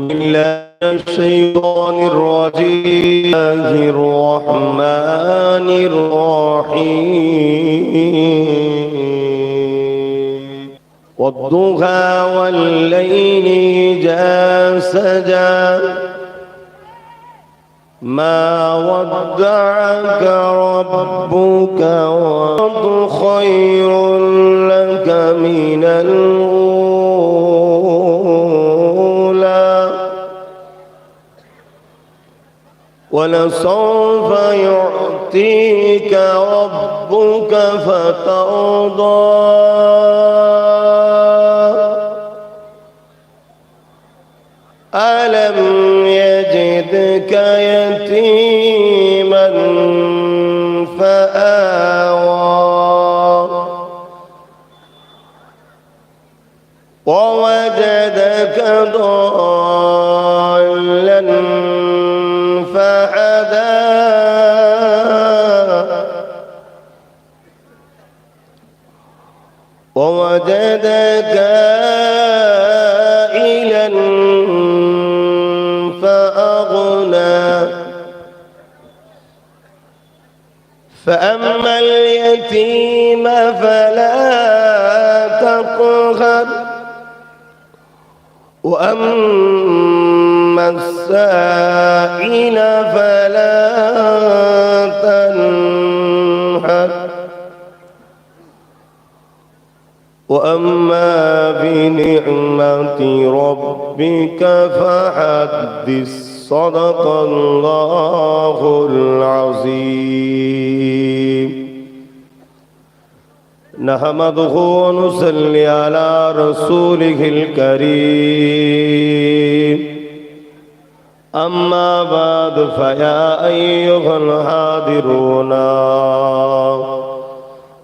بالله من الشيطان الرجيم الرحمن الرحيم والضحى والليل إذا سجى ما ودعك ربك والأرض خير لك من الأولى ولسوف يعطيك ربك فترضى ألم يجدك يتيما فآوى ووجدك ضالا فهدى ووجدك عائلا فأغنى فأما اليتيم فلا تقهر وأما السائل فلا تنهر وأما بنعمة ربك فحدث صدق الله العظيم نحمده ونصلي على رسوله الكريم أما بعد فيا أيها الحاضرون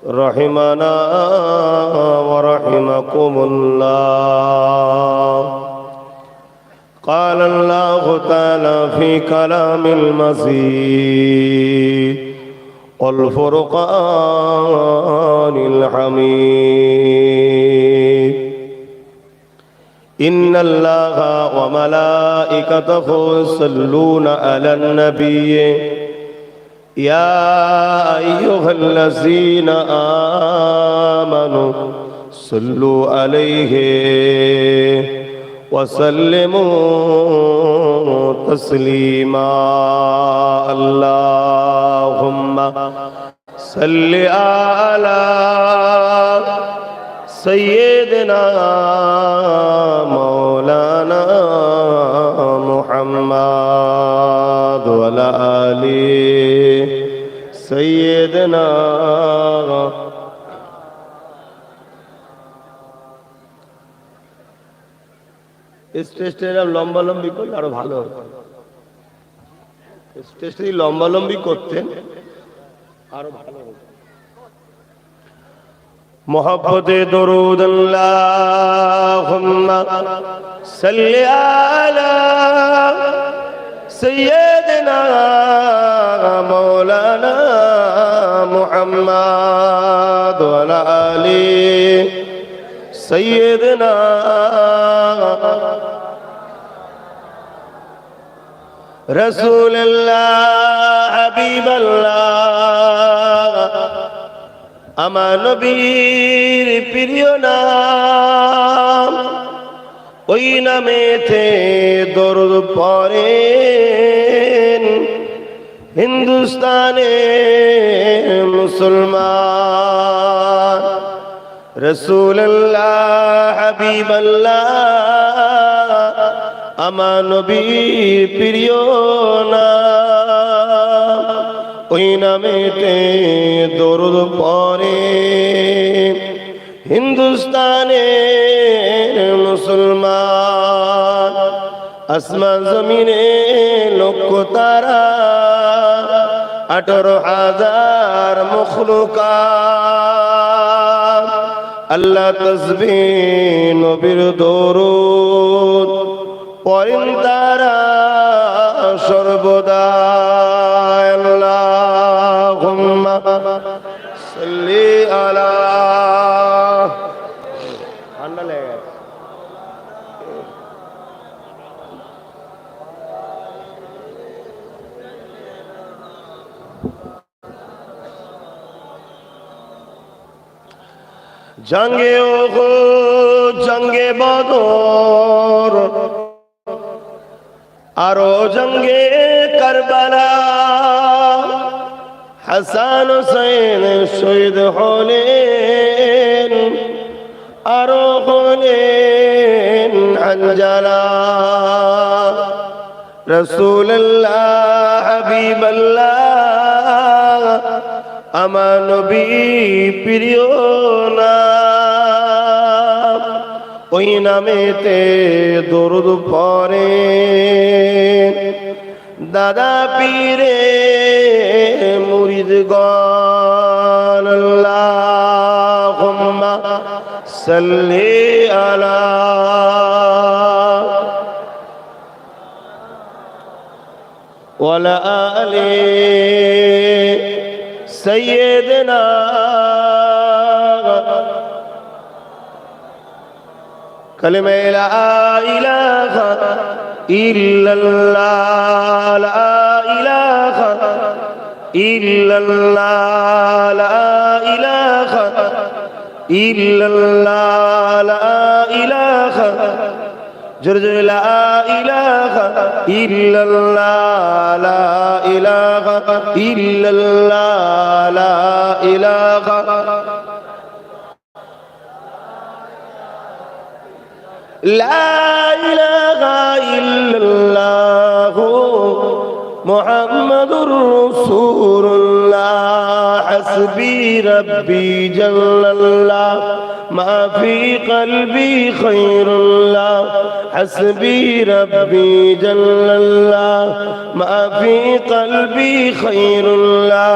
رحمنا ورحمكم الله قال الله تعالى في كلام المزيد والفرقان الحميد إن الله وملائكته يصلون على النبي يا أيها الذين آمنوا صلوا عليه وسلموا تسليما اللهم صل على سيدنا مولانا محمد وعلى آل سيدنا স্টেজটা লম্বালম্বি করলে আরো ভালো হতো স্টেজটা লম্বালম্বি করতেন আরো ভালো হতো মোহাব্বতে দরুদ আল্লাহুম্মা সাল্লি আলা সাইয়্যিদিনা মাওলানা মুহাম্মদ ওয়া আলা আলি সাইয়্যিদিনা রাসূলুল্লাহ হাবিবাল্লাহ আমার নবীর প্রিয় নাম ওই নামেতে দরুদ পড়েন হিন্দুস্তানে মুসলমান রাসূলুল্লাহ হাবিবাল্লাহ আমার নবীর প্রিয় নাম ওই নামেতে দরুদ পড়ে হিন্দুস্তানের মুসলমান আসমান জমিনে লক্ষ তারা 18,000 মখলুকাত আল্লাহ তাসবিহ নবীর দরুদ পড়েন তারা সর্বদা আল্লাহুম্মা সাল্লি আলা ঠান্ডা লেগে জঙ্গে উহুদ, জঙ্গে বদর, আরো জঙ্গে কারবালা, হাসান হুসাইন শহীদ হলেন, আরো হলেন আঞ্জালা। রাসূলুল্লাহ হাবিবাল্লাহ আমার নবী প্রিয় নাম, ওই নামেতে দরুদ পড়ে দাদা পীরে মুরিদগণ। আল্লাহুম্মা সাল্লি আলা ওয়ালা আলি সাইয়্যিদিনা কালিমা লা ইলাহা ইল্লাল্লাহ, লা ইলাহা ইল্লাল্লাহ, লা ইলাহা ইল্লাল্লাহ, লা ইলাহা, জোরে জোরে লা ইলাহা ইল্লাল্লাহ, লা ইলাহা ইল্লাল্লাহ, লা ইলাহা লা ইলাহা ইল্লাল্লাহ মুহাম্মাদুর রাসূলুল্লাহ। হাসবি রাব্বি জাল্লাল্লাহ মা ফি কলবি খায়রুল্লাহ, হাসবি রাব্বি জাল্লাল্লাহ মা ফি কলবি খায়রুল্লাহ।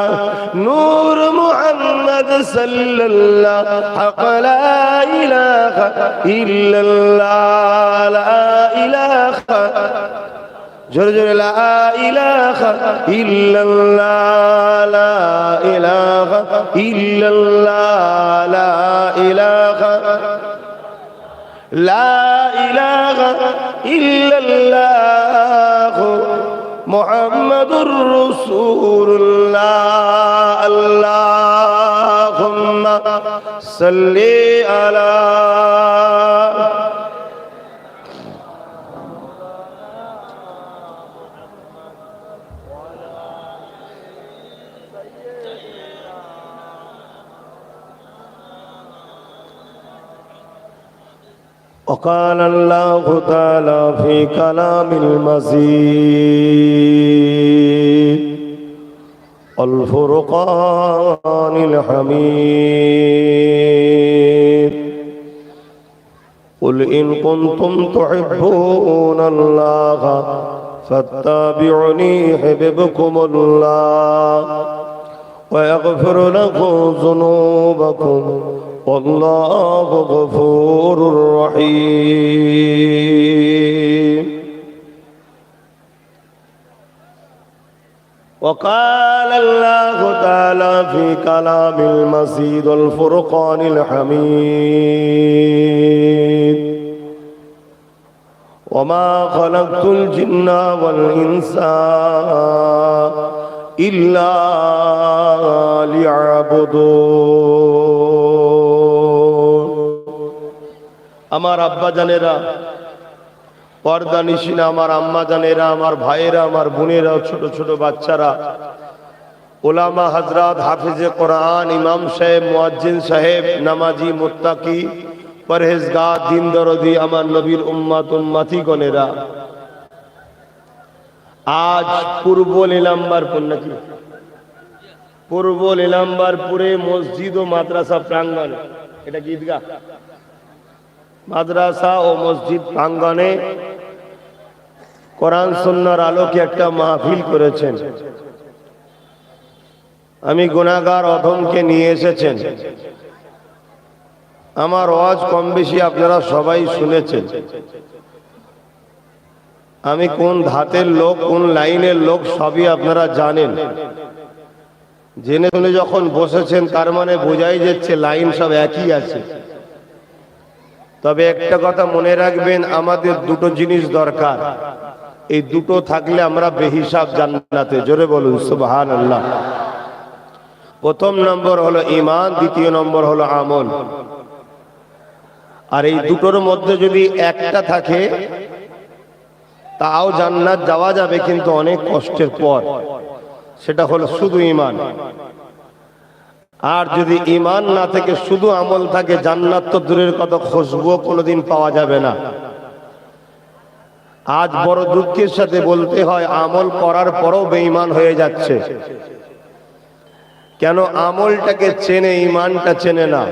নূর মুহাম্মদ সাল্লাল্লাহ হক লা ইলাহা ইল্লাল্লাহ, লা ইলাহা, জোরে জোরে লা ইলাহা ইল্লাল্লাহ, লা ইলাহা ইল্লাল্লাহ, লা ইলাহা, লা ইলাহা ইল্লাল্লাহ মুহাম্মাদুর রাসূলুল্লাহ। আল্লাহুম্মা সাল্লি আলা وقال الله تعالى في كلام المزيد الفرقان الحميد قل إن كنتم تحبون الله فاتبعوني يحببكم الله ويغفر لكم ذنوبكم والله غفور رحيم. وقال الله تعالى في كلام المزيد الفرقان الحميد وما خلقت الجن والإنس إلا ليعبدون. আমার আব্বা জানেরা, পর্দা নিশিনা আমার আম্মা জানেরা, আমার ভাইয়েরা, আমার বোনেরা, ছোট ছোট বাচ্চারা, ওলামা হযরত, হাফিজে কোরআন, ইমাম সাহেব, মুয়াজ্জিন সাহেব, নামাজি, মুত্তাকি, পরহেজগার, দিন দরদি, আমার নবীর উম্মত উম্মতিগণেরা, আজ পূর্ব নীলাম্বারপুর নাকি পূর্ব নীলাম্বারপুরে মসজিদ ও মাদ্রাসা প্রাঙ্গণে, এটা কি ঈদগাহ? মাদ্রাসা ও মসজিদ প্রাঙ্গণে কোরআন সুন্নাহর আলোকে একটা মাহফিল করেছেন। আমি গুনাহগার অধমকে নিয়ে এসেছেন। আমার ওয়াজ কম বেশি আপনারা সবাই শুনেছেন। আমি কোন ধাতের লোক, কোন লাইনের লোক সবই আপনারা জানেন। জেনে শুনে যখন বসেছেন তার মানে বোঝাই যাচ্ছে লাইন সব একই আছে। তবে একটা কথা মনে রাখবেন, আমাদের দুটো জিনিস দরকার। এই দুটো থাকলে আমরা বেহিসাব জান্নাতে। জোরে বলুন সুবহানাল্লাহ। প্রথম নম্বর হলো ঈমান, দ্বিতীয় নম্বর হলো আমল। আর এই দুটোর মধ্যে যদি একটা থাকে তাও জান্নাত যাওয়া যাবে, কিন্তু অনেক কষ্টের পর। সেটা হলো শুধু ঈমান। আর যদি ঈমান না থেকে শুধু আমল থাকে, জান্নাত তো দূরের কথা, খুশবুও কোনোদিন পাওয়া যাবে না। আজ বড় দুঃখের সাথে বলতে হয়, আমল করার পরও বেঈমান হয়ে যাচ্ছে। কেন? আমলটাকে চেনে, ঈমানটা চেনে না।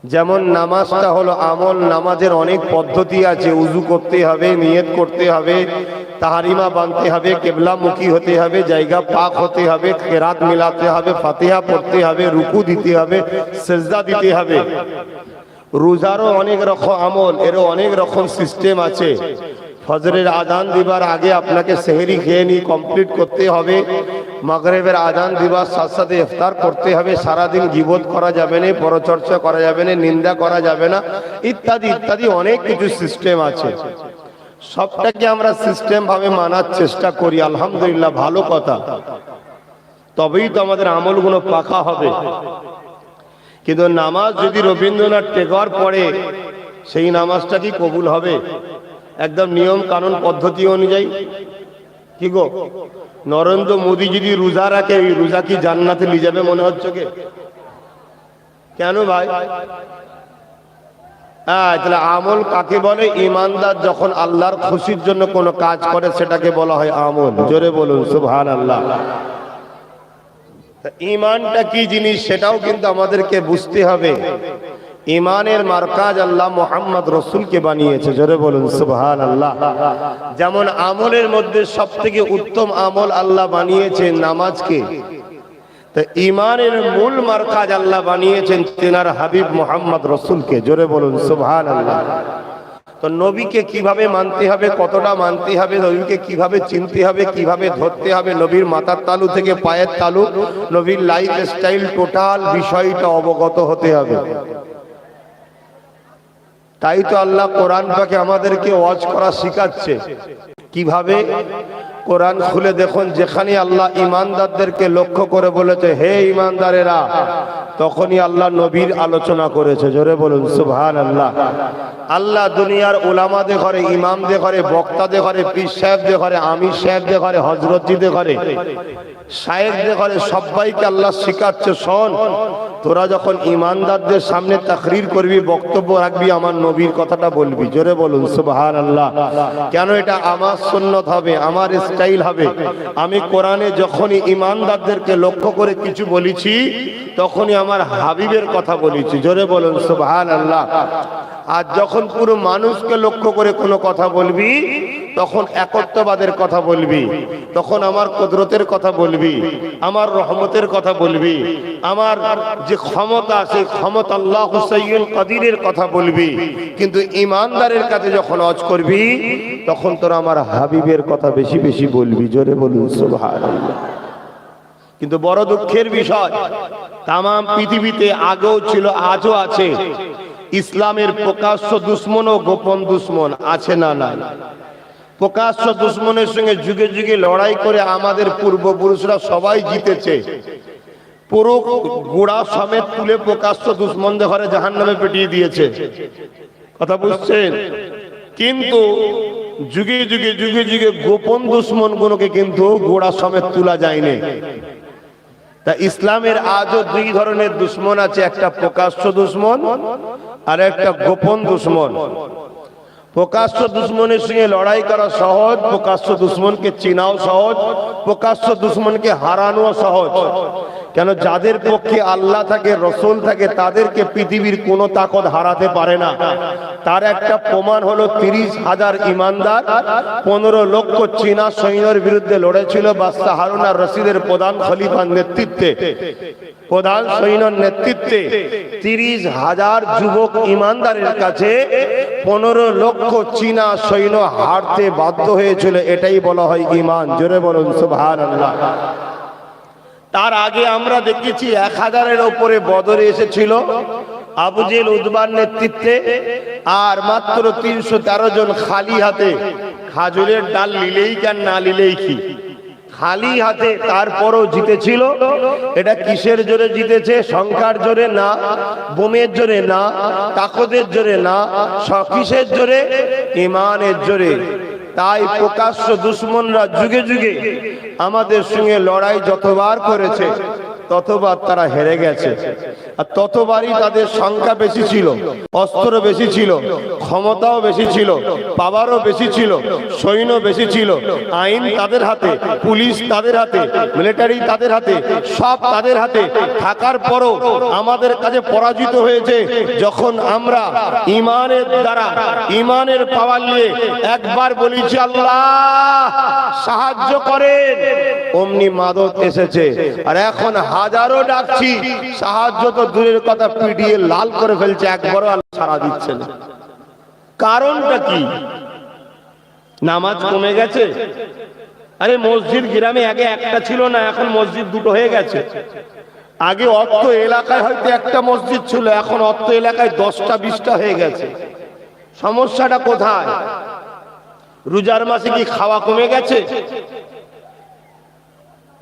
যেমন নামাজটা হলো আমল, নামাজের অনেক পদ্ধতি আছে। উযু করতে হবে, নিয়ত করতে হবে, তাহরিমা বাঁধতে হবে, কিবলামুখী হতে হবে, জায়গা পাক হতে হবে, কেরাত মিলাতে হবে, ফাতিহা পড়তে হবে, রুকু দিতে হবে, সিজদা দিতে হবে। রোজারও অনেক রকম আমল, এরও অনেক রকম সিস্টেম আছে। ফজরের আজান দিবার আগে আপনাকে সেহরি খেয়ে নিয়ে কমপ্লিট করতে হবে। মাগরিবের আজান দিবার সাথে সাথে ইফতার করতে হবে। সারাদিন গীবত করা যাবে না, পরচর্চা করা যাবে না, নিন্দা করা যাবে না, ইত্যাদি ইত্যাদি অনেক কিছু সিস্টেম আছে। সবটাকে আমরা সিস্টেম ভাবে মানার চেষ্টা করি, আলহামদুলিল্লাহ, ভালো কথা। তবেই তো আমাদের আমলগুলো পাকা হবে। কিন্তু নামাজ যদি রবীন্দ্রনাথ টেগর পড়ে, সেই নামাজটা কি কবুল হবে? একদম নিয়ম কানুন পদ্ধতি অনুযায়ী। কি গো, নরেন্দ্র মোদী যদি রোজা রাখে, ওই রোজা কি জান্নাতে নিয়ে যাবে মনে হচ্ছে কে? কেন ভাই? তাহলে আমল কাকে বলে? ইমানদার যখন আল্লাহর খুশির জন্য কোনো কাজ করে সেটাকে বলা হয় আমল। জোরে বলুন সুবহানাল্লাহ। ঈমানটা কি জিনিস সেটাও কিন্তু আমাদেরকে বুঝতে হবে। ঈমানের মার্কাজ আল্লাহ মুহাম্মদ রাসূলকে বানিয়েছে। জোরে বলুন সুবহানাল্লাহ। যেমন আমলের মধ্যে সবথেকে উত্তম আমল আল্লাহ বানিয়েছেন নামাজকে। তো ঈমানের মূল মার্কাজ আল্লাহ বানিয়েছেন তিনার হাবিব মুহাম্মদ রাসূলকে। জোরে বলুন সুবহানাল্লাহ। তো নবীকে কিভাবে মানতে হবে, কতটা মানতে হবে, নবীকে কিভাবে চিনতে হবে, কিভাবে ধরতে হবে, নবীর মাথার তালু থেকে পায়ের তালু, নবীর লাইফ স্টাইল, টোটাল বিষয়টা অবগত হতে হবে। তাই তো আল্লাহ কোরআন পাকে আমাদেরকে ওয়াজ করা শিখাচ্ছে। কিভাবে? কোরআন খুলে দেখুন, যেখানে আল্লাহ ঈমানদারদেরকে লক্ষ্য করে বলেছে হে ঈমানদারেরা, তখনই আল্লাহ নবীর আলোচনা করেছে। জোরে বলুন সুবহানাল্লাহ। আল্লাহ দুনিয়ার উলামাদের ঘরে, ইমামদের ঘরে, বক্তাদের ঘরে, পীর সাহেবদের ঘরে, আমির সাহেবদের ঘরে, হযরতজিদের ঘরে, শায়েখদের ঘরে সবাইকে আল্লাহ শিখাচ্ছে, শোন, তোরা যখন ঈমানদারদের সামনে তাকরীর করবি, বক্তব্য রাখবি, আমার নবীর কথাটা বলবি। জোরে বলুন সুবহানাল্লাহ। কেন? এটা আমার সুন্নাত হবে, আমার স্টাইল হবে। আমি কোরআনে যখনই ঈমানদারদেরকে লক্ষ্য করে কিছু বলেছি, তখনই আমার হাবিবের কথা বলেছি। জোরে বলুন সুবহানাল্লাহ। আর যখন পুরো মানুষকে লক্ষ্য করে কোনো কথা বলবি, তখন একত্ববাদের কথা বলবি, তখন আমার কুদরতের কথা বলবি, আমার রহমতের কথা বলবি, আমার যে ক্ষমতা, সেই ক্ষমতা আল্লাহ হুসাইয়ুল কাদিরের কথা বলবি। কিন্তু ঈমানদারের কাছে যখন ওয়াজ করবি, তখন তোরা আমার হাবিবের কথা বেশি বেশি বলবি। জোরে বলুন সুবহানাল্লাহ। কিন্তু বড় দুঃখের বিষয়, তাম পৃথিবীতে আগেও ছিল, আজও আছে, ইসলামের প্রকাশ্য দুশ্মন ও গোপন দুশ্মন আছে না নাই? প্রকাশ্য দুশ্মনের সঙ্গে যুগে যুগে লড়াই করে আমাদের পূর্বপুরুষরা সবাই জিতেছে। পুরো গোড়া সমেত তুলে প্রকাশ্য দুশ্মনদের ঘরে জাহান্নামে পেটিয়ে দিয়েছে। কথা বুঝছেন? কিন্তু যুগে যুগে যুগে যুগে গোপন দুশ্মন গুলোকে কিন্তু গোড়া সমেত তোলা যায়নি। তা ইসলামের আজও দুই ধরনের দুশ্মন আছে, একটা প্রকাশ্য দুশ্মন আর একটা গোপন দুশ্মন। প্রকাশ্য দুশ্মনের সঙ্গে লড়াই করা সহজ, প্রকাশ্য দুশ্মনকে চিনাও সহজ, প্রকাশ্য দুশ্মনকে হারানো সহজ। কেন? যাদের পক্ষে আল্লাহ থাকে, রসুল থাকে, তাদেরকে পৃথিবীর কোনো তাকত হারাতে পারে না। তার একটা প্রমাণ হলো 30,000 ঈমানদার 15 লক্ষ চীনা সৈন্যের বিরুদ্ধে লড়েছিল বাদশাহ হারুন আর রশিদের প্রধান খলিফার নেতৃত্বে, প্রধান সৈন্যের নেতৃত্বে 30,000 যুবক ঈমানদারের কাছে 15 লক্ষ চীনা সৈন্য হারতে বাধ্য হয়েছিল। এটাই বলা হয় ঈমান। জোরে বলুন সুবহানাল্লাহ। তার আগে আমরা দেখেছি 1000-এর উপরে বদরে এসেছিল আবু জেহেল উতবার নেতৃত্বে, আর মাত্র 313 জন খালি হাতে, খাজুরের ডাল নিলেই কেন না নিলেই কি, খালি হাতে, তারপরও জিতেছিল। এটা কিসের জোরে জিতেছে? সংখ্যার জোরে না, বোমের জোরে না, তাকতের জোরে না, কিসের জোরে? ঈমানের জোরে। তাই প্রকাশ্য দুশমনরা যুগে যুগে আমাদের সঙ্গে লড়াই যতবার করেছে ততবার তারা হেরে গেছে, আর ততবারই তাদের সংখ্যা বেশি ছিল, অস্ত্র বেশি ছিল, ক্ষমতাও বেশি ছিল, পাওয়ারও বেশি ছিল, সৈন্য বেশি ছিল, আইন তাদের হাতে, পুলিশ তাদের হাতে, মিলিটারি তাদের হাতে, সব তাদের হাতে থাকার পরও আমাদের কাছে পরাজিত হয়েছে। যখন আমরা ঈমানের দ্বারা, ঈমানের পাওয়ার নিয়ে একবার বলেছি আল্লাহ সাহায্য করেন, অমনি মাদত এসেছে। আর এখন হাজারো ডাকছি, সাহায্য তো দূরের কথা, পিটিয়ে লাল করে ফেলছে, একবারও আল্লাহ সাড়া দিচ্ছে না। কারণটা কি? নামাজ কমে গেছে? আরে মসজিদ গ্রামে আগে একটা ছিল না, এখন মসজিদ দুটো হয়ে গেছে। আগে অত এলাকায় হয়তো একটা মসজিদ ছিল, এখন অত এলাকায় 10টা 20টা হয়ে গেছে। সমস্যাটা কোথায়? রোজার মাসে কি খাওয়া কমে গেছে?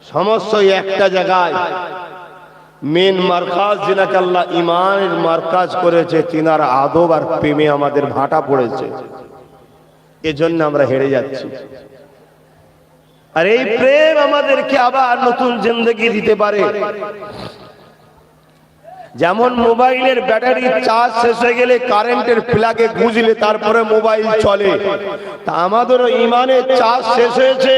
সমস্যা একটা জায়গায়, মেন মারকাজ যেটাকে আল্লাহ ঈমানের মারকাজ করেছে, তিনার আদব আর প্রেমে আমাদের ভাটা পড়েছে, এজন্য আমরা হেরে যাচ্ছি। আর এই প্রেম আমাদেরকে আবার নতুন জিন্দেগি দিতে পারে। যেমন মোবাইলের ব্যাটারির চার্জ শেষ হয়ে গেলে কারেন্টের প্লাগে গুঁজলে তারপরে মোবাইল চলে, তা আমাদেরও ঈমানের চার্জ শেষ হয়েছে।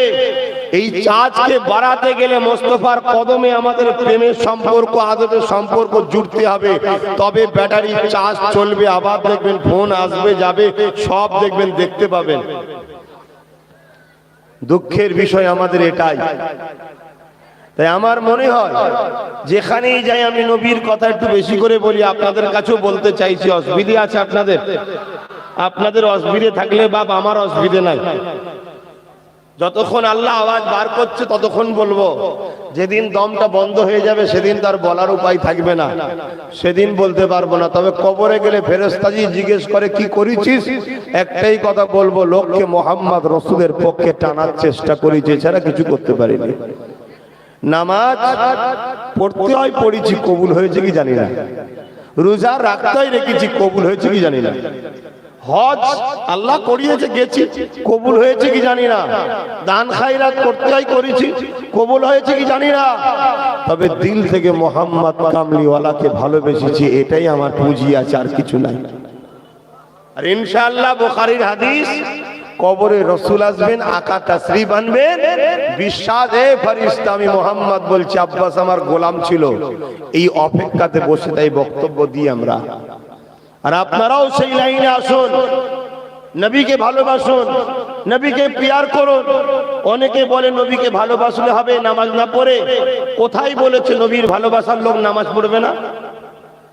এই চার্জকে বাড়াতে গেলে মোস্তফার কদমে আমাদের প্রেমের সম্পর্ক, আদবের সম্পর্ক জুড়তে হবে, তবে ব্যাটারির চার্জ চলবে। আবার দেখবেন ফোন আসবে যাবে, সব দেখবেন দেখতে পাবেন। দুঃখের বিষয় আমাদের এটাই। তাই আমার মনে হয় যেখানেই যাই আমি নবীর কথা একটু বেশি করে বলি। আপনাদের কাছেও বলতে চাইছি, অসুবিধে আছে আপনাদের? আপনাদের অসুবিধে থাকলে বাপ, আমার অসুবিধে নাই। যতক্ষণ আল্লাহ আওয়াজ বার করছে ততক্ষণ বলবো। যেদিন দমটা বন্ধ হয়ে যাবে সেদিন তার বলার উপায় থাকবে না, সেদিন বলতে পারবো না। তবে কবরে গেলে ফেরেশতাজি জিজ্ঞেস করে কি করেছিস, একটাই কথা বলবো, লোককে মোহাম্মদ রসুলের পক্ষে টানার চেষ্টা করেছি, এছাড়া কিছু করতে পারিনি। নামাজ পড়তে হয়, পড়েছি, কবুল হয়েছে কি জানি না। রোজা রাখতে হয়, রেখেছি, কবুল হয়েছে কি জানি না। হজ আল্লাহ করিয়েছে, গেছি, কবুল হয়েছে কি জানি না। দান খায়রাত করতে হয়, করেছি, কবুল হয়েছে কি জানি না। তবে দিল থেকে মোহাম্মদ কামলিওয়ালাকে ভালোবেসেছি, এটাই আমার পুঁজি আছে, আর কিছু নাই। আর ইনশাআল্লাহ বুখারীর হাদিস, কবরে রসুল আসবেন, আকা তাশরীফ আনবেন, বিশ্বাস এ ফেরেশতা আমি মোহাম্মদ বলছি, আব্বাস আমার গোলাম ছিল, এই অপেক্ষাতে বসে তাই বক্তব্য দিই আমরা। আর আপনারাও সেই লাইনে আসুন, নবীকে ভালোবাসুন, নবীকে প্যার করুন। অনেকে বলে নবীকে ভালোবাসলে হবে নামাজ না পড়ে। কোথায় বলেছে নবীর ভালোবাসার লোক নামাজ পড়বে না?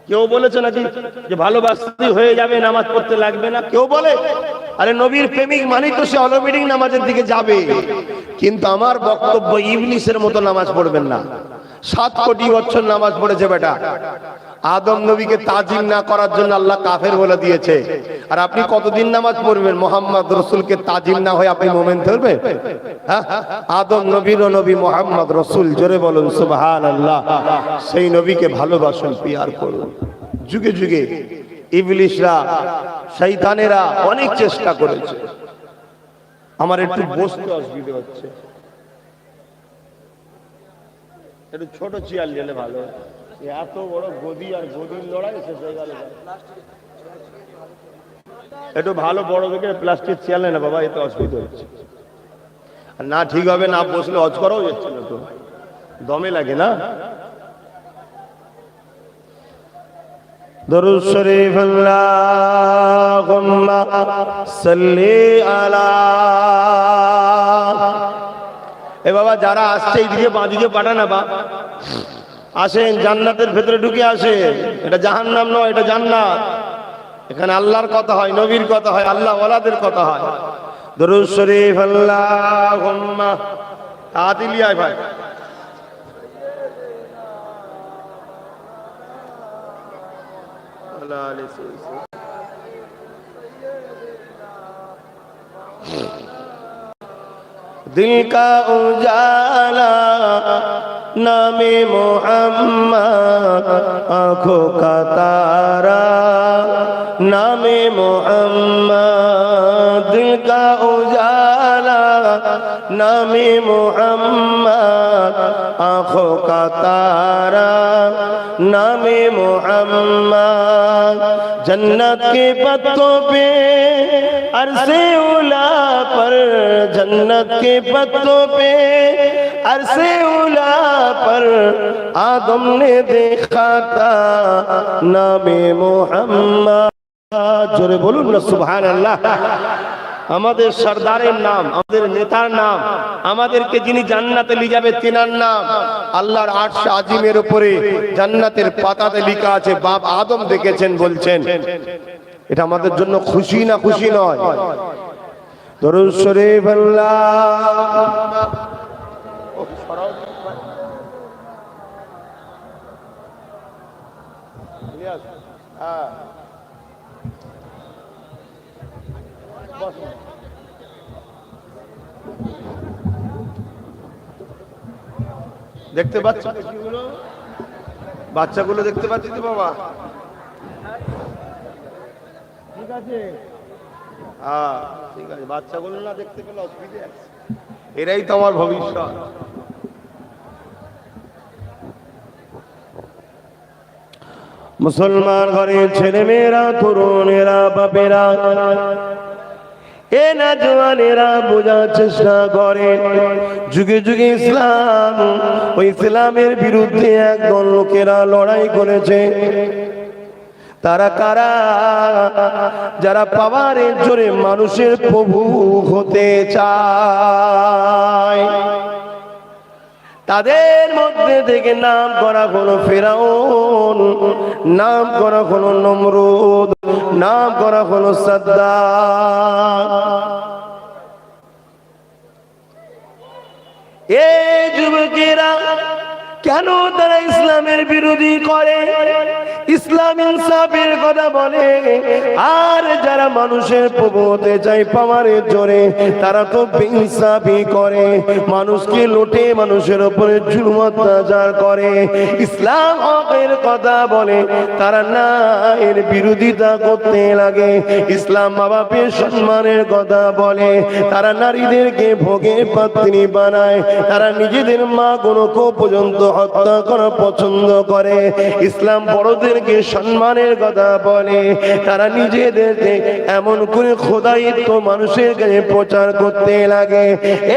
কেউ বলেছে নাকি যে ভালোবাসতে হয়ে যাবে নামাজ পড়তে লাগবে না? কেউ বলে? আরে নবীর প্রেমিক মানেই তো সে অটোমেটিক নামাজের দিকে যাবে। কিন্তু আমার বক্তব্য, ইবলিসের মতো নামাজ পড়বেন না। 7 কোটি বছর নামাজ পড়েছে বেটা। আদম নবীকে তাজিম না করার জন্য আল্লাহ কাফের বলে দিয়েছে। আর আপনি কতদিন নামাজ পড়বেন? মোহাম্মদ রসুলকে তাজিম না হয়ে আপনি মোমেন ধরবেন? হ্যাঁ, আদম নবীর নবী মোহাম্মদ রসুল, জোরে বলুন সুবহানাল্লাহ। সেই নবীকে ভালোবাসুন, প্যার করুন। যুগে যুগে ইবলিশরা, শয়তানেরা অনেক চেষ্টা করেছে। আমার একটু বসতে অসুবিধা হচ্ছে, একটু ছোট চেয়ার নিলে ভালো। এত বড় গদি, আর গদির লড়াই শেষ হয়ে গেল। একটু ভালো বড় দেখে প্লাস্টিক চেয়ার নেই না বাবা, এতে অসুবিধা হচ্ছে। না ঠিক হবে না, বসলে হজ করাও যাচ্ছে না, তো দমে লাগে না। দরুদ শরীফ আল্লাহুম্মা সাল্লি আলা। এ বাবা যারা আসছে এইদিকে বাঁদিকে পাঠা না বা, আসেন, জান্নাতের ভেতরে ঢুকে আসেন। এটা জাহান্নাম নয়, এটা জান্নাত। এখানে আল্লাহর কথা হয়, নবীর কথা হয়, আল্লাহ ওয়ালাদের কথা হয়। দরুদ শরীফ আল্লাহুম্মা। তাআতিলি আয় ভাই। दिल का उजाला नामे मोहम्मद, आँखों का तारा नामे मोहम्मद, दिल का उजाला नामे मोहम्मद, आँखों का तारा नामे मोहम्मद। जन्नत के पत्तों पे अरसे उला पर, जन्नत के पत्तों पे अरसे उला पर आदम ने देखा था नामे मोहम्मद। जोरे बोलून ना सुभान अल्लाह। আমাদের সরদারের নাম, আমাদের নেতার নাম, আমাদেরকে যিনি জান্নাতে নিয়ে যাবে তিনার নাম। আল্লাহর আরশ আজিমের উপরে জান্নাতের পাতাতে লেখা আছে বাপ আদম দেখেছেন বলছেন। এটা আমাদের জন্য খুশি না খুশি নয়? দরুদ শরীফ আল্লাহ। দেখতে পাচ্ছ বাচ্চাগুলো দেখতে পাচ্ছি তো বাবা? ঠিক আছে, হ্যাঁ ঠিক আছে। বাচ্চাগুলো না দেখতে পেলে অসুবিধা আছে, এরাই তো আমার ভবিষ্যৎ। মুসলমান ঘরের ছেলে মেয়েরা, তরুণেরা, বাপেরা, এ না জওয়ানেরা বোঝার চেষ্টা করে যুগে যুগে ইসলাম, ওই ইসলামের বিরুদ্ধে একদল লোকেরা লড়াই করেছে। তারা কারা? যারা পাওয়ারের জোরে মানুষের প্রভু হতে চায়। তাদের মধ্যে থেকে নাম করা হলো ফেরাউন, নাম করা হলো নমরুদ, নাম করা হলো সাদ্দাম। এই যুবকেরা কেন তারা ইসলামের বিরোধী করে? ইসলাম ইনসাফের কথা বলে, আর যারা মানুষের প্রভু হতে চায় পাওয়ারের জোরে, তারা তো বেইনসাফি করে, মানুষকে লুটে মানুষের উপরে জুলুম অত্যাচার করে। ইসলাম হকের কথা বলে, তারা না এর বিরোধিতা করতে লাগে। ইসলাম মা বাপের সম্মানের কথা বলে, তারা নারীদেরকে ভোগের পাত্রী বানায়, তারা নিজেদের মা গুলোকে পর্যন্ত হত্যা করা পছন্দ করে। ইসলাম বড়দেরকে সম্মানের কথা বলে, তারা নিজেদেরকে এমন করে খোদায়িত্ব মানুষের কাছে প্রচার করতে লাগে।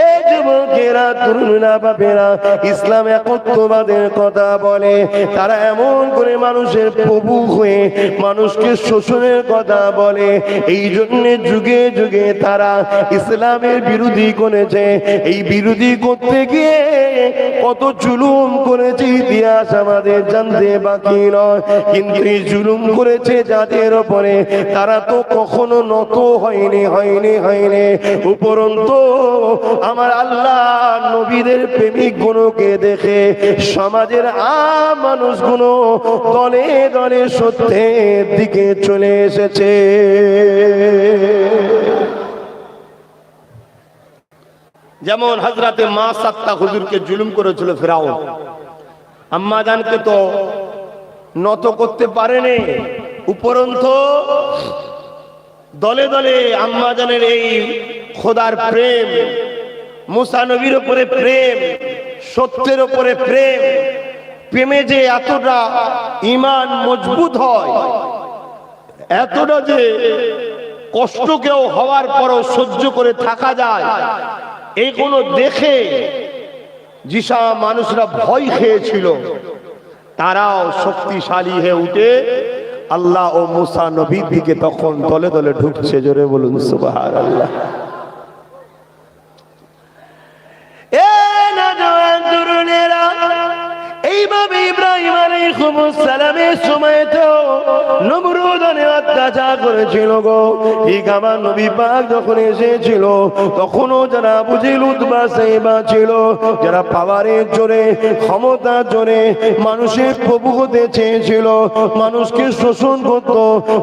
এই যুবকেরা, তরুণরা, বাপেরা ইসলাম একত্ববাদের কথা বলে, তারা এমন করে মানুষের প্রভু হয়ে মানুষকে শোষণের কথা বলে। এই জন্য যুগে যুগে তারা ইসলামের বিরোধী করেছে। এই বিরোধী করতে গিয়ে কত জুলুম করেছে ইতিহাস আমাদের জানতে বাকি নয়। কিন্তু এই জুলুম করেছে যাদের উপরে, তারা তো কখনো নত হয়নি। উপরন্তু আমার আল্লাহ নবীদের প্রেমিক গুলোকে দেখে সমাজের আম মানুষগুলো দলে দলে সত্যের দিকে চলে এসেছে। যেমন হযরতে মা সাত্তা হুজুরকে জুলুম করেছিল ফেরাউন, আম্মা জানকে তো নত করতে পারেনি। উপরন্তু দলে দলে আম্মা জানের এই খোদার প্রেম, মুসা নবীর উপরে প্রেম, সত্যের উপরে প্রেম, প্রেমে যে এতটা ঈমান মজবুত হয়, এতটা যে কষ্টকেও হওয়ার পরও সহ্য করে থাকা যায়, এইগুলো দেখে যেসব মানুষরা ভয় খেয়েছিল তারাও শক্তিশালী হয়ে উঠে আল্লাহ ও মুসা নবীর দিকে তখন দলে দলে ঢুকছে। জোরে বলুন সুবহানাল্লাহ। এইভাবে ইব্রাহিম আলাইহিস আলাইহিস সালামের সময় তো নমরুদ অনেক অত্যাচার করেছিল গো। ঠিক আমার নবী পাক যখন এসেছিল তখনও যারা আবু জেহেল উতবা সাইবা ছিল, যারা পাওয়ারের জোরে ক্ষমতার জোরে মানুষের প্রভু হতে চেয়েছিল, মানুষকে শোষণ করত,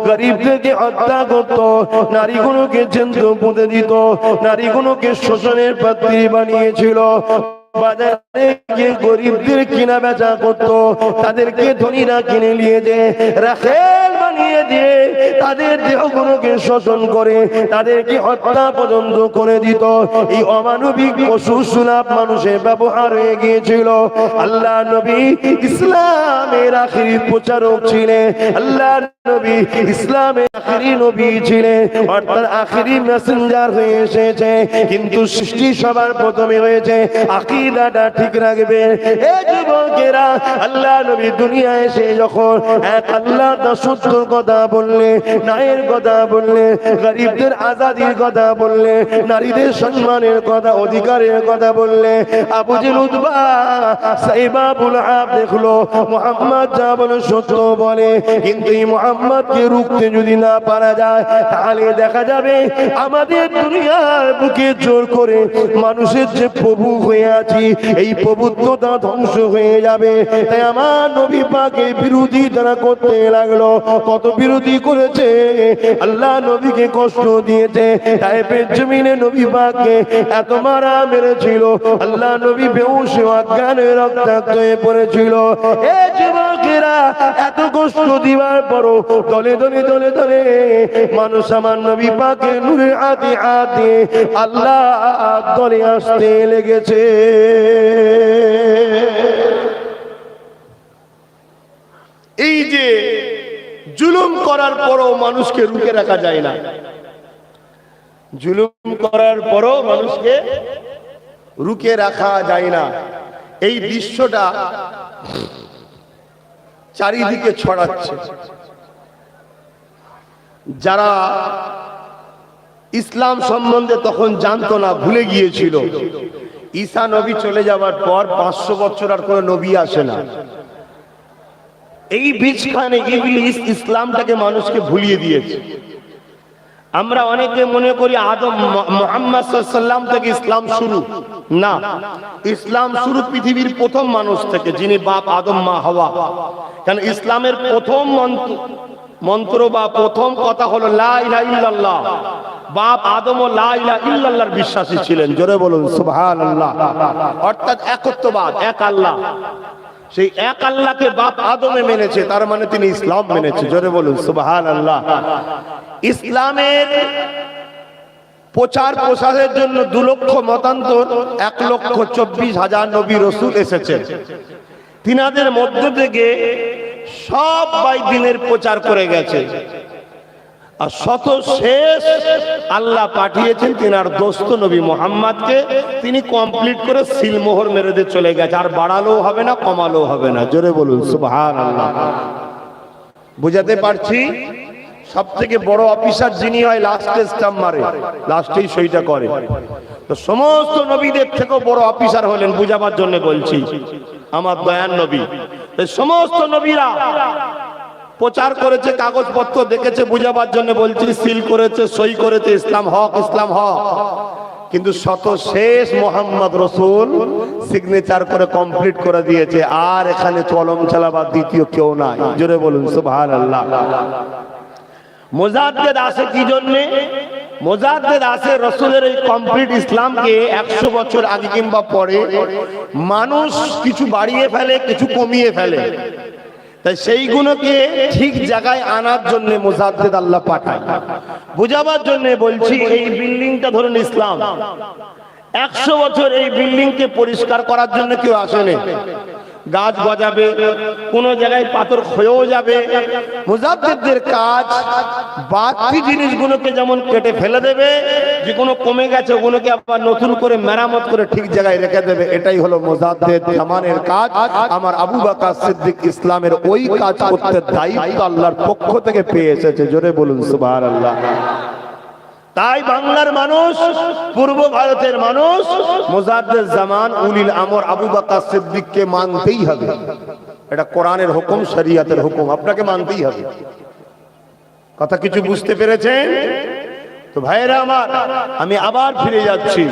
গরিবদেরকে হত্যা করত, নারীগুলোকে জ্যান্ত পুঁতে দিত, নারীগুলোকে শোষণের পাত্রী বানিয়েছিল, বাজারে গিয়ে গরিবদের কিনা বেচা করতো, তাদেরকে ধনীরা কিনে নিয়ে যে রাখেল বানিয়ে দিয়ে তাদের দেহগুলোকে শোষণ করে তাদেরকে হত্যা পর্যন্ত করে দিত। এই অমানবিক পশু সুলভ মানুষের ব্যবহার হয়ে গিয়েছিল। আল্লাহ নবী ইসলামের আখিরি প্রচারক ছিলেন, আল্লাহ নবী ইসলামের আখিরি নবী ছিলেন, অর্থাৎ আখিরি মেসেঞ্জার হয়ে এসেছে। কিন্তু সৃষ্টি সবার প্রথমে হয়েছে, আকীদাটা ঠিক রাখবে। এই যুবকেরা, আল্লাহ নবী দুনিয়ায় এসে যখন এক আল্লাহ তার সত্য কথা বললে, ন্যায়ের কথা বললে, গরিবদের আজাদির কথা বললে, নারীদের সম্মানের কথা, অধিকারের কথা বললে, আবু জেহেল উতবা সাইবা আবুল আহাব দেখলো মুহাম্মদ যা বলে সত্য বলে, কিন্তু এই মুহাম্মদকে রুখতে যদি না পারা যায় তাহলে দেখা যাবে আমাদের দুনিয়ার বুকে জোর করে মানুষের যে প্রভু হয়ে আছি এই প্রভুত্বটা ধ্বংস হয়ে যাবে। তাই আমার নবী পাকের বিরোধী তারা করতে লাগলো। কত বিরোধী করেছে, আল্লাহ নবীকে কষ্ট দিয়েছে, তাইফের জমিনে নবী পাককে এত মারা মেরেছিল, আল্লাহ নবী বেহুশ অজ্ঞানে রক্তাক্ত হয়ে পড়েছিল। এই যুবকেরা, এত কষ্ট দিবার পরও দলে দলে দলে দলে মানুষ আমার নবী পাকের নূরের হাতে হাতে আল্লাহ দলে আসতে লেগেছে। এই যে জুলুম করার পরও মানুষকে রুখে রাখা যায় না, জুলুম করার পরও মানুষকে রুখে রাখা যায় না, এই দৃশ্যটা চারিদিকে ছড়াচ্ছে। যারা ইসলাম সম্বন্ধে তখন জানতো না, ভুলে গিয়েছিল, ঈসা নবী চলে যাওয়ার পর 500 বছর আর কোনো নবী আসে না। এই বীজখানে ইবলিস ইসলামটাকে মানুষকে ভুলিয়ে দিয়েছে। আমরা অনেকে মনে করি আদম মুহাম্মদ সাল্লাল্লাহু আলাইহি ওয়াসাল্লাম থেকে ইসলাম শুরু, না, ইসলাম শুরু পৃথিবীর প্রথম মানুষ থেকে, যিনি বাপ আদম মা হাওয়া। কারণ ইসলামের প্রথম মন্ত্র বা প্রথম কথা হলো লা ইলাহা ইল্লাল্লাহ। বাপ আদমও লা ইলাহা ইল্লাল্লাহর বিশ্বাসী ছিলেন, জোরে বলুন সুবহানাল্লাহ। অর্থাৎ একত্ববাদ, এক আল্লাহ, সেই এক আল্লাহকে বাপ আদমে মেনেছে, তার মানে তিনি ইসলাম মেনেছে, জোরে বলুন সুবহানাল্লাহ। ইসলামের প্রচার প্রসারের জন্য 2 লক্ষ মতান্তর 1,24,000 নবী রাসূল এসেছেন। তিনাদের মধ্য থেকে সবাই দিনের প্রচার করে গেছে, আর শত শেষ আল্লাহ পাঠিয়েছেন তিনার দোস্ত নবী মুহাম্মদকে। তিনি কমপ্লিট করে সিলমোহর মেরে দিয়ে চলে গেছে, আর বাড়ালেও হবে না, কমালেও হবে না, জোরে বলুন সুবহানাল্লাহ। বুঝাতে পারছি? সব থেকে বড় অফিসার যিনি হয় লাস্টে স্টাম্প মারে, লাস্টেই সইটা করে। তো সমস্ত নবীদের থেকেও বড় অফিসার হলেন, বুঝাবার জন্য বলছি, আমার দয়ার নবী। সমস্ত নবীরা প্রচার করেছে, কাগজপত্র দেখেছে, বুঝাবার জন্য বলছি, সিল করেছে, সই করেছে, ইসলাম হক, ইসলাম হক। কিন্তু শত শেষ মোহাম্মদ রসুল সিগনেচার করে কমপ্লিট করে দিয়েছে, আর এখানে কলম চালাবার দ্বিতীয় কেউ নাই, জোরে বলুন সুবহানাল্লাহ। মুজাদ্দিদ আসে কি জন্যে? মুজাদ্দিদ আসে রসুলের এই কমপ্লিট ইসলামকে 100 বছর আগে কিংবা পরে মানুষ কিছু বাড়িয়ে ফেলে, কিছু কমিয়ে ফেলে, তাই সেইগুলোকে ঠিক জায়গায় আনার জন্য মুজাদ্দিদ আল্লাহ পাঠায়। বুঝাবার জন্য বলছি, এই বিল্ডিংটা ধরুন ইসলাম, 100 বছর এই বিল্ডিংকে পরিষ্কার করার জন্য কেউ আসেনি। গাছ গজাবে, কোন জায়গায় পাথর ক্ষয়েও যাবে, মুজাদ্দিদের কাজ বাকি জিনিসগুলোকে যেমন কেটে ফেলে দেবে, যেগুলো কমে গেছে ওগুলোকে আবার নতুন করে মেরামত করে ঠিক জায়গায় রেখে দেবে। এটাই হলো মুজাদ্দিদ জামানের কাজ। আমার আবু বকর সিদ্দিক ইসলামের ওই কাজ করতে দায়িত্ব আল্লাহর পক্ষ থেকে পেয়ে এসেছে, জোরে বলুন সুবহানাল্লাহ। তাই বাংলার মানুষ, পূর্ব ভারতের মানুষ মুজাদ্দিদ জামান উলিল আমর আবু বকর সিদ্দিককে মানতেই হবে। এটা কোরআনের হুকুম, শরীয়তের হুকুম, আপনাকে মানতেই হবে। কথা কিছু বুঝতে পেরেছেন তো ভাইরা আমার? আমি আবার ফিরে যাচ্ছি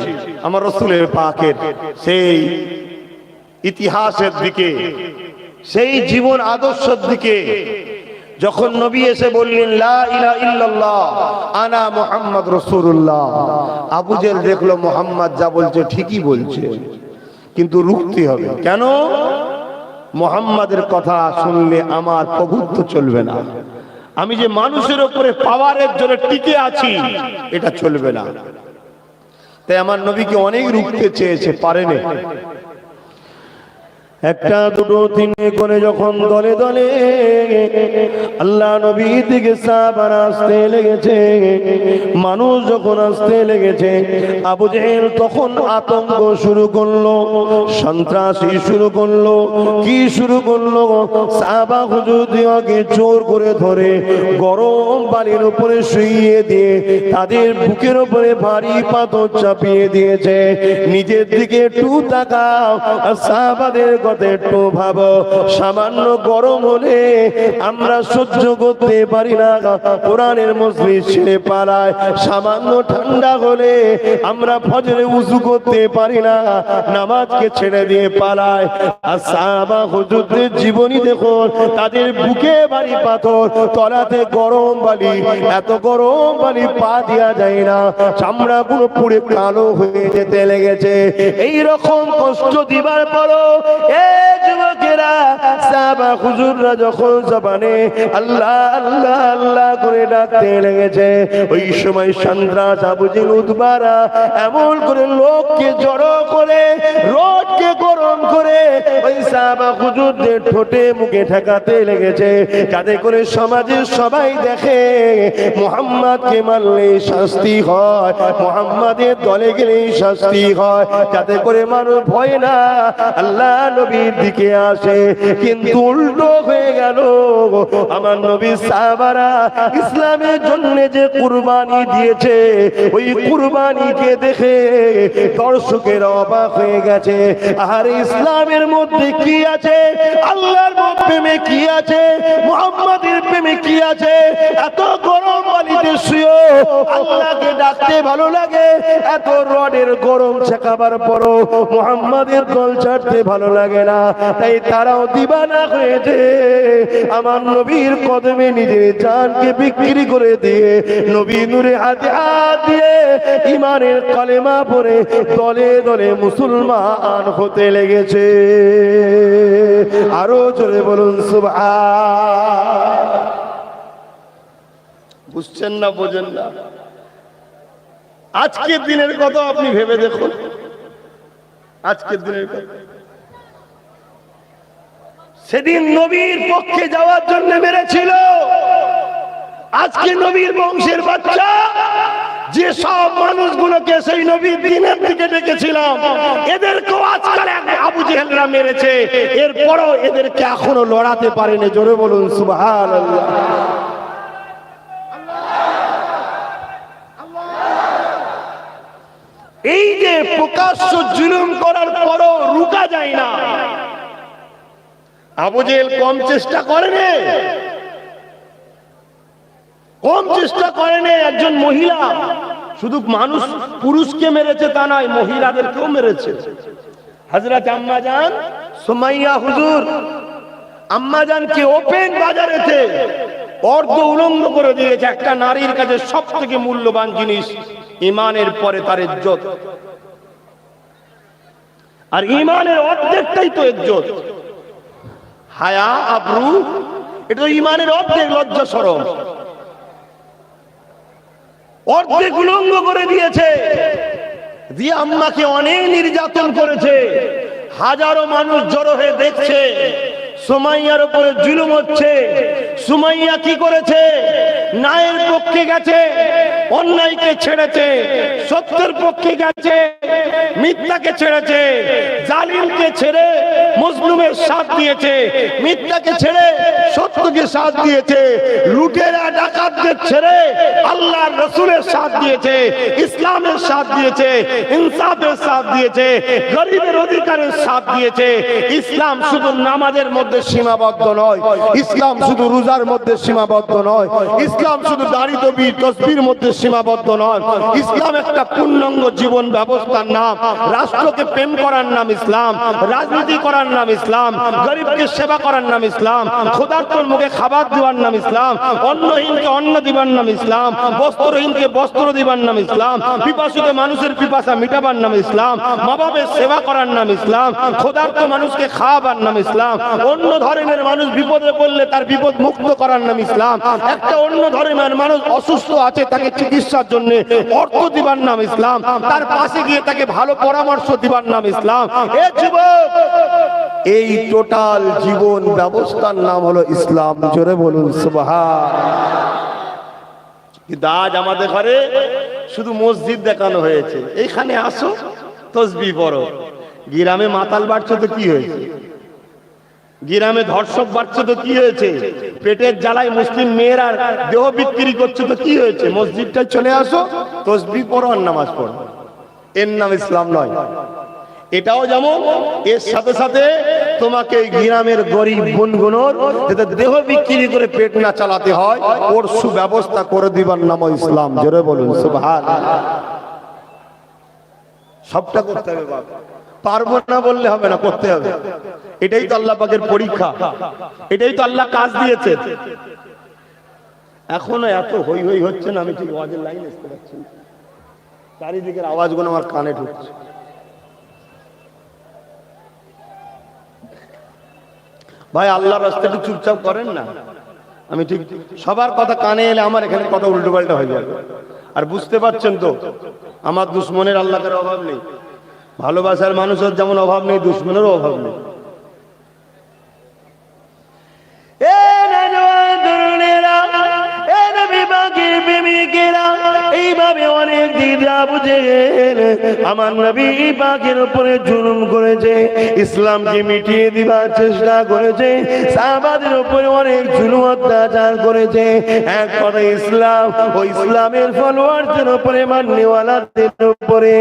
আমার রাসূলের পাকের সেই ইতিহাসের দিকে, সেই জীবন আদর্শের দিকে। যখন নবী এসে বললেন লা ইলাহা ইল্লাল্লাহ আনা মুহাম্মদ রাসূলুল্লাহ, আবু জেহেল দেখলো মুহাম্মদ যা বলছে ঠিকই বলছে, কিন্তু রুখতে হবে। কেন? মুহাম্মাদের কথা শুনলে আমার প্রভুত্ব চলবে না, আমি যে মানুষের উপরে পাওয়ারের জন্য টিকে আছি এটা চলবে না। তাই আমার নবীকে অনেক রুখতে চেয়েছে, পারেনি। একটা দুটো তিনে করে যখন দলে দলে আল্লাহ নবীর দিকে সাহাবারা আসতে লেগেছে, মানুষ যখন আসতে লেগেছে, আবু জেহেল তখন আতঙ্ক শুরু করলো, সন্ত্রাসী শুরু করলো। কি শুরু করলো? সাহাবা হুজুরদিওকে জোর করে ধরে গরম বালির উপরে শুইয়ে দিয়ে তাদের বুকের উপরে ভারী পাথর চাপিয়ে দিয়েছে। নিজের দিকে একটু তাকাও, আর সাহাবাদের একটু ভাবো, সামান্য গরম হলে আমরা সহ্য করতে পারি না, কোরআনের মজলিস ছেড়ে পালায়। সামান্য ঠান্ডা হলে আমরা ফজরে ওযু করতে পারি না, নামাজকে ছেড়ে দিয়ে পালায়। আর সাহাবা হুজুরদের জীবনী দেখো, তাদের বুকে ভারী পাথর, তলাতে গরম বালি, এত গরম বালি পা দেওয়া যায় না, চামড়াগুলো পুড়ে কালো হয়ে যেতে লেগেছে। এই রকম কষ্ট দিবার পরও যুবকেরা, সাহাবা হুজুররা যখন জবানে আল্লাহ আল্লাহ আল্লাহ করে ডাকতে লেগেছে, ওই সময় সন্ত্রাস আবু জেহেল উতবারা এমন করে লোককে জড়ো করে, রোদকে গরম করে ওই সাহাবা হুজুরদের ঠোঁটে মুখে ঠেকাতে লেগেছে, যাতে করে সমাজের সবাই দেখে মুহাম্মদকে মানলে শাস্তি হয়, মুহাম্মাদের দলে গেলেই শাস্তি হয়, যাতে করে মানুষ ভয় না আল্লাহ নবীর দিকে আসে। কিন্তু উল্টো হয়ে গেল। আমার নবী সাহাবারা ইসলামের জন্য যে কুরবানি দিয়েছে, ওই কুরবানিকে দেখে দর্শকের অবাক হয়ে গেছে। আর ইসলামের মধ্যে কি আছে, আল্লাহর প্রেমে কি আছে, মুহাম্মাদের প্রেমে কি আছে? এত গরম বালিতে শুয়ে আল্লাহকে ডাকতে ভালো লাগে, এত রডের গরম ছেকাবার পরও মুহাম্মাদের দল ছাড়তে ভালো লাগে না। তাই তারাও দিবানা হয়েছে, আমার নবীর কদমে নিজের জানকে বিক্রি করে দিয়ে নবী নূরে হাতে হাত দিয়ে ইমানের কালেমা পড়ে দলে দলে মুসলমান হতে লেগেছে। আরো জোরে বলুন সুবহান। বুঝছেন না, বোঝেন না? আজকের দিনের কথা আপনি ভেবে দেখুন, আজকের দিনের কথা। সেদিন নবীর পক্ষে যাওয়ার জন্য মেরেছিল, আজকে নবীর বংশের বাচ্চা যে সব মানুষগুলোকে সেই নবীর দিনের দিকে ডেকেছিলাম, এদেরকেও আজকাল আবু জেহেলরা মেরেছে, এরপরও এদেরকে এখনো লড়াতে পারেনি। জোরে বলুন সুবহানাল্লাহ। এই যে প্রকাশ্য জুলুম করার পরও রুকা যায় না, আবু জেহেল কম চেষ্টা করেনি, কম চেষ্টা করেনি। একজন মহিলা শুধু মানুষ পুরুষকে মেরেছে তা নয়, মহিলাদেরকেও মেরেছে। হযরত আম্মা জান সুমাইয়া হুজুর আম্মা জানকে ওপেন বাজারেতে অর্ধ উলঙ্গ করে দিয়েছে। একটা নারীর কাছে সব থেকে মূল্যবান জিনিস ঈমানের পরে তার ইজ্জত, আর ঈমানের অর্ধেকটাই তো ইজ্জত। হায়া আবরু এটা তো ঈমানের অর্ধেক, লজ্জা শরম অর্ধেক উলঙ্গ করে দিয়েছে, দিয়ে আম্মাকে অনেক নির্যাতন করেছে। হাজারো মানুষ জড়ো হয়ে দেখছে সুমাইয়ার উপরে জুলুম হচ্ছে। সুমাইয়া কি করেছে? ন্যায়ের পক্ষে গেছে, অন্যায়কে ছেড়েছে, সত্যের পক্ষে গেছে, মিথ্যাকে ছেড়েছে, জালিমকে ছেড়ে মজলুমের সাথ দিয়েছে, মিথ্যাকে ছেড়ে সত্যকে সাথ দিয়েছে, লুটেরা ডাকাতদের ছেড়ে আল্লাহর রাসূলের সাথ দিয়েছে, ইসলামের সাথ দিয়েছে, ইনসাফের সাথ দিয়েছে, গরিবের অধিকারের সাথ দিয়েছে। ইসলাম শুধু নামাজের মধ্যে সীমাবদ্ধ নয়, ইসলাম শুধু রোজার মধ্যে সীমাবদ্ধ নয়, ইসলাম শুধু দাড়ি টুপি তাসবিহর মধ্যে সীমাবদ্ধ নয়। ইসলাম একটা পূর্ণাঙ্গ জীবন ব্যবস্থার নাম। রাষ্ট্রকে প্রেম করার নাম ইসলাম, রাজনীতি করার নাম ইসলাম, গরিবকে সেবা করার নাম ইসলাম, ক্ষুধার্তর মুখে খাবার দেওয়ার নাম ইসলাম, অন্নহীনকে অন্ন দিবার নাম ইসলাম, বস্ত্রহীনকে বস্ত্র দিবার নাম ইসলাম, পিপাসিত মানুষের পিপাসা মিটাবার নাম ইসলাম, মা বাবার সেবা করার নাম ইসলাম, ক্ষুধার্ত মানুষকে খাওয়াবার নাম ইসলাম, অন্য ধর্মের মানুষ বিপদে পড়লে তার বিপদ মুক্ত করার নাম ইসলাম, একটা অন্য ধর্মের মানুষ অসুস্থ আছে তাকে চিকিৎসার জন্য অর্থ দিবার নাম ইসলাম, তার পাশে গিয়ে তাকে ভালো পরামর্শ দিবার নাম ইসলাম। এ যুবক, এই টোটাল জীবন ব্যবস্থার নাম হলো ইসলাম। জোরে বলুন সুবহান। কিন্তু আজ আমাদের ঘরে শুধু মসজিদ দেখানো হয়েছে, এইখানে আসো তসবিহ পড়ো। গ্রামে মাতাল বাড়ছে তো কি হয়েছে, গ্রামে ধর্ষক বাড়ছে তো কি হয়েছে, পেটের জ্বালায় মুসলিম মেয়েরা দেহ বিক্রি করছে তো কি হয়েছে, মসজিদটায় চলে আসো, তসবিহ পড়ো আর নামাজ পড়ো। এর নাম ইসলাম নয়। এটাও যেমন এর সাথে সাথে তোমাকে গ্রামের গরিব বোনগুলোর যাতে দেহ বিক্রি করে পেট না চালাতে হয় ওর সুব্যবস্থা করে দিবার নাম ইসলাম। জোরে বলুন সুবহানাল্লাহ। সবটা করতে হবে বাবা, পারবো না বললে হবে না, করতে হবে। এটাই তো আল্লাহ পাকের পরীক্ষা, এটাই তো আল্লাহ কাজ দিয়েছে। এখনো এত হই হই হচ্ছে না, আমি ঠিক ওয়াজের লাইন আসতে পারছি না, চারিদিকের আওয়াজগুলো আমার কানে ঢুকছে। ভাই আল্লাহর রাস্তায় একটু চুপচাপ করেন না। আমি ঠিক সবার কথা কানে এলে আমার এখানে কথা উল্টো পাল্টা হয়ে যাবে। আর বুঝতে পারছেন তো, আমার দুশ্মনের আল্লাহর অভাব নেই, ভালোবাসার মানুষের যেমন অভাব নেই, দুশ্মনেরও অভাব নেই। এইভাবে অনেক দিদা বুঝে আমার নবী পাকের উপরে জুলুম করেছে, ইসলামকে মিটিয়ে দিবার চেষ্টা করেছে, সাহাবাদের উপরে অনেক জুলুম অত্যাচার করেছে। এক কথা ইসলাম ও ইসলামের ফলোয়ারদের উপরে, মাননেওয়ালাদের উপরে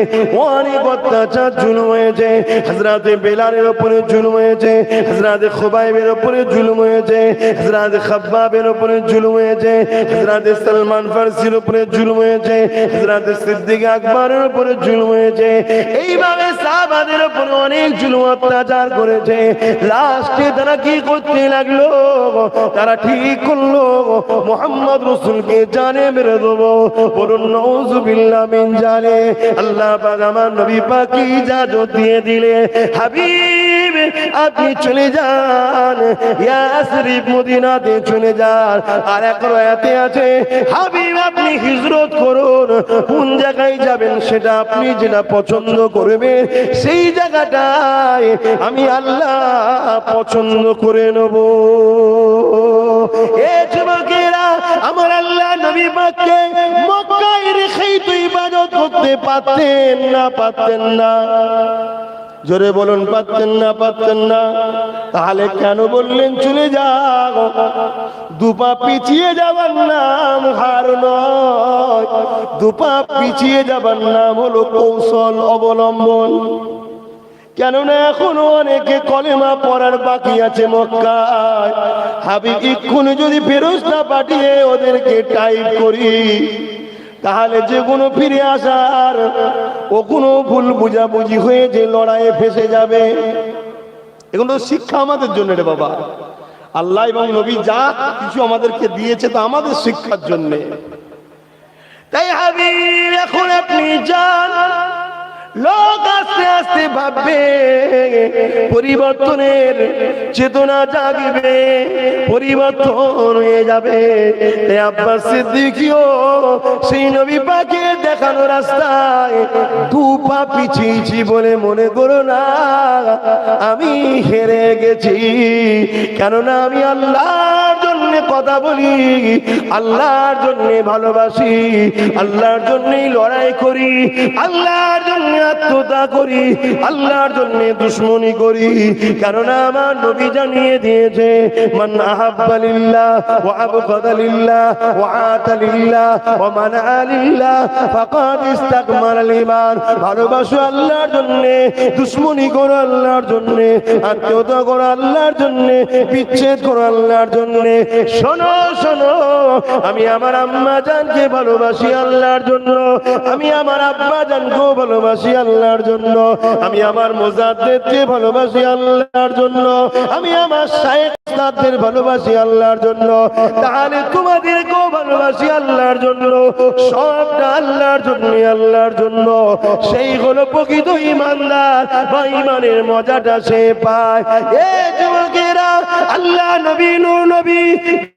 অনেক অত্যাচার জুলুম হয়েছে। হযরতে বেলালের উপরে জুলুম হয়েছে, হযরতে খুবাইবের উপরে জুলুম হয়েছে, হযরতে খাব্বাবের উপরে জুলুম হয়েছে, হযরতে সালমান ফারসির উপরে জুলুম হয়েছে, হযরতে সিদ্দিক আকবরের উপরে জুলুম হয়েছে। এইভাবে সাহাবাদের উপরে অনেক জুলুম অত্যাচার করেছে। লাস্টে তারা কি করতে লাগলো, তারা ঠিক করলো মুহাম্মদ রাসূলকে জানে মেরে দেবো। বলুন নাউযুবিল্লাহ মিন জানে। আল্লাহ পাক আমার নবী পাককে ইজাজত দিয়ে দিলে, হাবিব আপনি চলে যান, ইয়াসরিব মদিনাতে চলে যান। আর এক রাতে আছে, হাবিব আপনি হিজরত করুন, কোন জায়গায় যাবেন সেটা আপনি যেটা পছন্দ করবেন সেই জায়গাটায় আমি আল্লাহ পছন্দ করে নেব। এ যুবকেরা, আমার আল্লাহ নবী পাককে মক্কায় রেখেই তো ইবাদত করতে পারতেন না, পারতেন না। জোরে বলুন, পারতেন না, পারতেন না। তাহলে কেন বললেন চলে যাও? দুপা পিছিয়ে যাবার নাম হার নয়, দুপা পিছিয়ে যাবার নাম হলো কৌশল অবলম্বন। কেননা এখনো অনেকে কলেমা পড়ার বাকি আছে মক্কায়। হাবিব এক্ষুনি যদি ফেরেশতা পাঠিয়ে ওদেরকে টাইপ করি, তাহলে যে কোনো ফিরে আসার ও কোনো ভুল বুঝাবুঝি হয়ে যে লড়াইয়ে ফেসে যাবে। এগুলো শিক্ষা আমাদের জন্য রে বাবা। আল্লাহ এবং নবী যা কিছু আমাদেরকে দিয়েছে তা আমাদের শিক্ষার জন্য। তাই হাবিব এখন আপনি যান, লোক আস্তে আস্তে ভাববে, পরিবর্তনের চেতনা জাগবে, পরিবর্তন হয়ে যাবে। আব্বাস সিদ্দিকীও সেই নবী পাকের দেখানো রাস্তায় দু পা পিছিয়েছি বলে মনে করো না আমি হেরে গেছি, কেননা আমি আল্লাহর জন্য জন্য কথা বলি, আল্লাহর জন্য ভালোবাসি, আল্লাহর জন্যই লড়াই করি, আল্লাহর জন্য আত্মত্যাগ করি, আল্লাহর জন্য দুশমনি করি। কারণ আমার নবী জানিয়ে দিয়েছে, মান আহাব্বা লিল্লাহ ওয়া আবগাদা লিল্লাহ ওয়া আতা লিল্লাহ ওয়া মানা লিল্লাহ ফাকাদ ইসতাকমালাল ঈমান। ভালোবাসো আল্লাহর জন্য, দুশমনি করো আল্লাহর জন্য, আত্মত্যাগ করো আল্লাহর জন্য, বিচ্ছেদ করো আল্লাহর জন্য। শোনো শোনো, আমি আমার আম্মা জানকে ভালোবাসি আল্লাহর জন্য, আমি আমার আব্বা জানকেও ভালোবাসি আল্লাহর জন্য, আমি আমার মুজাদ্দিদকে ভালোবাসি আল্লাহর জন্য, আমি আমার শাইখ উস্তাদদের ভালোবাসি আল্লাহর জন্য। তাহলে তোমাদেরকেও ভালোবাসি আল্লাহর জন্য, সবটা আল্লাহর জন্য, আল্লাহর জন্য। সেই হলো প্রকৃত ঈমানদার বা ঈমানের মজাটা সে পায়। এ যুবকেরা, আল্লাহ নবী নূর নবী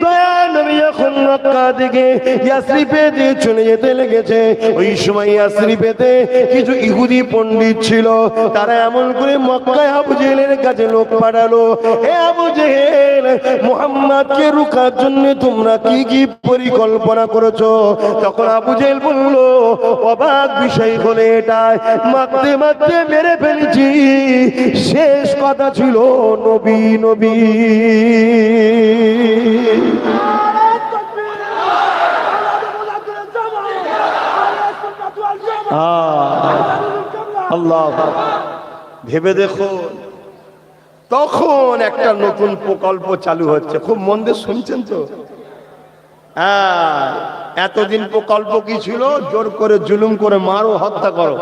দয়া নবী যখন মক্কা থেকে ইয়াসরিফে দিয়ে চলে যেতে লেগেছে, ওই সময় ইয়াসরিফেতে কিছু ইহুদি পণ্ডিত ছিল। তারা এমন করে মক্কায় আবু জেহেলের কাছে লোক পাঠালো, হে আবু জেহেল, মুহাম্মদকে রুখার জন্য তোমরা কি কি পরিকল্পনা করেছো? তখন আবু জেহেল বলল, অবাক বিষয় হলে এটাই, মারতে মারতে মেরে ফেলেছি, শেষ কথা ছিল নবী নবী। আল্লাহ, ভেবে দেখো, তখন একটা নতুন প্রকল্প চালু হচ্ছে। খুব মন দিয়ে শুনছেন তো? এতদিন প্রকল্প কি ছিল? জোর করে জুলুম করে মারো, হত্যা করো।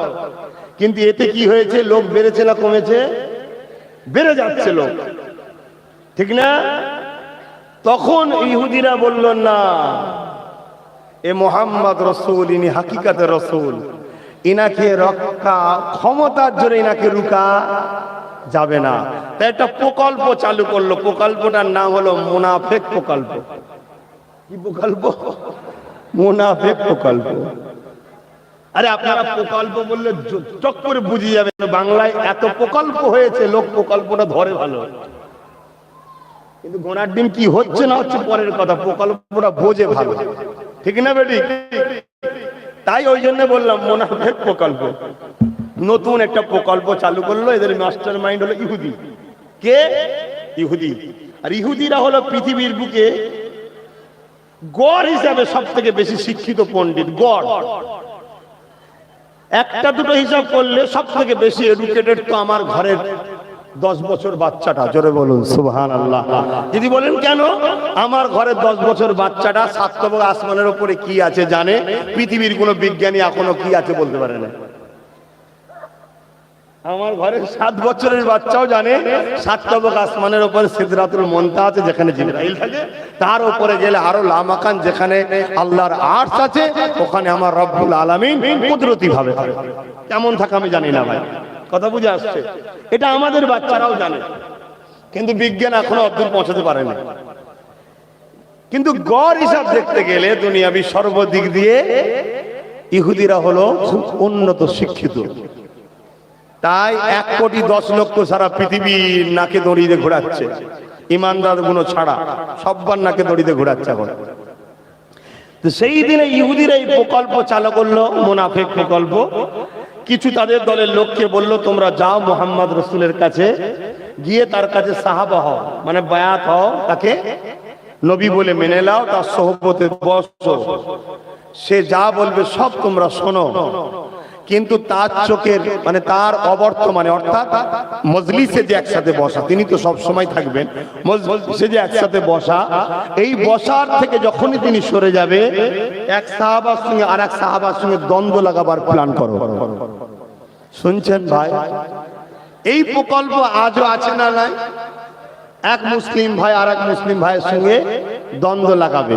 কিন্তু এতে কি হয়েছে? লোক বেড়েছে না কমেছে? বেড়ে যাচ্ছে লোক, ঠিক না? তখন ইহুদিরা বলল, না, এ মোহাম্মদ রসুল, ইনি হাকিকাতে রসুল, ইনাকে রক্ষা ক্ষমতার জন্য ইনাকে রুকা যাবে না। তাই একটা প্রকল্প চালু করলো। প্রকল্পটার নাম হলো মুনাফেক প্রকল্প। কি প্রকল্প? মুনাফেক প্রকল্প। আরে আপনারা প্রকল্প বললে চট করে বুঝে যাবে, বাংলায় এত প্রকল্প হয়েছে, লোক প্রকল্পটা ধরে ভালো, কিন্তু গোনার দিন কি হচ্ছে না হচ্ছে পরের কথা, প্রকল্পটা বোঝে ভালো, ঠিক না বেটি? তাই ওই জন্য বললাম মুনাফেক প্রকল্প। নতুন একটা প্রকল্প চালু করলো। এদের মাস্টার মাইন্ড হলো ইহুদি। কে? ইহুদি। আর ইহুদিরা হলো পৃথিবীর বুকে গড় হিসাবে সব থেকে বেশি শিক্ষিত পণ্ডিত। গড় একটা দুটো হিসাব করলে সব থেকে বেশি এডুকেটেড তো আমার ঘরের 10 বছর বাচ্চাটা। জোরে বলুন সুবহানাল্লাহ। যদি বলেন কেন? আমার ঘরের 10 বছর বাচ্চাটা সাততম আসমানের উপরে কি আছে জানে, পৃথিবীর কোন বিজ্ঞানী এখনো কি আছে বলতে পারে না। আমার ঘরের 7 বছরের বাচ্চাও জানে সাততম আসমানের উপরে সিদরাতুল মুনতাহা আছে, যেখানে জিবরাইল থাকে, তার উপরে গেলে আরো লামাকান, যেখানে আল্লাহর আরশ আছে, ওখানে আমার রব্বুল আলামিন কুদরতি ভাবে কেমন থাকে আমি জানি না ভাই। কথা বুঝে আসছে? এটা আমাদের বাচ্চারাও জানে, কিন্তু বিজ্ঞান এখনো অদূর পৌঁছাতে পারেনি। কিন্তু গড় হিসাব দেখতে গেলে দুনিয়াবি সর্বদিক দিয়ে ইহুদিরা হলো খুব উন্নত শিক্ষিত। তাই 1,10,00,000 সারা পৃথিবীর নাকে দড়িতে ঘোরাচ্ছে, ইমানদার গুলো ছাড়া সব্বার নাকে দড়িতে ঘোরাচ্ছে এখন। তো সেই দিনে ইহুদিরা এই প্রকল্প চালু করলো, মুনাফিক প্রকল্প। কিছু তাদের দলের লোককে বলল, তোমরা যাও মুহাম্মদ রসুলের কাছে, গিয়ে তার কাছে সাহাবা হও, মানে বায়াত হও, তাকে নবী বলে মেনে নাও, তার সোহবতে বসো, সে যা বলবে সব তোমরা শোনো। কিন্তু তার চোখের মানে তার অবর্তমানে, অর্থাৎ মজলিসে যে একসাথে বসা, তিনি তো সব সময় থাকবেন, মজলিসে যে একসাথে বসা, এই বসার থেকে যখনই তিনি সরে যাবে, এক সাহাবার সঙ্গে আর এক সাহাবার সঙ্গে দ্বন্দ্ব লাগাবার প্ল্যান করো। শুনছেন ভাই? এই প্রকল্প আজও আছে না নাই? এক মুসলিম ভাই আর এক মুসলিম ভাইয়ের সঙ্গে দ্বন্দ্ব লাগাবে।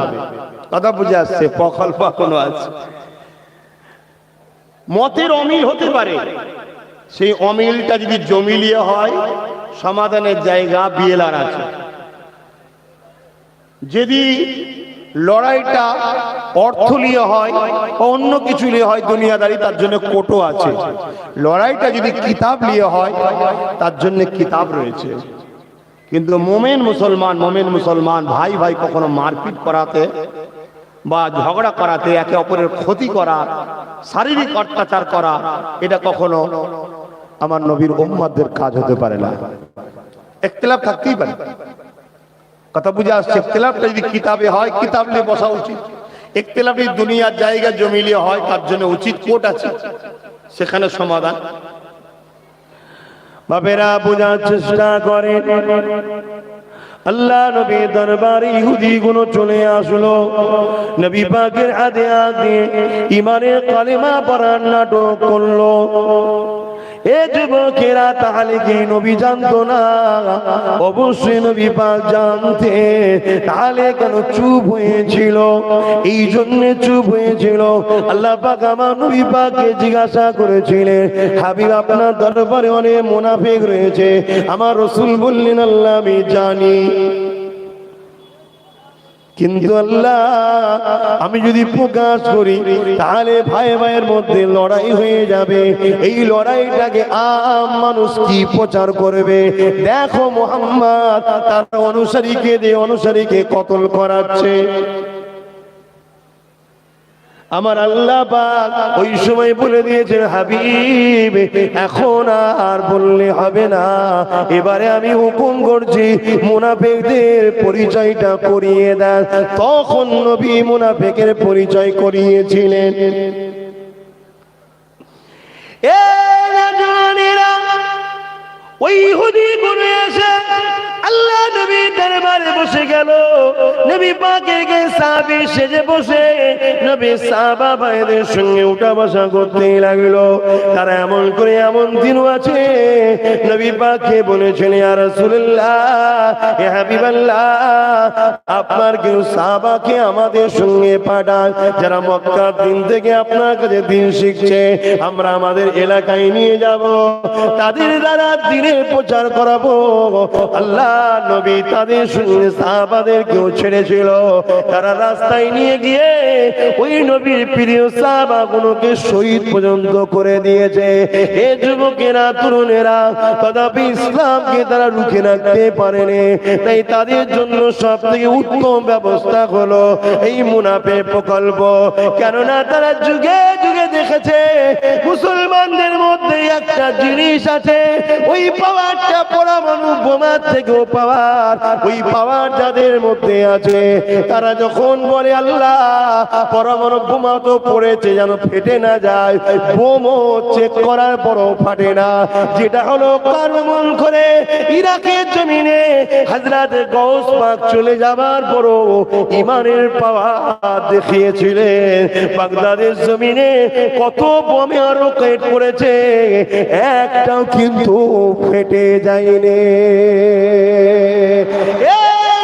কথা বুঝে আসছে? প্রকল্প এখনো আছে। মতের অমিল হতে পারে, সেই অমিলটা যদি জমিলিয়ে হয়, সমাধানের জায়গা বিএলআর আছে। যদি লড়াইটা অর্থ নিয়ে হয় বা অন্য কিছু নিয়ে হয়, দুনিয়াদারি, তার জন্য কোর্টও আছে। লড়াইটা যদি কিতাব নিয়ে হয়, তার জন্য কিতাব রয়েছে। কিন্তু মোমেন মুসলমান ভাই ভাই কখনো মারপিট করাতে বা ঝগড়া করাতে, একে অপরের ক্ষতি করা, শারীরিক অত্যাচার করা, এটা কখনো আমার নবীর উম্মতদের কাজ হতে পারে না। ইখতিলাফ থাকতেই পারে, কথা বুঝে আসছে? ইখতিলাফটা যদি কিতাবে হয়, কিতাব নিয়ে বসা উচিত। ইখতিলাফ যদি দুনিয়ার জায়গা জমিলে হয়, তার জন্য উচিত কোর্ট আছে, সেখানে সমাধান। বাপেরা বোঝার চেষ্টা করে, আল্লাহ নবী দরবারে ইহুদি গুলো চলে আসলো, নবী পাকের হাতে হাতে ইমানের কালেমা পড়ার নাটক করলো। এ যুবকেরা, তাহলে কি নবী জানতো না? অবশ্যই নবী পাক জানতে, তাহলে কেন চুপ হয়েছিল? এই জন্য চুপ হয়েছিল। আল্লাহ পাক আমার নবী পাককে জিজ্ঞাসা করেছিলেন, হাবিব আপনার দরবারে অনেক মুনাফিক রয়েছে। আমার রাসূল বললেন, আল্লাহ আমি জানি, কিন্তু আল্লাহ আমি যদি প্রকাশ করি তাহলে ভাই ভাইয়ের মধ্যে লড়াই হয়ে যাবে। এই লড়াইটাকে আম মানুষ কি প্রচার করবে? দেখো মুহাম্মদ তার অনুসারীকে কতল করাচ্ছে। আমার আল্লাহ পাক ওই সময় বলে দিয়েছেন, হাবিব এখন আর বললে হবে না, এবারে আমি হুকুম করছি মুনাফিকদের পরিচয়টা করিয়ে দেন। তখন নবী মুনাফিকের পরিচয় করিয়েছিলেন। ওই ইহুদি গুলো এসে আল্লাহ নবী দরবারে বসে গেল। নবী পাকে সাহাবী সেজে বসে নবী সাহাবা ভাইদের সঙ্গে উঠা বসা করতে লাগলো। তারা এমন করে, এমন দিনও আছে নবী পাককে বলেছেন, ইয়া রাসূলুল্লাহ, ইয়া হাবিবাল্লাহ, আপনার কেউ সাহাবাকে আমাদের সঙ্গে পাঠান, যারা মক্কার দিন থেকে আপনার কাছে দিন শিখছে, আমরা আমাদের এলাকায় নিয়ে যাব, তাদের দ্বারা দিনের প্রচার করাবো। আল্লাহ নবী তাদের সঙ্গে সাহাবাদেরকেও ছেড়েছিল। তারা রাস্তায় নিয়ে গিয়ে ওই নবীর প্রিয় সাহাবাগুলোকে শহীদ পর্যন্ত করে দিয়েছে। এ যুবকেরা, তরুণেরা, তথাপি ইসলামকে তারা রুখে রাখতে পারেনি। তাই তাদের জন্য সব থেকে উত্তম ব্যবস্থা হলো এই মুনাফিক প্রকল্প। কেননা তারা যুগে যুগে দেখেছে মুসলমানদের মধ্যে একটা জিনিস আছে, ওই পাওয়ারটা পরমাণু বোমার থেকেও পাওয়ার। ওই পাওয়ার যাদের মধ্যে আছে, তারা যখন বলে আল্লাহ পরমাণু বোমা তো পড়েছে যেন ফেটে না যায়, বোমও চেক করার পরও ফাটে না। যেটা হলো কারমন করে ইরাকের জমিনে হযরত গাউস পাক চলে যাবার পরও ইমানের পাওয়ার দেখিয়েছিলেন। বাগদাদের জমিনে কত বোমে রকেট পড়েছে, একটাও কিন্তু ফেটে যায়নি।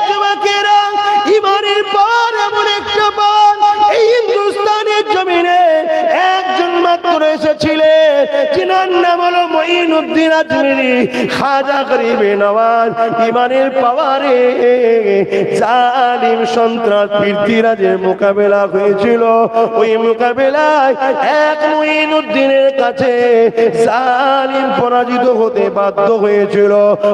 যুবকেরা, ইমানের পাওয়ার এমন একটা পাওয়ার এই হিন্দুস্তানের জমিনে একজন মাত্র এসেছিলেন, যিনার নাম হলো মঈনুদ্দিন আজমিরি, খাজা গরিবে নওয়াজ। ইমানের পাওয়ারে জালিম সন্ত্রাস পৃথ্বীরাজের মোকাবেলা হয়েছিল। ওই মোকাবেলায় এক মঈনুদ্দিনের কাছে জালিম পরাজিত হতে বাধ্য হয়েছিল।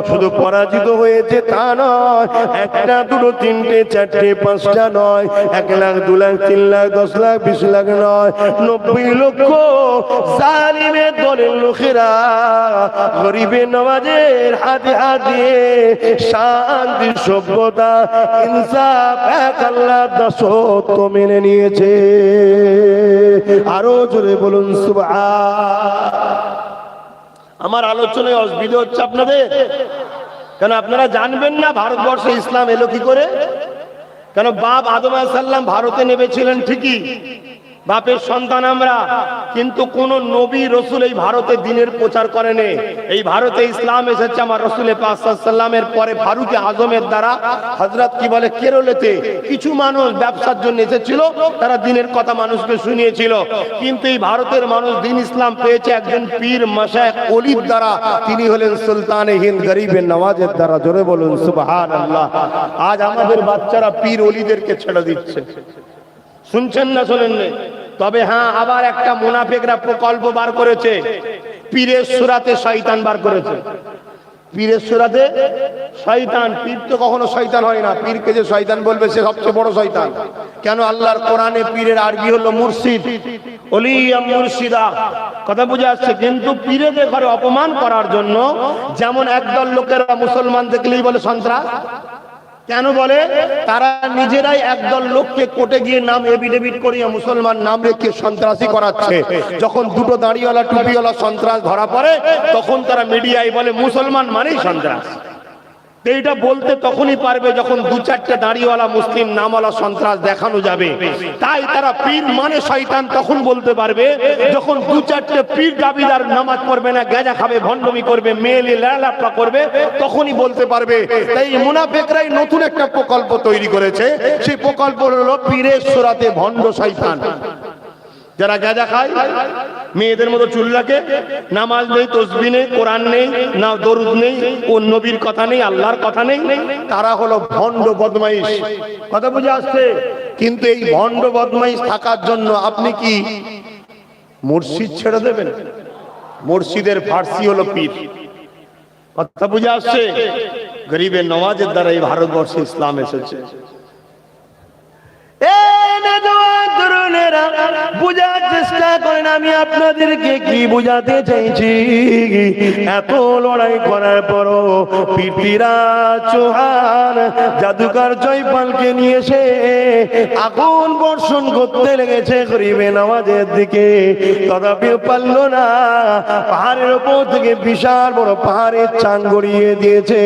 শুধু পরাজিত হয়েছে তা নয়, একটা, দুটো, তিনটে, চারটে, পাঁচটা নয়, 1 লাখ, 2 লাখ, 3 লাখ, 10 লাখ, 20 লাখ নয়, 90 লক্ষ জালিমের দলের লোকেরা গরিবে নওয়াজের হাতে হাত দিয়ে শান্তি, সভ্যতা, ইনসাফ, এক আল্লাহর দাসত্ব মেনে নিয়েছে। আরো জোরে বলুন সুবহান। আমার আলোচনায় অসুবিধা হচ্ছে আপনাদের? কেন আপনারা জানবেন না ভারতবর্ষে ইসলাম এলো কি করে? কেন বাপ আদম আলাইহিস সালাম ভারতে নেমেছিলেন ঠিকই, বাপের সন্তান আমরা, কিন্তু কোন নবী রসুল এই ভারতে দ্বীনের প্রচার করেনি। এই ভারতে ইসলাম এসেছে আমার রসুল পাক সাল্লাল্লাহু আলাইহি ওয়াসাল্লামের পরে ফারুকে আজমের দ্বারা। হযরত কি বলে কেরলেতে কিছু মানুষ ব্যবসার জন্য এসেছিল, তারা দ্বীনের কথা মানুষকে শুনিয়েছিল। কিন্তু এই ভারতের মানুষ দ্বীন ইসলাম পেয়েছে একজন পীর মাশায়েখ ওলির দ্বারা, তিনি হলেন সুলতানে হিন্দ গরিবে নওয়াজের দ্বারা। জোরে বলুন সুবহানাল্লাহ। আজ আমাদের বাচ্চারা পীর ওলিদেরকে ছেড়ে দিচ্ছে, শুনছেন না শোনেন? তবে হ্যাঁ, আবার একটা মুনাফিকরা প্রকল্প বার করেছে, পীরের সুরাতে শয়তান বার করেছে। পীরের সুরাতে শয়তান। পীর তো কখনো শয়তান হয় না, পীরকে যে শয়তান বলবে সে সবচেয়ে বড় শয়তান। কেন? আল্লাহর কোরআনে পীরের আরবি হলো মুর্শিদ, ওলিয়া মুর্শিদা, কথা বুঝে আসছে। কিন্তু পীরেদের ঘরে অপমান করার জন্য যেমন একদল লোকেরা মুসলমান দেখলেই বলে সন্ত্রাস। কেন বলে? তারা নিজেরাই একদল লোককে কোর্টে গিয়ে নাম এফিডেভিট করিয়ে মুসলমান নাম রেখে সন্ত্রাসী করাচ্ছে। যখন দুটো দাড়িওয়ালা টুপিওয়ালা সন্ত্রাস ধরা পড়ে তখন তারা মিডিয়ায় বলে মুসলমান মানেই সন্ত্রাস। এইটা বলতে তখনই পারবে যখন দু চারটে দাড়িওয়ালা মুসলিম নামওয়ালা সন্ত্রাস দেখানো যাবে। তাই তারা পীর মানে শয়তান তখন বলতে পারবে যখন দু চারটে পীর দাবিদার নামাজ পড়বে না, গাঁজা খাবে, ভণ্ডামি করবে, মেয়েলি লালাপা করবে, তখনই বলতে পারবে। তাই মুনাফিকরাই নতুন একটা প্রকল্প তৈরি করেছে। সেই প্রকল্প হলো পীরের সুরাতে ভণ্ড শয়তান। যারা গাঁজা খায়, মেয়েদের মতো চুল রাখে, নামাজ নেই, তসবিহ নেই, কোরআন নেই, না দরুদ নেই, ও নবীর কথা নেই, আল্লাহর কথা নেই, তারা হলো ভণ্ড বদমাইশ। কথা বুঝে আসছে? কিন্তু এই ভণ্ড বদমাইশ থাকার জন্য আপনি কি মুর্শিদ ছেড়ে দেবেন? মুর্শিদের ফার্সি হলো পীর। কথা বুঝে আসছে? গরিবের নওয়াজের দ্বারা এই ভারতবর্ষে ইসলাম এসেছে। বুঝার চেষ্টা করেন আমি আপনাদেরকে কি বুঝাতে চাইছি। এত লড়াই করার পরও পৃথ্বীরাজ চৌহান জাদুকর জয়পালকে নিয়ে এসে আগুন বর্ষণ করতে লেগেছে গরিবে নওয়াজের দিকে, তথাপিও পারল না। পাহাড়ের উপর থেকে বিশাল বড় পাহাড়ের চাং গড়িয়ে দিয়েছে,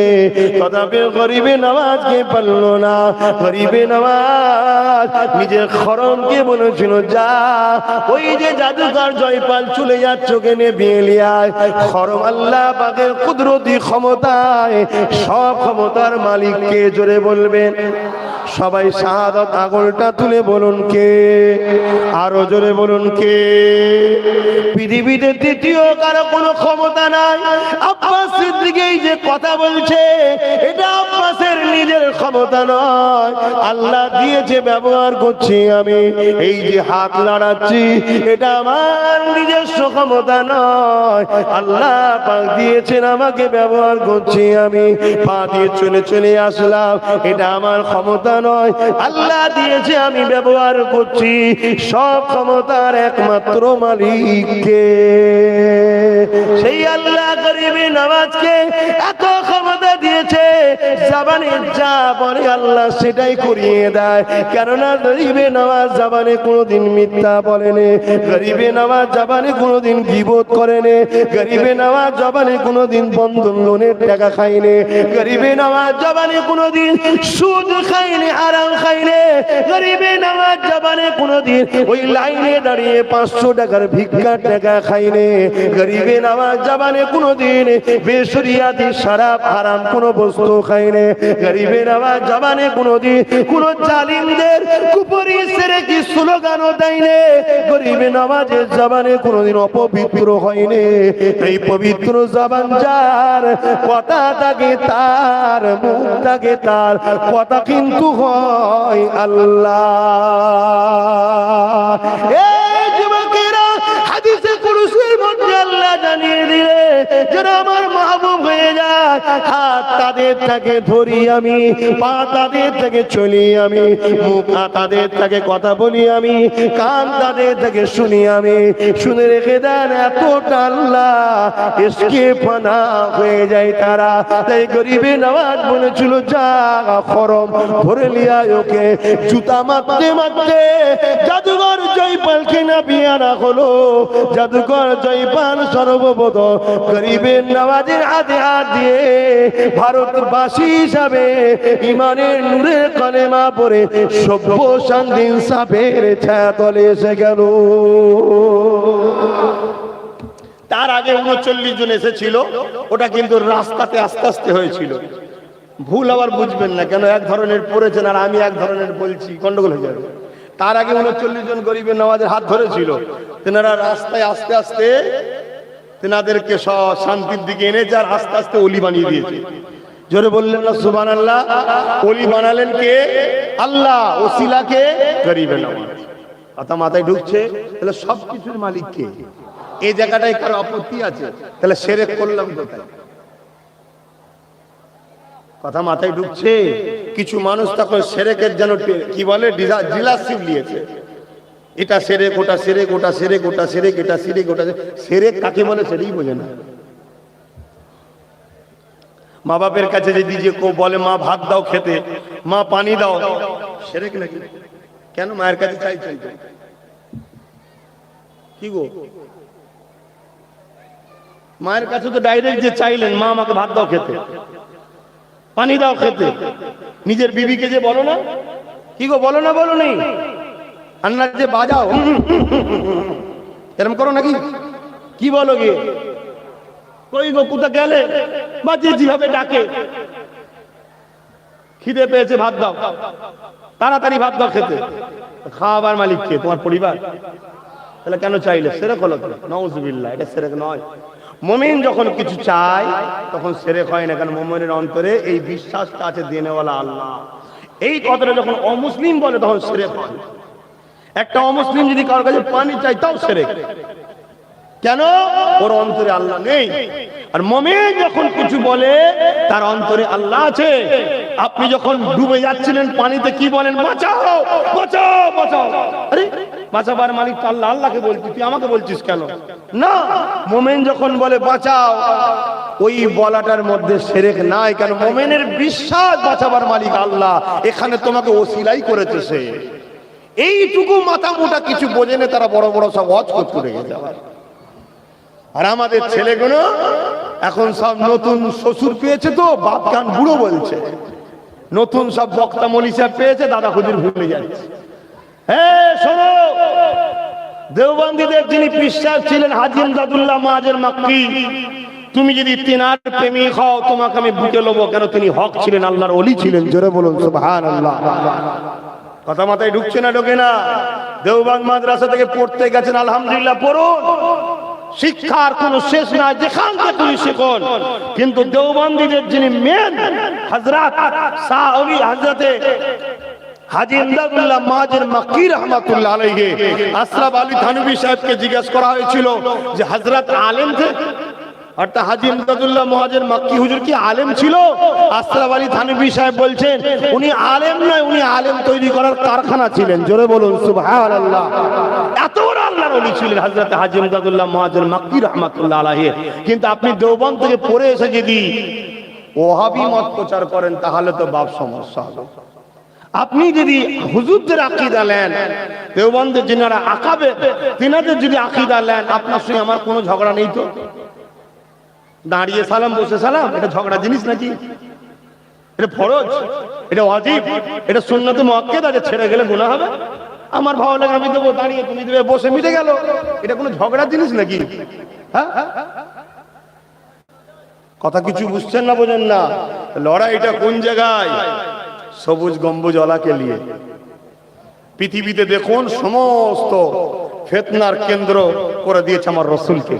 তথাপিও গরিবে নওয়াজকে পারল না। গরিবে নওয়াজ নিজের খরমকে বলেছিল, যা ওই যে জাদুকর জয়পাল চলে যাচ্ছ কেনে বিয়েলিয়ায়। খরম আল্লাহ পাকের কুদরতি ক্ষমতায়, সব ক্ষমতার মালিককে জোরে বলবেন সবাই। শাহাদাত আঙুলটা তুলে বলুন কে, আরো জোরে বলুন কে। পৃথিবীতে তৃতীয় কারো কোনো ক্ষমতা নাই। আব্বাস সিদ্দিক এই যে কথা বলছে এটা আব্বাসের নিজের ক্ষমতা নয়, আল্লাহ দিয়েছে, ব্যবহার করছি আমি। এই যে হাত নাড়াচ্ছি এটা আমার নিজস্ব ক্ষমতা নয়, আল্লাহ পাক দিয়েছেন আমাকে, ব্যবহার করছি আমি। পা দিয়ে চলে চলে আসলাম এটা আমার ক্ষমতা নয়, আল্লাহ দিয়েছে, আমি ব্যবহার করছি। সব ক্ষমতার একমাত্র মালিককে, সেই আল্লাহ গরিবে নওয়াজকে এত ক্ষমতা দিয়েছে, জাবানে যা বলে আল্লাহ সেটাই করিয়ে দেয়। কেননা গরিবে নওয়াজ জাবানে কোনোদিন মিথ্যা বলেনি, গরিবে নওয়াজ জাবানে কোনোদিন গীবত করেনি, গরিবে নওয়াজ জাবানে কোনোদিন বন্ধন লোনের টাকা খায়নি, গরিবে নওয়াজ জাবানে কোনোদিন সুদ খায়নি, আরাম খায়নি, গরিবে নওয়াজ জাবানে কোনোদিন ওই লাইনে দাঁড়িয়ে 500 টাকার ভিক্ষার টাকা খায়নি, গরিবে নওয়াজ জাবানে কোনোদিন বেশরিয়াতি শরাব হারাম কোনো বস্তু খায়নি, গরিবে নওয়াজ জাবানে কোনোদিন কোন জালিমদের কুপুরি সেরে কি স্লোগানও দেয়নি, গরিবে নওয়াজের জবানে কোনোদিন অপবিত্র হয়নি। এই পবিত্র জবান যার, কথা থাকে তার, মুখ থাকে তার, কথা কিন্তু হয় আল্লাহ। এই যুবকেরা হাদিসে কুরসির মধ্যে আল্লাহ জানিয়ে দিলে যারা আমার মাহবুব হয়ে যায়, হাত তাদের থেকে ধরি আমি, পা তাদের থেকে চলি আমি, মুখ তাদের থেকে কথা বলি আমি, কান তাদের থেকে শুনি আমি। শুনে রেখে দেন এতটা আল্লাহ ইসকে ফানা হয়ে যায় তারা। তাই গরিবে নওয়াজ বলেছিল, যা খরম ধরে লিয়া ওকে। জুতা মারতে মারতে জাদুঘর জয়পালকে না বিয়ানা হলো। জাদুঘর জয়পাল সর্বপ্রথম গরিবের নওয়াজের হাতে হাত দিয়ে ভারতবাসী হিসাবে ইমানের নূরের কলেমা পড়ে সভ্য শান্তি ইনসাফের ছায়া তলে এসে গেল। তার আগে 39 জন এসেছিল, ওটা কিন্তু রাস্তাতে আস্তে আস্তে হয়েছিল। ভুল আবার বুঝবেন না, কেন এক ধরনের পড়েছেন আর আমি এক ধরনের বলছি, গন্ডগোল হয়ে যাবে। তার আগে 39 জন গরিবের নওয়াজের হাত ধরেছিল, তেনারা রাস্তায় আস্তে আস্তে তেনাদেরকে শান্তির দিকে এনে যার আস্তে আস্তে অলি বানিয়ে দিয়েছে। জোরে বললেন না সুবহানাল্লাহ? অলি বানালেন কে? আল্লাহ। ওসিলা কে? গরিবে নওয়াজ। কথা মাথায় ঢুকছে? তাহলে সবকিছুর মালিক কে? এই জায়গাটায় কারো আপত্তি আছে? তাহলে শিরক করলাম কোথায়? কথা মাথায় ঢুকছে? কিছু মানুষ তখন সেরেকের যেন কি বলে ডিলারশিপ নিয়েছে, এটা সেরেক, ওটা সেরেক, ওটা সেরেক, ওটা সেরেক, এটা সেরেক, ওটা সেরেক কাকে বলে সেটাই বোঝে না। মা বাপের কাছে যদি যে কেউ বলে মা ভাত দাও খেতে, মা পানি দাও, সেরেক নাকি? কেন মায়ের কাছে চাইছেন? কি গো, মায়ের কাছে তো ডাইরেক্ট যে চাইলেন মা আমাকে ভাত দাও খেতে, পানি দাও খেতে, নিজের বিবিকে যে বলো না, কি গো বলো না, বলো নেই আন্না যে বাজাও এরকম করো নাকি? কি বলো গে, কই গো কোথা গেলে, বাজিয়ে যেভাবে ডাকে, খিদে পেয়েছে ভাত দাও, তাড়াতাড়ি ভাত দাও খেতে, খাওয়াবার মালিক কে? তোমার পরিবার। তাহলে কেন চাইলে? সেরেক হলো তো। নাউজুবিল্লাহ, এটা সেরেক নয়। মুমিন যখন কিছু চায় তখন সেরেক হয় না, কারণ মুমিনের অন্তরে এই বিশ্বাসটা আছে দেনেওয়ালা আল্লাহ। এই কথাটা যখন অমুসলিম বলে তখন সেরেক হয়। একটা অমুসলিম যদি কারোর কাছে পানি চাই তাও সেরেক। কেন? ওর অন্তরে আল্লাহ নেই। আর মুমিন যখন কিছু বলে তার অন্তরে আল্লাহ আছে। আপনি যখন ডুবে যাচ্ছিলেন পানিতে কি বলেন? বাঁচাও বাঁচাও বাঁচাও। আরে বাঁচাবার মালিক তো আল্লাহ, আল্লাহকে বলছিস, তুই আমাকে বলছিস কেন? না, মুমিন যখন বলে বাঁচাও, ওই বলাটার মধ্যে শিরক নাই, কারণ মুমিনের বিশ্বাস বাঁচাবার মালিক আল্লাহ, এখানে তোমাকে ওসিলাই করেছে সে। এইটুকু মাথা মোটা কিছু বোঝে না, তারা বড় বড় সব ওয়াজ করতে লেগে যাবে। আর আমাদের ছেলেগুলো এখন সব নতুন শ্বশুর পেয়েছে তো বাপ কান বুড়ো বলছে, নতুন সব বক্তা মলি সাহেব পেয়েছে, দাদা হুজুর ভুলে যাচ্ছে। হ্যাঁ শোনো, দেওবন্দীদের যিনি পীর সাহেব ছিলেন হাজী ইমদাদুল্লাহ মুহাজির মক্কি, তুমি যদি তিনার প্রেমিক হও তোমাকে আমি বুকে লবো, কেন তিনি হক ছিলেন, আল্লাহর ওলি ছিলেন। জোরে বলুন সুবহানাল্লাহ। কথা মাথায় ঢুকছে না? ঢোকে না? দেওবন্দ মাদ্রাসা থেকে পড়তে গেছেন, আলহামদুলিল্লাহ পড়ুন, শিক্ষার কোন শেষ নাই, যেখান থেকে শিখুন। কিন্তু দেওবন্দীদের যিনি মেন হযরত সাউলি হযরতে হাজী ইমদাদুল্লাহ মুহাজির মক্কি রাহমাতুল্লাহ আলাইহি, আশরাফ আলী থানভী সাহেবকে জিজ্ঞাসা করা হয়েছিল যে হযরত আলেম थे, অর্থাৎ হাজী ইমদাদুল্লাহ মুহাজির মক্কি হুজুর কি আলেম ছিল? আশরাফ আলী থানভী সাহেব বলছেন উনি আলেম নয়, উনি আলেম তৈরি করার কারখানা ছিলেন। জোরে বলুন সুবহানাল্লাহ। এত বড় আল্লাহর ওলি ছিলেন হযরত হাজী ইমদাদুল্লাহ মুহাজির মক্কি রাহমাতুল্লাহ আলাইহি। কিন্তু আপনি দেওবন্দ থেকে পড়ে এসে যদি ওহাবি মত প্রচার করেন তাহলে তো বাপ সমস্যা হবে। আপনি যদি হুজুরদের আকীদা নেন, দেওবন্দের যিনারা আকাবে তিনাদের যদি আকীদা নেন, আপনার সঙ্গে আমার কোনো ঝগড়া নেই তো। দাঁড়িয়ে সালাম বসে সালাম এটা ঝগড়া জিনিস নাকি? এটা ফরজ, এটা ওয়াজিব, এটা সুন্নাতে মুআক্কাদ আছে, ছেড়ে গেলে গুনাহ হবে। আমার ভালো লাগে আমি দেবো, দাঁড়িয়ে তুমি দেবে, বসে মিটে গেল। এটা কোনো ঝগড়া জিনিস নাকি? হ্যাঁ, কথা কিছু বুঝছেন না, বোঝেন না? লড়াইটা কোন জায়গায়? সবুজ গম্বুজওয়ালাকে নিয়ে। পৃথিবীতে দেখুন সমস্ত ফিতনার কেন্দ্র করে দিয়েছে আমার রাসূলকে,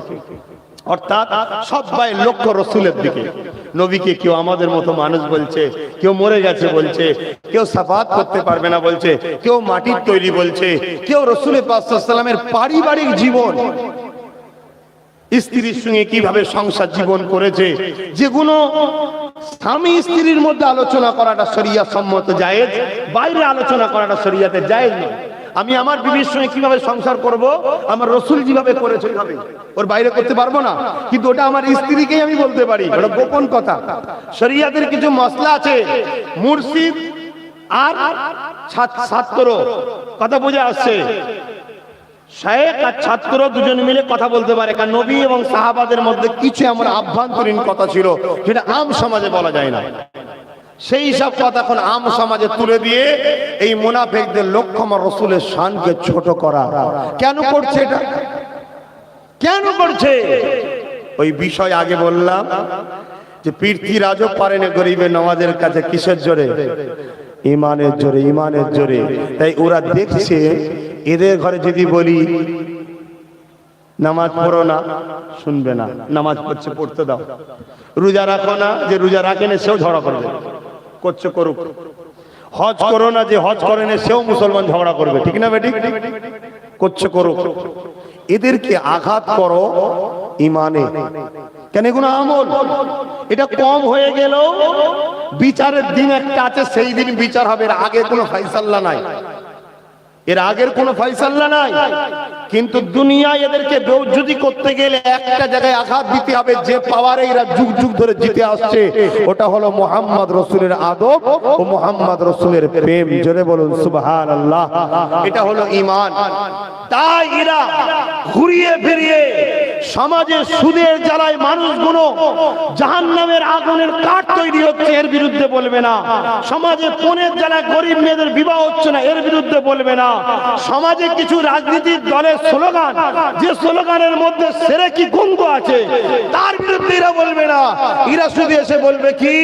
অর্থাৎ সবাই লক্ষ্য রাসূলের দিকে। নবীকে কেউ আমাদের মতো মানুষ বলছে, কেউ মরে গেছে বলছে, কেউ সাফাত করতে পারবে না বলছে, কেউ মাটির তৈরি বলছে, কেউ রাসূল পাক সাল্লাল্লাহু আলাইহি ওয়াসাল্লামের পারিবারিক জীবন, স্ত্রীর সঙ্গে কিভাবে সংসার জীবন করেছে, যেগুলো স্বামী স্ত্রীর মধ্যে আলোচনা করাটা শরীয়ত সম্মত জায়েজ, বাইরে আলোচনা করাটা শরীয়তে জায়েজ নয়। আমি আমার বিবির সঙ্গে কিভাবে সংসার করব, আমার রাসূল যেভাবে করেছে ওইভাবে, ওর বাইরে করতে পারবো না। কিন্তু ওটা আমার স্ত্রীকেই আমি বলতে পারি, ওটা গোপন কথা। শরীয়তের কিছু মসলা আছে, মুর্শিদ আর ছাত্র, কথা বুঝে আসছে, শায়েখ আর ছাত্র দুজন মিলে কথা বলতে পারে। কারণ নবী এবং সাহাবাদের মধ্যে কিছু এমন আভ্যন্তরীণ কথা ছিল যেটা আম সমাজে বলা যায় না। সেই সব কথা এখন আম সমাজে তুলে দিয়ে এই মুনাফিকদের লক্ষ্য আমার রাসূলের শানকে ছোট করা। কেন করছে এটা? কেন করছে? ওই বিষয় আগে বললাম যে পৃথ্বীরাজও পারে না গরিবের নওয়াজের কাছে। কিসের জোরে? ইমানের জোরে, ইমানের জোরে। তাই ওরা দেখছে এদের ঘরে যদি বলি নামাজ পড়ো না, শুনবে না। নামাজ পড়ছে, পড়তে দাও। রোজা রাখো না, যে রোজা রাখে না সেও ঝগড়া করবে, করছে করুক। হজ করো না, যে হজ করে না সেও মুসলমান ঝগড়া করবে, ঠিক না বেটি? করছে করুক। এদেরকে আঘাত করো ইমানে। কেন? এগুলো আমল, এটা কম হয়ে গেলেও বিচারের দিন একটা আছে, সেই দিন বিচার হবে, এর আগে কোনো ফয়সালা নাই, এর আগের কোনো ফয়সালা নাই। কিন্তু দুনিয়ায় এদেরকে বেউজ্জতি করতে গেলে একটা জায়গায় আঘাত দিতে হবে, যে পাওয়ারে এরা যুগ যুগ ধরে জিতে আসছে, ওটা হলো মুহাম্মদ রাসূলের আদব ও মুহাম্মদ রাসূলের প্রেম। জোরে বলুন সুবহানাল্লাহ। এটা হলো ঈমান। তাই এরা ঘুরিয়ে ফিরিয়ে সমাজে সুদের জ্বালায় মানুষগুলো জাহান্নামের আগুনের কাঠ তৈরি হচ্ছে, এর বিরুদ্ধে বলবে না। সমাজে পণের জ্বালায় গরিব মেয়েদের বিবাহ হচ্ছে না, এর বিরুদ্ধে বলবে না। সমাজে কিছু রাজনীতির দলের স্লোগান, যে স্লোগানের মধ্যে সেরেকি গন্ধ আছে, তার বিরুদ্ধে এরা বলবে না। এরা শুধু এসে বলবে কি,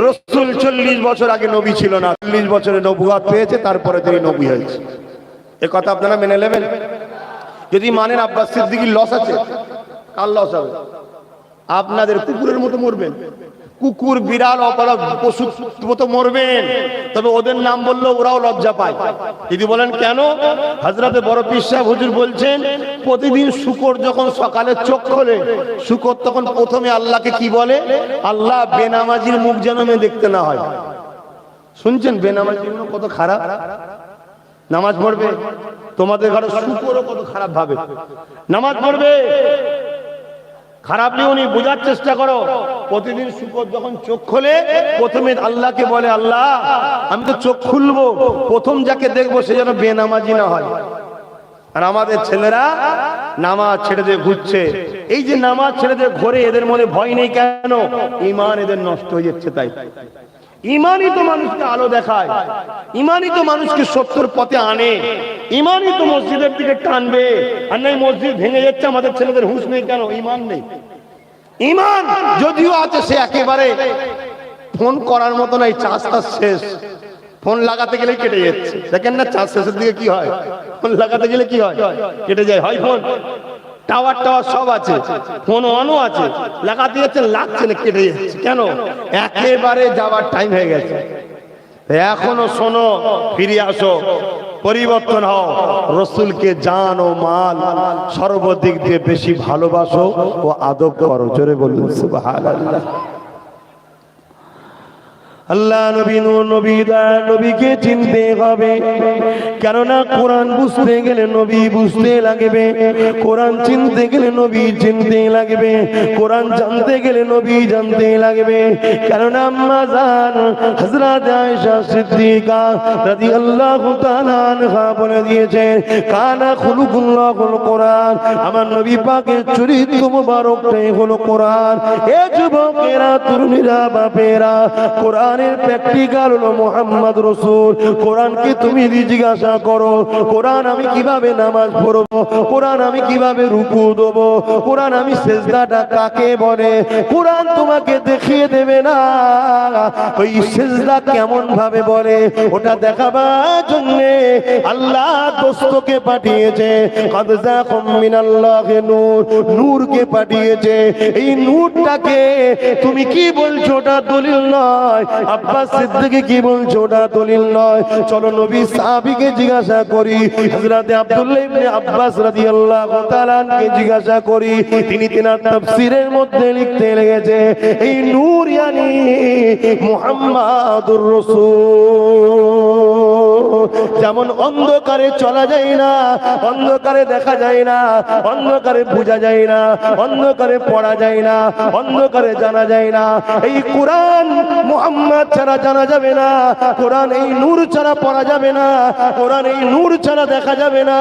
রাসূল 40 বছর আগে নবী ছিল না, 40 বছরে নবুয়ত পেয়েছে, তারপরে তিনি নবী হয়েছে। এ কথা আপনারা মেনে নেবেন? যদি মানেন আব্বাস সিদ্দিকীর লস আছে, কার লস হবে? আপনাদের কুকুরের মতো মরবেন, কুকুর বিড়াল অপরাধ পশুর মতো মরবেন। তবে ওদের নাম বললেও ওরাও লজ্জা পায়। যদি বলেন কেন, হযরতে বড় পীর সাহেব হুজুর বলছেন, প্রতিদিন শুকর যখন সকালে চোখ খোলে, শুকর তখন প্রথমে আল্লাহকে কি বলে? আল্লাহ বেনামাজির মুখ যেন আমি দেখতে না হয়। শুনছেন বেনামাজি কত খারাপ? নামাজ পড়বে, তোমাদের ঘরে শুকরও কত খারাপ ভাবে নামাজ পড়বে। খারাপ নিয়ে উনি বোঝার চেষ্টা করো। প্রতিদিন শুকর যখন চোখ খোলে, প্রথমে আল্লাহকে বলে, আল্লাহ আমি তো চোখ খুলবো, প্রথম যাকে দেখবো সে যেন বেনামাজি না হয়। আর আমাদের ছেলেরা নামাজ ছেড়ে দিয়ে ঘুরছে। এই যে নামাজ ছেড়ে দিয়ে ঘোরে, এদের মধ্যে ভয় নেই কেন? ঈমান এদের নষ্ট হয়ে যাচ্ছে। তাই ঈমানই তো মানুষকে আলো দেখায়, ঈমানই তো মানুষকে সত্যের পথে আনে, ঈমানই তো মসজিদের দিকে টানবে। আর নাই মসজিদ ভেঙে যাচ্ছে, আমাদের ছেলেদের হুঁশ নেই কেন? ঈমান নেই। ঈমান যদিও আছে, সে একেবারে ফোন করার মতো নাই, চার্জ শেষ। ফোন লাগাতে গেলে কেটে যাচ্ছে, দেখেন না চার্জ শেষের দিকে কি হয়? ফোন লাগাতে গেলে কি হয়? কেটে যায়। হয় ফোন টাওয়ার টাওয়ার সব আছে, ফোন অনও আছে, লাগাতে যাচ্ছে, লাগছে না, কেটে যাচ্ছে। কেন? একেবারে যাওয়ার টাইম হয়ে গেছে। এখনো শোনো, ফিরে আসো, পরিবর্তন হও, রাসূলকে জান ও মাল সর্বদিক দিয়ে বেশি ভালোবাসো ও আদব করো। জোরে বলুন সুবহানাল্লাহ। আল্লাহ নবী, নূর নবী, দয়ার নবীকে চিনতে হবে, কেননা কোরআন বুঝতে গেলে নবী বুঝতে লাগবে, কোরআন চিনতে গেলে নবী চিনতে লাগবে, কোরআন জানতে গেলে নবী জানতে লাগবে। কেননা আম্মা জান হযরত আয়েশা সিদ্দিকা রাদিয়াল্লাহু তাআলা আনহা বলে দিয়েছেন, কানা খুলুকুল্লাহুল কোরআন, আমার নবী পাকের চরিত্র মুবারকটাই হলো কোরআন। এ যুবকেরা, তরুণীরা, বাপেরা, কোরআন প্র্যাকটিক্যাল হলো মুহাম্মদ রাসূল। কোরআনকে তুমি জিজ্ঞাসা করো, কোরআন আমি কিভাবে নামাজ পড়বো, কোরআন আমি কিভাবে রুকু দেব, কোরআন আমি সিজদাটা কাকে বলে, কোরআন তোমাকে দেখিয়ে দেবে না ওই সিজদা কেমন ভাবে বলে। ওটা দেখাবার জন্য আল্লাহ দোস্তকে পাঠিয়েছে, কদ জাকুম মিনাল্লাহি নূর, নূরকে পাঠিয়েছে। এই নূরটাকে তুমি কি বলছো, ওটা দলিল নয়। আব্বাস সিদ্দিকী কি বলছো, ওটা দলিল নয়। চলো নবী সাহাবীকে জিজ্ঞাসা করি, হযরত আব্দুল্লাহ ইবনে আব্বাস রাদিয়াল্লাহু তাআলা আনকে জিজ্ঞাসা করি। তিনি তিনার তাফসীরের মধ্যে লিখতে লেগেছে, এই নূর ইয়ানি মুহাম্মাদুর রাসূল। যেমন অন্ধকারে চলা যায় না, অন্ধকারে দেখা যায় না, অন্ধকারে বোঝা যায় না, অন্ধকারে পড়া যায় না, অন্ধকারে জানা যায় না, এই কোরআন মুহাম্মদ ছাড়া জানা যাবে না, কোরআন এই নূর ছাড়া পড়া যাবে না, কোরআন এই নূর ছাড়া দেখা যাবে না,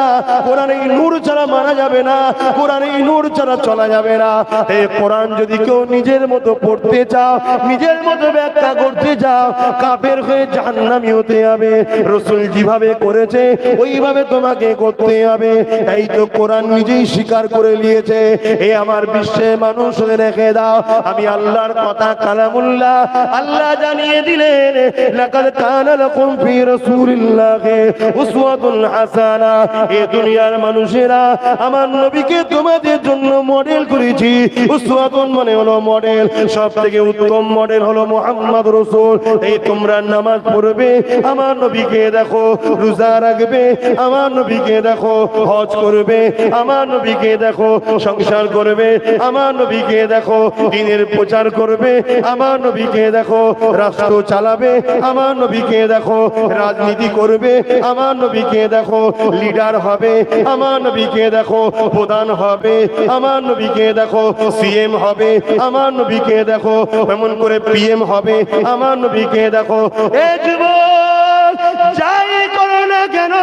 কোরআন এই নূর ছাড়া মানা যাবে না, কোরআন এই নূর ছাড়া চলা যাবে না। এই কোরআন যদি কেউ নিজের মতো পড়তে চাও, নিজের মতো ব্যাখ্যা করতে চাও, কাফের হয়ে জাহান্নামী হতে হবে। রাসূল যেভাবে করেছে ওইভাবে তোমাকে করতে হবে। তাই তো কোরআন নিজেই স্বীকার করে নিয়েছে, এই আমার বিশ্বে মানুষ রেখে দাও, আমি আল্লাহর কথা কালামুল্লাহ। আল্লাহ জানি জানিয়ে দিলেন, লাকাদ কানা লাকুম ফি রাসূলিল্লাহি উসওয়াতুন হাসানা। এই দুনিয়ার মানুষেরা আমার নবীকে তোমাদের জন্য মডেল করেছি। উসওয়াতুন মানে হলো মডেল, সবথেকে উত্তম মডেল হলো মুহাম্মদ রাসূল। এই তোমরা নামাজ পড়বে, আমার নবীকে দেখো, রোজা রাখবে, আমার নবীকে দেখো, হজ করবে, আমার নবীকে দেখো, সংসার করবে, আমার নবীকে দেখো, দ্বীনের প্রচার করবে, আমার নবীকে দেখো, রাষ্ট্র চালাবে, আমার নবীকে দেখো, রাজনীতি করবে, আমার নবীকে দেখো, লিডার হবে, আমার নবীকে দেখো, প্রধান হবে, আমার নবীকে দেখো, সিএম হবে, আমার নবীকে দেখো, এমন করে পিএম হবে, আমার নবীকে দেখো। এ যুবক, যাই করো না কেন,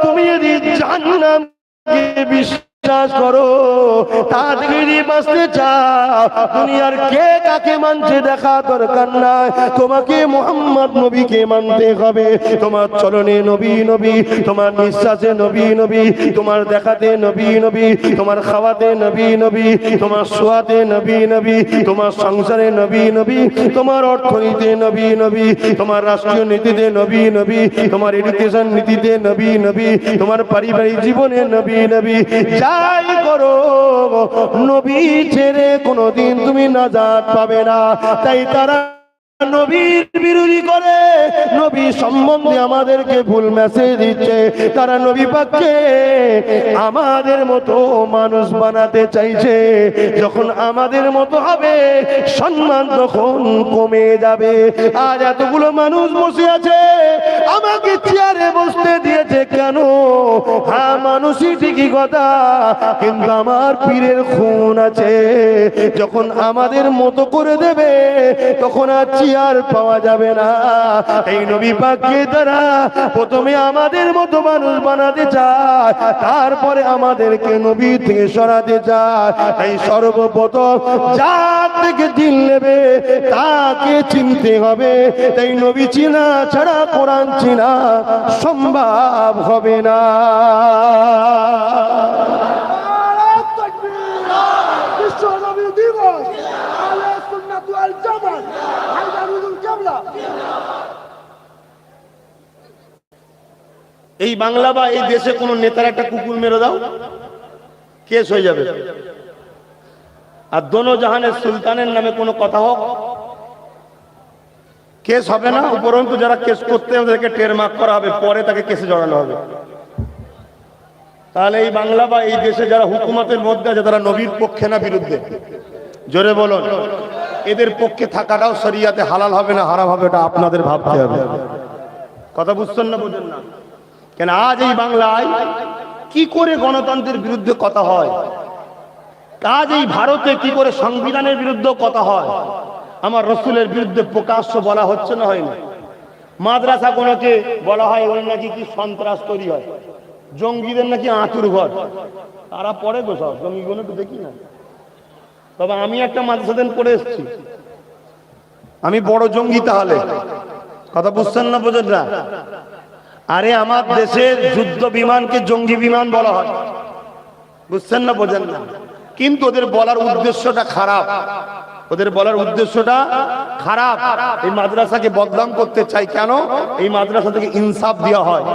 তুমি যদি জান্নাতকে বিশ্বাস করো, তাড়াতাড়ি বাঁচতে চাও, দুনিয়ার কে কাকে মানছে দেখা দরকার নাই, তোমাকে মুহাম্মদ নবীকে মানতে হবে। তোমার চলনে নবী নবী, তোমার নিঃশ্বাসে নবী নবী, তোমার দেখাতে নবী নবী, তোমার খাওয়াতে নবী নবী, তোমার শোয়াতে নবী নবী, তোমার সংসারে নবী নবী, তোমার অর্থনীতিতে নবী নবী, তোমার রাষ্ট্রীয় নীতিতে নবী নবী, তোমার এডুকেশন নীতিতে নবী নবী, তোমার পারিবারিক জীবনে নবী নবী। যাই করো, নবী ছেড়ে কোনোদিন তুমি নাজাত পাবে না। তাই তারা নবীর বিরোধী করে, নবী সম্বন্ধে আমাদেরকে ভুল মেসেজ দিচ্ছে। তারা নবী পাককে আমাদের মতো মানুষ বানাতে চাইছে। যখন আমাদের মতো হবে, সম্মান তখন কমে যাবে। আজ এতগুলো মানুষ বসে আছে, আমাকে চেয়ারে বসতে দিয়েছে কেন? হ্যাঁ, মানুষই ঠিকই কথা, কিন্তু আমার পীরের খুন আছে। যখন আমাদের মতো করে দেবে, তখন আর চেয়ার পাওয়া যাবে না। এই নবী পাককে তারা প্রথমে আমাদের মতো মানুষ বানাতে চায়, তারপরে আমাদেরকে নবী থেকে সরাতে চায়। এই সর্বপ্রথম যার থেকে দিল নেবে, তাকে চিনতে হবে। তাই নবী চিনা ছাড়া কোরআন চিনা সম্ভব হবে না। এই বাংলা বা এই দেশে কোন নেতার একটা কুকুর মেরে দাও, কেস হয়ে যাবে। আর দোনো জাহানের সুলতানের নামে কোনো কথা হোক, কেস হবে না। উপরন্তু যারা কেস করতে ওদেরকে টের মার্ক করা হবে, পরে তাকে কেসে জড়ানো হবে। তাহলে এই বাংলা বা এই দেশে যারা হুকুমতের মধ্যে আছে, তারা নবীর পক্ষে না বিরুদ্ধে? জোরে বলুন। এদের পক্ষে থাকাটাও শরিয়াতে হালাল হবে না হারাম হবে, এটা আপনাদের ভাবতে হবে। কথা বুঝছেন না, বুঝেন না? কেন আজ এই বাংলায় কি করে গণতন্ত্রের বিরুদ্ধে কথা হয়, আজ এই ভারতে কি করে সংবিধানের বিরুদ্ধে কথা হয়, আমার রসুলের বিরুদ্ধে প্রকাশ্য বলা হচ্ছে না, হয় না? মাদ্রাসা কোনকে বলা হয় ওর নাকি কি সন্ত্রাস তৈরি হয়, জঙ্গিদের নাকি আঁতুর ঘর। তারা পরে গো সব জঙ্গিগুলো তো দেখি না। তবে আমি একটা মাদ্রাসাতে পড়ে এসেছি, আমি বড় জঙ্গি তাহলে? কথা বুঝছেন না, বোঝেন না? আরে আমার দেশের যুদ্ধ বিমানকে জঙ্গি বিমান বলা হয়, বুঝছেন না, বোঝেন না? কিন্তু ওদের বলার উদ্দেশ্যটা খারাপ, ওদের বলার উদ্দেশ্যটা খারাপ। এই মাদ্রাসাকে বদনাম করতে চাই কেন? এই মাদ্রাসা থেকে ইনসাফ দেওয়া হয়,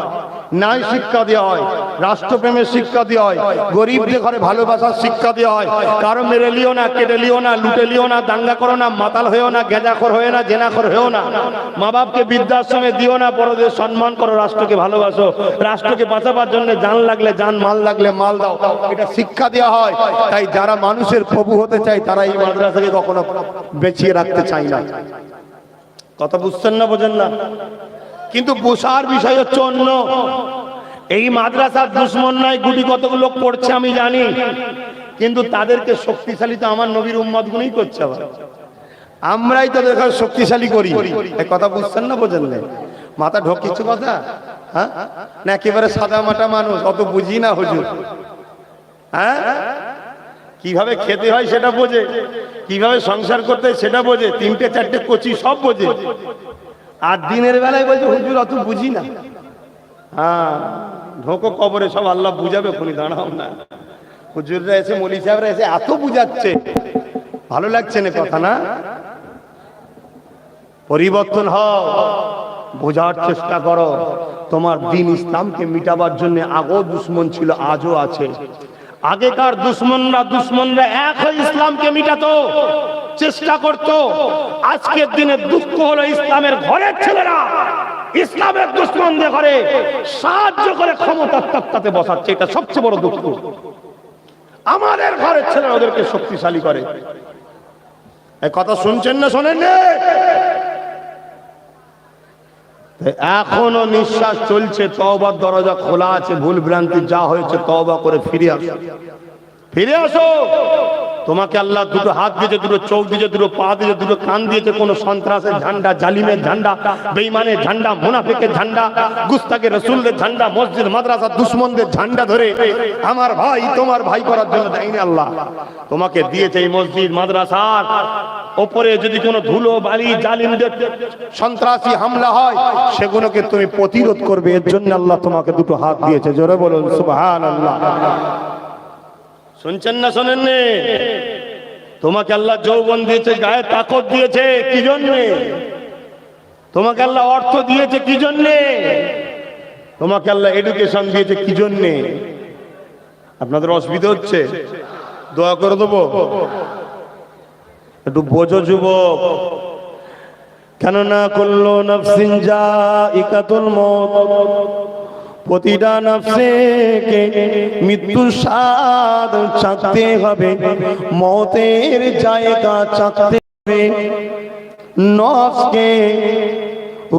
ন্যায় শিক্ষা দেওয়া হয়, রাষ্ট্রপ্রেমের শিক্ষা দেওয়া হয়, গরিবদের ঘরে ভালোবাসার শিক্ষা দেওয়া হয়। কারো মেরে লিও না, কেটে লিও না, লুটে লিও না, দাঙ্গা করো না, মাতাল হয়েও না, গেঁজাখোর হয়ে না, জেনাখোর হয়েও না, মা বাপকে বৃদ্ধাশ্রমে দিও না, বড়দের সম্মান করো, রাষ্ট্রকে ভালোবাসো, রাষ্ট্রকে বাঁচাবার জন্য জান লাগলে জান, মাল লাগলে মাল দাও, এটা শিক্ষা দেওয়া হয়। তাই যারা মানুষের প্রভু হতে চায়, তারা এই মাদ্রাসাকে কখনো বেঁচিয়ে রাখতে চায় না। কথা বুঝছেন না, বোঝেন না? কিন্তু বুঝার বিষয় হচ্ছে অন্য। এই মাদ্রাসার দুশ্মন নাই, গুটি কতক লোক পড়ছে আমি জানি, কিন্তু তাদেরকে শক্তিশালী তো আমার নবীর উম্মত গুলোই করছে। আবার আমরাই তাদের শক্তিশালী করি। কথা বুঝছেন না, বোঝেন না? মাথা ঢোক কিছু কথা, হ্যাঁ না? একেবারে সাদা মাটা মানুষ, অত বুঝি না হুজুর। হ্যাঁ, কিভাবে খেতে হয় সেটা বোঝে, কিভাবে সংসার করতে হয় সেটা বোঝে, তিনটে চারটে কচি সব বোঝে। আর দিনের বেলায় বলছে হুজুর অত বুঝি না। হ্যাঁ, ঢোকো কবরে, সব আল্লাহ বুঝাবে, খুনি দাঁড়াও না। হুজুররা এসে, মৌলী সাহেবরা এসে এত বুঝাচ্ছে, ভালো লাগছে না কথা না? পরিবর্তন হও, বোঝার চেষ্টা করো। তোমার দিন ইসলামকে মিটাবার জন্য আগেও দুশ্মন ছিল, আজও আছে। আগেকার দুশ্মনরা এক হয়ে ইসলামকে মিটাতো, চেষ্টা করত। আজকের দিনে দুঃখ হলো ইসলামের ঘরের ছেলেরা ইসলামের দুশ্মনদের ঘরে সাহায্য করে ক্ষমতার তক্তাতে বসাচ্ছে। এটা সবচেয়ে বড় দুঃখ। আমাদের ঘরের ছেলেরা ওদেরকে শক্তিশালী করে। এই কথা শুনছেন না শোনেন না? এখনো নিঃশ্বাস চলছে, তওবার দরজা খোলা আছে। ভুল ভ্রান্তি যা হয়েছে তওবা করে ফিরে আসো, ফিরে আসো। তোমাকে আল্লাহ দুটো হাত দিয়েছে, দুটো চোখ দিয়েছে, দুটো পা দিয়েছে, দুটো কান দিয়েছে। কোন সন্ত্রাসের ঝান্ডা, জালিমের ঝান্ডা, বেঈমানের ঝান্ডা, মুনাফিকের ঝান্ডা, গুস্তাখে রাসূলদের ঝান্ডা, মসজিদ মাদ্রাসা দুশমনদের ঝান্ডা ধরে আমার ভাই তোমার ভাই করার জন্য দেয়নি আল্লাহ। তোমাকে দিয়েছে এই মসজিদ মাদ্রাসার ওপরে যদি কোনো ধুলো বালি জালিমদের সন্ত্রাসী হামলা হয় সেগুলোকে তুমি প্রতিরোধ করবে, এর জন্য আল্লাহ তোমাকে দুটো হাত দিয়েছে। জোরে বলুন সুবহানাল্লাহ। শুনছেন না শোনেন না? তোমাকে আল্লাহ যৌবন দিয়েছে, গায়ে তাকত দিয়েছে, কি জন্যে? তোমাকে আল্লাহ অর্থ দিয়েছে, কি জন্যে? তোমাকে আল্লাহ এডুকেশন দিয়েছে, কি জন্যে? আপনাদের অসুবিধা হচ্ছে? দোয়া করে দেবো, একটু বোঝো যুবক। কেননা কুল্লু নাফসিন যায়িকাতুল মউত, প্রতিটা নফসকে মৃত্যুর স্বাদ চাখতে হবে, মওতের জায়গা চাখতে হবে। নফসকে,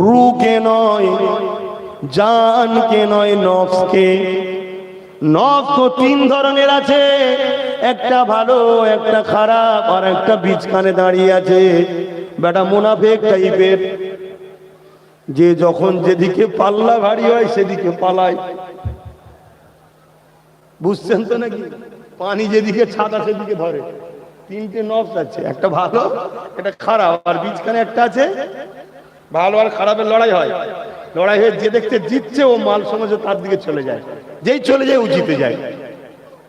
রূহকে নয়, জানকে নয়, নফসকে। নফস তো তিন ধরনের আছে, একটা ভালো, একটা খারাপ, আর একটা বীজখানে দাঁড়িয়ে আছে। বেটা মুনাফিক টাইপের, যে যখন যেদিকে পাল্লা ভারী হয় সেদিকে পালায়। বুঝছেন তো নাকি? পানি যেদিকে ছাতা সেদিকে ধরে। তিনটে নফস আছে, একটা ভালো, একটা খারাপ, আর বীজখানে একটা আছে। ভালো আর খারাপের লড়াই হয়, লড়াই হয়ে যে দেখতে জিতছে ও মাল সমাজে তার দিকে চলে যায়, যেই চলে যায় ও জিতে যায়।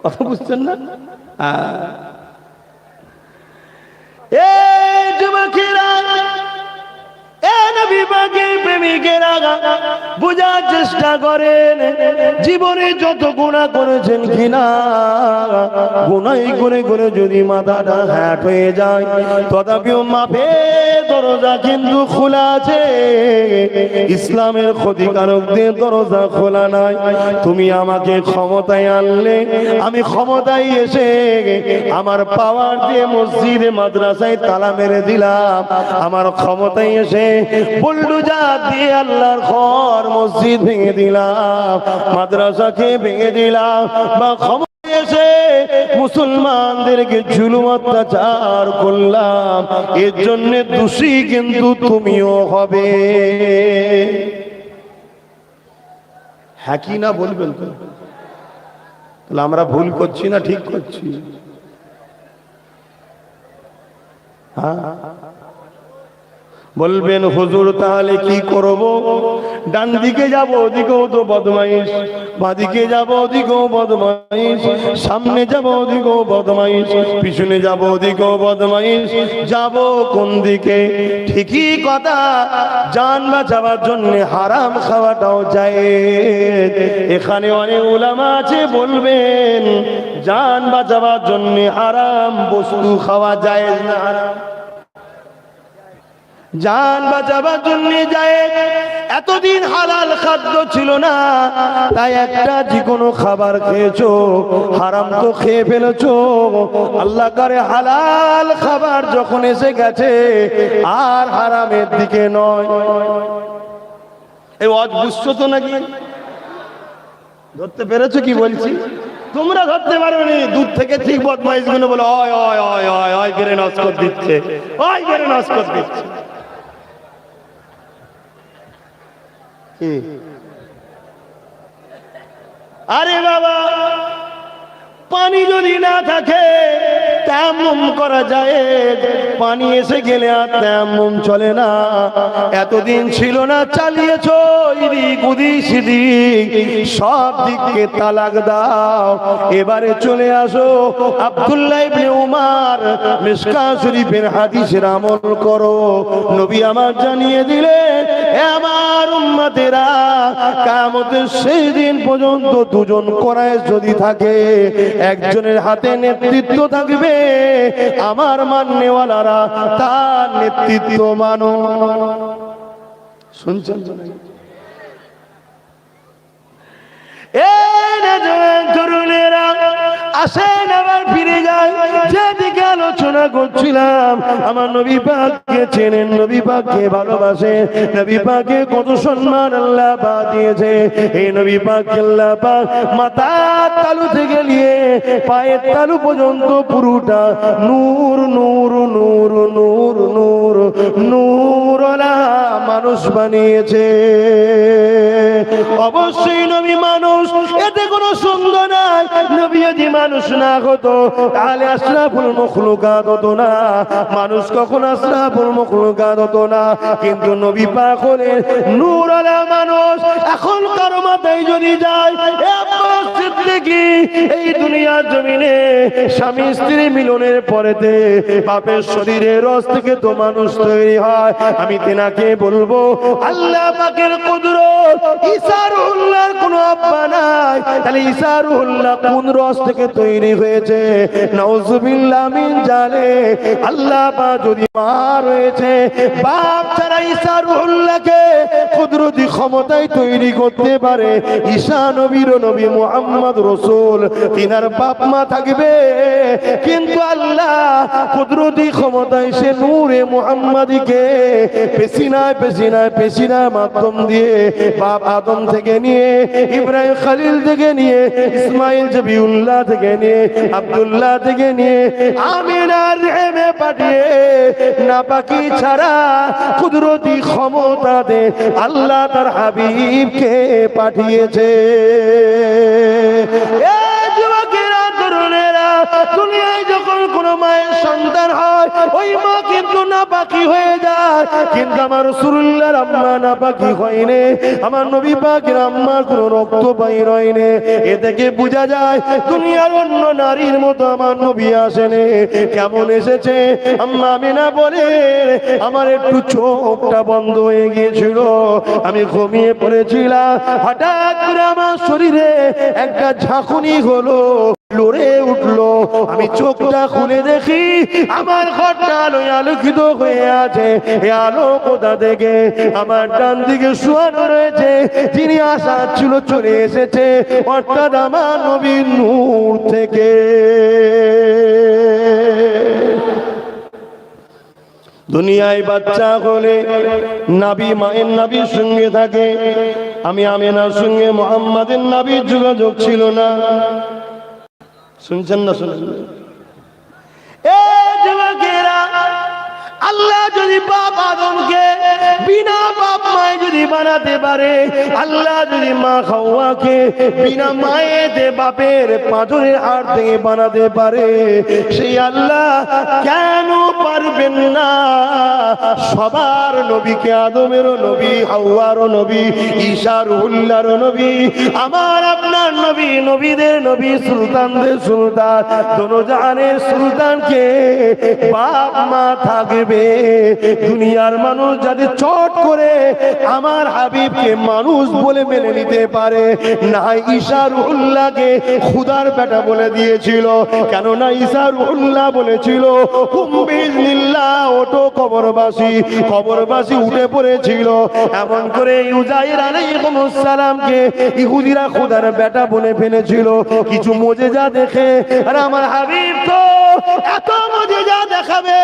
কথা বুঝছেন না? এই যুবকেরা, বুঝার চেষ্টা করেন, জীবনে যত গুনাহ করেছেন কিনা, গুনাহ করে করে যদি মাথাটা হ্যাট হয়ে যায়, তথাপিও মাফের দরজা কিন্তু খোলা আছে। ইসলামের ক্ষতিকারকদের দরজা খোলা নাই। তুমি আমাকে ক্ষমতায় আনলে, আমি ক্ষমতায় এসে আমার পাওয়ার দিয়ে মসজিদে মাদ্রাসায় তালা মেরে দিলাম। আমার ক্ষমতায় এসে বুলডোজার দিয়ে আল্লাহর ঘর মসজিদ ভেঙে দিলাম, মাদ্রাসাকে ভেঙে দিলাম, বা ক্ষমতায় এসে মুসলমানদেরকে জুলুম অত্যাচার করলাম। এর জন্য দোষী কিন্তু তুমিও হবে। হ্যাঁ কি না বলবেন তো? তাহলে আমরা ভুল করছি না ঠিক করছি? হ্যাঁ বলবেন হুজুর তাহলে কি করব? ডান দিকে যাব ওদিকেও তো বদমাইশ, বাঁদিকে যাব ওদিকেও বদমাইশ, সামনে যাব ওদিকেও বদমাইশ, পিছনে যাব ওদিকেও বদমাইশ, যাব কোন দিকে? ঠিকই কথা, জান বাঁচাবার জন্য হারাম খাওয়াটাও জায়েজ। এখানে অনেক উলামা আছে বলবেন জান বাঁচাবার জন্য হারাম বস্তু খাওয়া জায়েজ না, হারাম। জান বাঁচাবার জন্য যায়। এতদিন হালাল খাদ্য ছিল না, তাই একটা যে কোনো খাবার খেয়েছো, হারাম তো খেয়ে ফেলেছো। আল্লাহ করে হালাল খাবার যখন এসে গেছে আর হারামের দিকে নয়। এই ওয়াজ বুঝছো তো নাকি? ধরতে পেরেছো কি বলছি? তোমরা ধরতে পারবে না। দূর থেকে ঠিক বদমাইশ গুলো বলে ওই ওই ওই ওই ওই করে নস্কর দিচ্ছে, ওই করে নস্কর দিচ্ছে। আরে বাবা, পানি যদি না থাকে তায়াম্মুম করা যায়, পানি এসে গেলে আর তায়াম্মুম চলে না। এতদিন ছিল না, চালিয়েছো, এদিক ওদিক সেদিক সব দিককে তালাক দাও, এবারে চলে আসো আব্দুল্লাহ ইবনে উমর মিশকাত শরীফের হাদিসের আমল করো। নবী আমার জানিয়ে দিলেন, হে আমার উম্মতেরা, কিয়ামতের সেই দিন পর্যন্ত দুজন কোরাইশ যদি থাকে, একজনের হাতে নেতৃত্ব থাকবে, আমার মাননেওয়ালারা তার নেতৃত্ব মানো। শুনছেন তো নাকি? তরুণেরা আসেন, আবার ফিরে যায় যেদিকে আলোচনা করছিলাম। আমার নবী পাককে চেনেন, নবী পাককে ভালোবাসেন, নবী পাককে কত সম্মান আল্লাহ পাক দিয়েছে। এই নবী পাককে আল্লাহ পাক মাথার তালু থেকে নিয়ে পায়ের তালু পর্যন্ত পুরোটা নূর নূর নূর নূর নূর নূরওয়ালা মানুষ বানিয়েছে। অবশ্যই নবী মানুষ, এতে কোনো সন্দেহ নাই। নবী যদি মানুষ না হতো তাহলে আশরাফুল মাখলুকাত হতো না, মানুষ কখন আশরাফুল মাখলুকাত হতো না। কিন্তু নবী পাক হলেন নূরওয়ালা মানুষ। এখন কারো মাথায় যদি যায় এই দুনিয়ার জমিনে স্বামী স্ত্রী মিলনের পরেতে বাপের শরীরের রস থেকে তো মানুষ তৈরি হয়, আমি তেনাকে বলবো আল্লাহ পাকের কুদরত। ঈসা রুহুল্লাহর কোনো আব্বা নাই, তাহলে ঈসা রুহুল্লাহ কোন রস থেকে তৈরি হয়েছে? নাউজুবিল্লাহ মিন জালিক। আল্লাহ পাক যদি মা রয়েছে, বাপ ছাড়া ঈসা রুহুল্লাহকে কুদরতি ক্ষমতায় তৈরি করতে পারে। ঈসা নবীর নবী মুহাম্মদ রাসূল, তিনার বাপ মা থাকবে, কিন্তু আল্লাহ কুদরতি ক্ষমতায় সে নূরে মুহাম্মাদিকে পেশিনায় পেশিনায় পেশিনায় মাধ্যম দিয়ে বাপ আদম থেকে নিয়ে, ইব্রাহিম খলিল থেকে নিয়ে, ইসমাইল জবিউল্লাহ থেকে নিয়ে, আব্দুল্লাহ থেকে নিয়ে আমিনার রেহেমে পাঠিয়ে নাপাকি ছাড়া কুদরতি ক্ষমতা দে আল্লাহ তার হাবিবকে পাঠিয়েছে। দুনিয়ায় যখন কোন মায়ের সন্তান হয়, ওই মা কিন্তু নাপাকি হয়ে যায়, কিন্তু আমার রাসূলুল্লাহর আম্মা নাপাকি হয়নি, আমার নবী পাকের আম্মার কোন রক্ত বাইর হয়নি। এ থেকে বোঝা যায় দুনিয়ার অন্য নারীর মতো আমার নবী আসেনি। কেমন এসেছে? আম্মা আমিনা বলে, আমার একটু চোখটা বন্ধ হয়ে গিয়েছিল, আমি ঘুমিয়ে পড়েছিলাম, হঠাৎ করে আমার শরীরে একটা ঝাঁকুনি হলো, লড়ে উঠলো, আমি চোখটা খুলে দেখি আমার ঘরটা আলোয় আলোকিত হয়ে আছে। এই আলো কোথা থেকে? আমার ডান দিকে শোয়ানো রয়েছে, যিনি আসার ছিল চলে এসেছে, অর্থাৎ আমার নবীর নূর থেকে। দুনিয়ায় বাচ্চা হলে নবী মায়ের নবীর সঙ্গে থাকে, আমি আমিনার সঙ্গে মুহাম্মাদের নবীর যোগাযোগ ছিল না। শুনছেন না? শুনছেন? আল্লাহ যদি বাপ আদমকে বিনা বাপ মায়ে যদি বানাতে পারে, আল্লাহ যদি মা হাওয়াকে বিনা মায়েতে বাপের পাঁজরের হাড় থেকে বানাতে পারে, সেই আল্লাহ কেন পারবেন না সবার নবীকে, আদমেরও নবী, হাওয়ারও নবী, ঈসা রুহুল্লাহর নবী, আমার আপনার নবী, নবীদের নবী, সুলতানদের সুলতান, দোনো জাহানের সুলতানকে বাপ মা থাকবে। দুনিয়ার মানুষ যাতে চট করে আমার হাবিবকে মানুষ বলে মেনে নিতে পারে না, ঈসা রুহুল্লাহকে খুদার বেটা বলে দিয়েছিল। কেননা ঈসা রুহুল্লাহ বলেছিল কুম বিইজনিল্লাহ, ওটো কবরবাসী, কবরবাসী উঠে পড়েছিল। এমন করে উজাইর আলাইহিস সালামকে ইহুদিরা খুদার বেটা বলে ফেলেছিল। কিছু মুজিজা দেখে আর আমার হাবিব তো এত মুজিজা দেখাবে,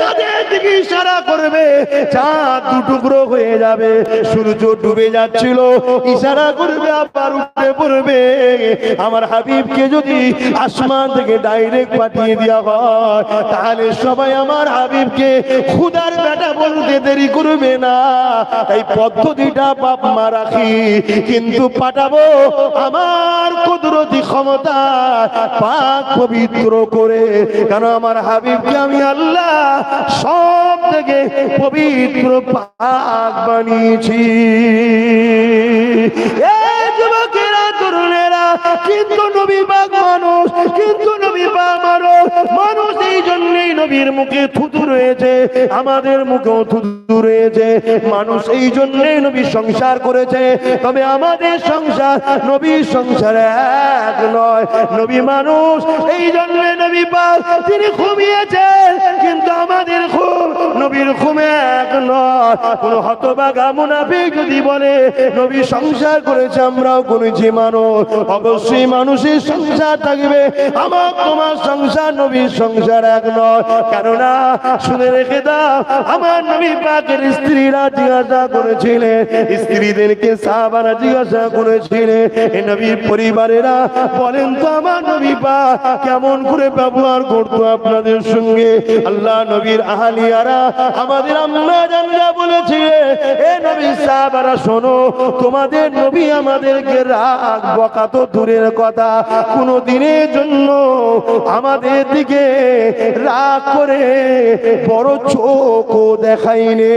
তাদের দিকে ইশারা করবে, চাঁদ দু টুকরো হয়ে যাবে, সূর্য ডুবে যাচ্ছিল, ইশারা করবে আবার উঠে পড়বে। আমার হাবিবকে যদি আসমান থেকে ডাইরেক্ট পাঠিয়ে দেওয়া হয়, তাহলে সবাই আমার হাবিবকে খুদার বেটা বলতে দেরি করবে না। এই পদ্ধতিটা বাপ মা রাখি, কিন্তু পাঠাবো আমার কুদরতি ক্ষমতা পাক পবিত্র করে। কারণ আমার হাবিবকে আমি আল্লাহ সব থেকে পবিত্র পাক বানিয়েছি। যুবকেরা তরুণেরা, কিন্তু নবী পাক মানুষ, কিন্তু নবী পাক মানুষ, এই জন্যই নবীর মুখে থুতু রয়েছে, আমাদের মুখেও থুতু রয়েছে। মানুষ এই জন্যই নবী সংসার করেছে, তবে আমাদের সংসার নবীর সংসার এক নয়। নবী মানুষ, এই জন্য নবী পাক তিনি ঘুমিয়েছেন, কিন্তু আমাদের ঘুম নবীর ঘুমে এক নয়। কোন হতভাগা মুনাফিক যদি বলে নবী সংসার করেছে, আমরাও করেছি, মানুষ অবশ্যই মানুষের সংসার থাকবে, আমার তোমার সংসার নবীর সংসার এক নয়। কেননা শুনে রেখে দাও, আমার নবী পাকের স্ত্রীরা জিজ্ঞাসা করেছিলেন, স্ত্রীদেরকে সাহাবারা জিজ্ঞাসা করেছিলেন, এ নবীর পরিবারেরা বলেন তো আমার নবী পাক কেমন করে ব্যবহার করতো আপনাদের সঙ্গে। আল্লাহ নবীর আহলিয়ারা, আমাদের আম্মা জানরা বলেছিলেন, এ নবীর সাহাবারা শোনো, তোমাদের নবী আমাদেরকে রাগ বকা তো দূরের কথা, কোনো দিনের জন্য আমাদের দিকে রাগ করে বড় চোখও দেখাইনে।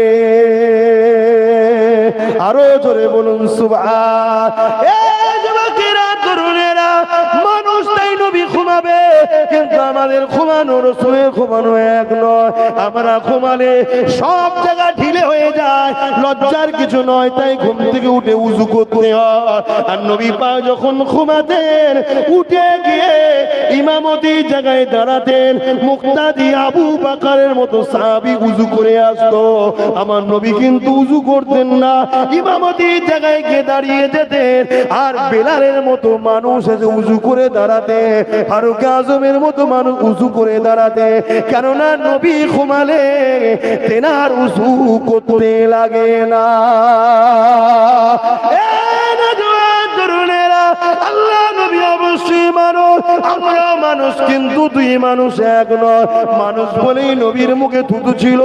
আরো জোরে বলুন সুবহান। যুবকেরা তরুণেরা, মানুষ তাই নবী ঘুমাবে, কিন্তু আমাদের ঘুমানো রসুলের ঘুমানো এক নয়। আমরা ঘুমালে সব জায়গা ঢিলে হয়ে যায়, লজ্জার কিছু নয়, তাই ঘুম থেকে উঠে উযু করতে হয়। আর নবী পাক যখন ঘুমাতেন, উঠে গিয়ে ইমামতির জায়গায় দাঁড়াতেন, মুক্তাদি আবু বকরের মতো সাহাবী উযু করে আসতো, আমার নবী কিন্তু উযু করতেন না, ইমামতির জায়গায় গিয়ে দাঁড়িয়ে যেতেন। আর বেলালের মতো মানুষ এসে উযু করে দাঁড়াতে, ফারুক আজমের মতো মানুষ উযু করে দাঁড়াতে, কেননা নবী ঘুমালে তেনার উযু করতে লাগে না। আল্লাহ নবী অবশ্যই মানুষ, আমরা মানুষ, কিন্তু দুই মানুষ এক নয়। মানুষ বলেই নবীর মুখে থুতু ছিল,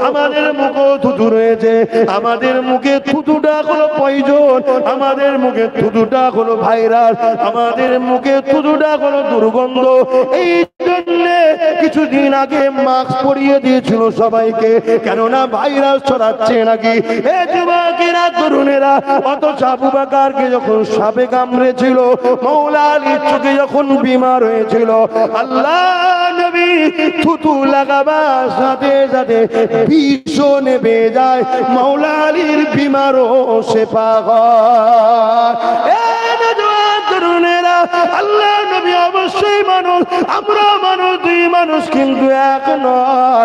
আমাদের মুখেও থুতু রয়েছে। আমাদের মুখে থুতুটা হলো পয়জন, আমাদের মুখে থুতুটা হলো ভাইরাস, আমাদের মুখে থুতুটা হলো দুর্গন্ধ। এই জন্যে কিছুদিন আগে মাস্ক পরিয়ে দিয়েছিল সবাইকে, কেননা ভাইরাস ছড়াচ্ছে নাকি। এ যুবকেরা তরুণেরা, অথচ আবু বকরকে যখন সাপে কামড়েছিল, মাওলা আলীর চোখে যখন বিমার হয়েছিল, আল্লাহ নবী থুতু লাগাবার সাথে সাথে বিষ নেমে যায়, মাওলা আলীর বিমারও শেফা হয়। তরুণেরা, আল্লাহ নবী অবশ্যই মানুষ, আমরা মানুষ, দুই মানুষ কিন্তু এক নয়।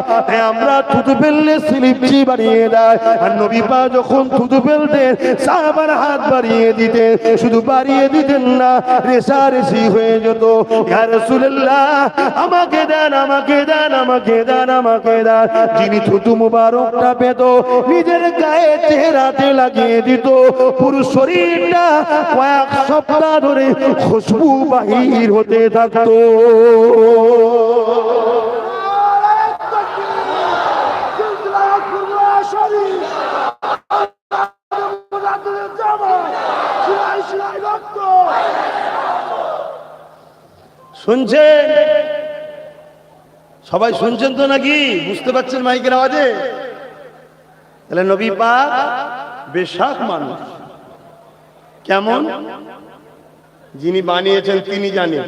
আমরা থুতু ফেললে স্লিপচি বাড়িয়ে দেয়, আর নবী পাক যখন থুতু ফেলতেন, সাহাবারা হাত বাড়িয়ে দিতেন, শুধু বাড়িয়ে দিতেন না, রেশারেশি হয়ে যেত, ইয়া রাসূলুল্লাহ আমাকে দেন, আমাকে দেন, আমাকে দেন, আমাকে দেন। যিনি থুতু মুবারকটা পেত, নিজের গায়ে চেহারাতে লাগিয়ে দিত, পুরো শরীরটা কয়েক সপ্তাহ ধরে খুশবু বাহির হতে থাকতো। শুনছেন সবাই? শুনছেন তো নাকি? বুঝতে পারছেন মাইকের আওয়াজে? তাহলে নবী পাক বেশাক মানুষ। কেমন? যিনি বানিয়েছেন তিনি জানেন,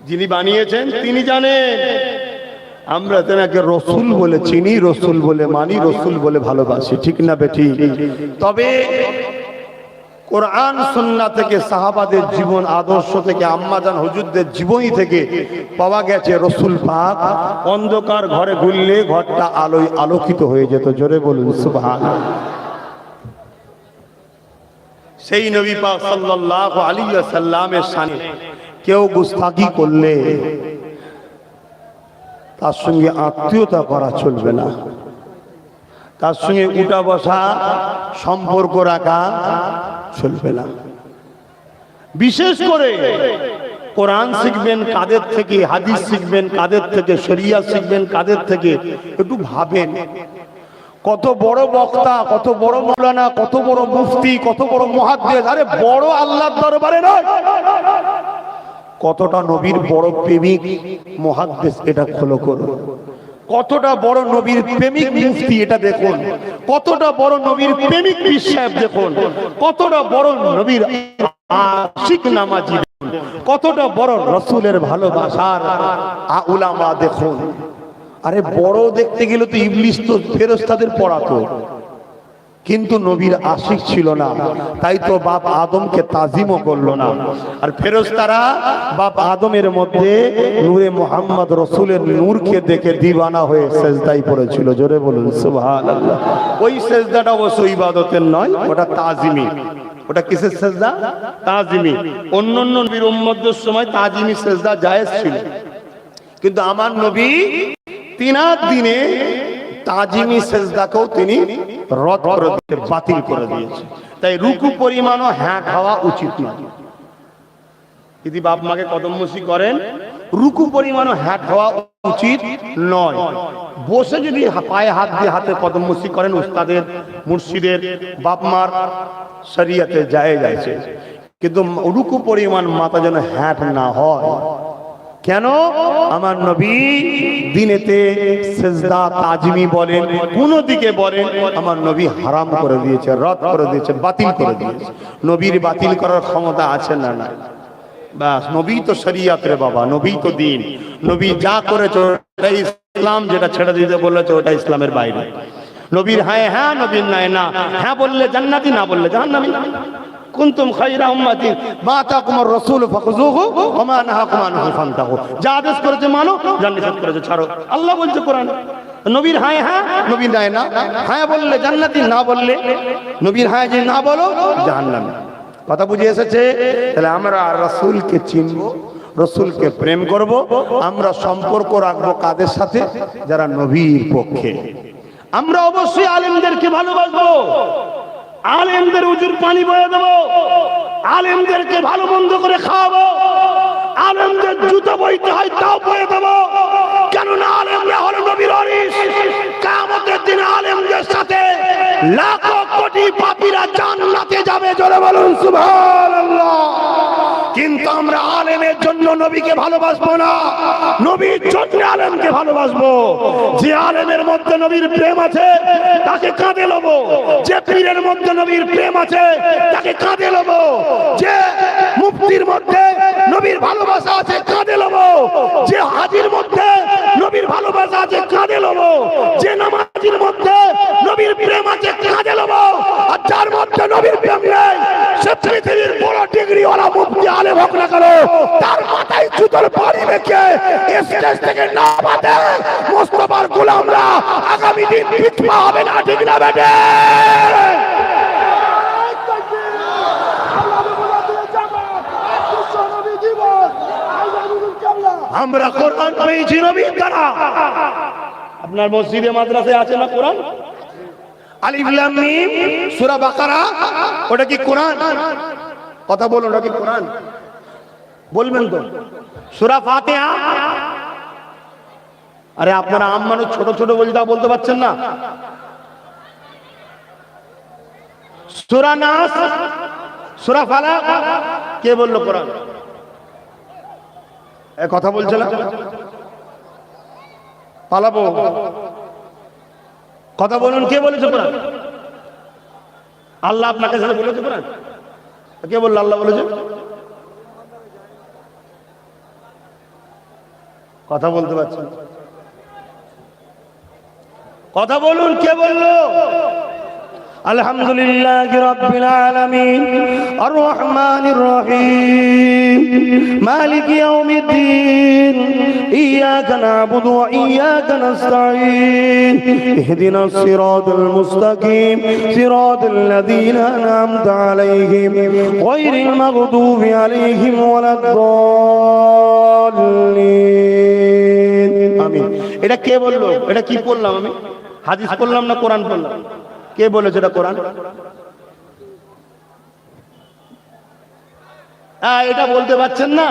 যিনি বানিয়েছেন তিনি জানেন। আমরা তেনাকে রসুল বলে চিনি, রসুল বলে মানি, রসুল বলে ভালোবাসি, ঠিক না বেঠিক? তবে কোরআন সুন্নাহ থেকে, সাহাবাদের জীবন আদর্শ থেকে, আম্মাজান হুজুরদের জীবনী থেকে পাওয়া গেছে রসুল পাক অন্ধকার ঘরে ঘুরলে ঘরটা আলোয় আলোকিত হয়ে যেত। জোরে বলুন সুবহানাল্লাহ। সেই নবী পাক সাল্লাল্লাহু আলাইহি ওয়াসাল্লামের শানে কেউ গুস্তাখি করলে তার সঙ্গে আত্মীয়তা করা চলবে না, তার সঙ্গে উঠা বসা সম্পর্ক রাখা চলবে না। বিশেষ করে কোরআন শিখবেন কাদের থেকে, হাদিস শিখবেন কাদের থেকে, শরিয়াত শিখবেন কাদের থেকে, একটু ভাবেন। কত বড় বক্তা, কত বড় মাওলানা, কত বড় মুফতি, কত বড় মুহাদ্দিস, আরে বড় আল্লাহর দরবারে নয়, কতটা নবীর বড় প্রেমিক মুহাদ্দিস, এটা ফলো করুন। কতটা বড় নবীর প্রেমিক মুফতি এটা দেখুন, কতটা বড় নবীর প্রেমিক পীর সাহেব দেখুন, কতটা বড় নবীর আশিক নামাজি, কতটা বড় রাসূলের ভালোবাসার উলামা দেখুন। আরে বড় দেখতে গেলে তো ইবলিস তো ফেরেশতাদের পড়াতো, কিন্তু নবীর আশিক ছিল না, তাই তো বাপ আদমকে তাজিমও করলো না। আর ফেরেশতারা বাপ আদমের মধ্যে নূরে মুহাম্মদ রাসূলের নূরকে দেখে দিওয়ানা হয়ে সেজদায় পড়েছিল। জোরে বলুন সুবহানাল্লাহ। ওই সেজদাটা অবশ্য ইবাদতের নয়, ওটা তাজিমি। ওটা কিসের সেজদা? তাজিমি। অন্যান্য নবীর উম্মতদের সময় তাজিমি সেজদা জায়েজ ছিল, কিন্তু আমার নবী 3 দিনে তাজিমি সেজদাকেও তিনি রদ করে দিতে, বাতিল করে দিয়েছে। তাই রুকু পরিমাণও হ্যাঁ খাওয়া উচিত না। যদি বাপ মাকে কদমমসি করেন, রুকু পরিমাণও হ্যাঁ খাওয়া উচিত নয়। বসে যদি পায়ে হাত দিয়ে হাতে কদমমসি করেন, উস্তাদের মুর্শিদের বাপ মার শরীয়তে জায়েজ আছে, কিন্তু রুকু পরিমাণ মাথা যেন হ্যাট না হয়। কেন? আমার নবী দিনেতে সেজদা তাজিমি বলেন, কোন দিকে বলেন, আমার নবী হারাম করে দিয়েছে, রদ করে দিয়েছে, বাতিল করে দিয়েছে। নবীর বাতিল করার ক্ষমতা আছে না? না। বাস, নবী তো শরিয়ত রে বাবা, নবী তো দিন। নবী যা করেছে ওটা ইসলাম, যেটা ছেড়ে দিতে বলেছে ওটা ইসলামের বাইরে। নবীর হ্যাঁ হ্যাঁ, নবীর নাই না। হ্যাঁ বললে জান্নাতি, না বললে জাহান্নামী। কুনতুম খায়রা উম্মাতিন মা আতাকুমুর রাসূল ফাখুযুহু ওয়া মা নাহাকুম আনহু ফান্তাহু। যা আদেশ করেছে মানো, যা নিষেধ করেছে ছাড়ো। আল্লাহ বলছে কোরআনে। নবীর হ্যাঁ হ্যাঁ, নবীর নাই না। হ্যাঁ বললে জান্নাতি, না বললে, নবীর হ্যাঁ যে না বলো জাহান্নামী। কথা বুঝে এসেছে? তাহলে আমরা রাসূলকে চিনবো, রাসূলকে প্রেম করব, আমরা সম্পর্ক রাখবো কাদের সাথে? যারা নবীর পক্ষে। আমরা অবশ্যই আলেমদেরকে ভালোবাসবো, আলেমদের উজুর পানি বয়ে দেবো, আলেমদেরকে ভালো মন্দ করে খাওয়াবো, আলেমদের জুতো বইতে হয় তাও বয়ে দেবো। কেননা আলেমরা হলো নবীর ওয়ারিস। কিয়ামতের দিনে আলেমদের সাথে লাখো কোটি পাপীরা জান্নাতে যাবে। জোরে বলুন সুবহানাল্লাহ। কিন্তু আমরা আলেমের জন্য নবীকে ভালোবাসবো না, নবীর জন্য আলেমকে ভালোবাসবো। যে আলেমের মধ্যে নবীর প্রেম আছে তাকে কাঁধে লবো, যে পীরের মধ্যে নবীর প্রেম আছে তাকে কাঁধে লবো, যে মুফতির মধ্যে নবীর ভালোবাসা আছে কাঁধে লবো, যে হাজীর মধ্যে নবীর ভালোবাসা আছে কাঁধে লবো, যে নামাজীর মধ্যে নবীর প্রেম আছে কাঁধে লবো। আর যার মধ্যে নবীর প্রেম নেই, সে পৃথিবীর বড় ডিগ্রি ওয়ালা মুফতি আলেম হোক না কেন, তার মাথায় জুতোর বাড়ি রেখে স্টেজ থেকে নামাতে মুস্তাফার গোলামরা আগামী দিন বিধবা হবে না। ঠিক না বেটে? আমরা কোরআন পেয়েছি নবীর দ্বারা। আপনার মসজিদে মাদ্রাসায় আছে না কোরআন? আলিফ লাম মিম সূরা বাকারা, ওটা কি কোরআন? কথা বলুন, ওটা কি কোরআন? বলবেন তো। সূরা ফাতিহা, আরে আপনারা আম মানুষ ছোট ছোট বলতে বলতে পারছেন না। সূরা নাস, সূরা ফালাক, কে বললো কোরআন? কথা বলছে না, পালাবো। কথা বলুন, কে বলেছে কোরআন? আল্লাহ আপনাকে সাথে বলেছে কোরআন? কে বললো আল্লাহ বলেছে? কথা বলতে পারছেন? কথা বলুন, কে বললো? আলহামদুলিল্লাহি রাব্বিল আলামিন আর রহমানির রহিম মালিকি ইয়াউমিদ্দিন ইয়াকা না'বুদু ওয়া ইয়াকা নাস্তাঈন ইহদিনাস সিরাতাল মুস্তাকিম সিরাতাল লাযীনা আন'আমতা আলাইহিম গায়রিল মাগদুবি আলাইহিম ওয়ালাদ-দাল্লিন। আমিন। এটা কে বললো? এটা কি পড়লাম আমি? হাদিস পড়লাম না কোরআন পড়লাম? কে বলেছে এটা কোরআন? এটা বলতে পারছেন না?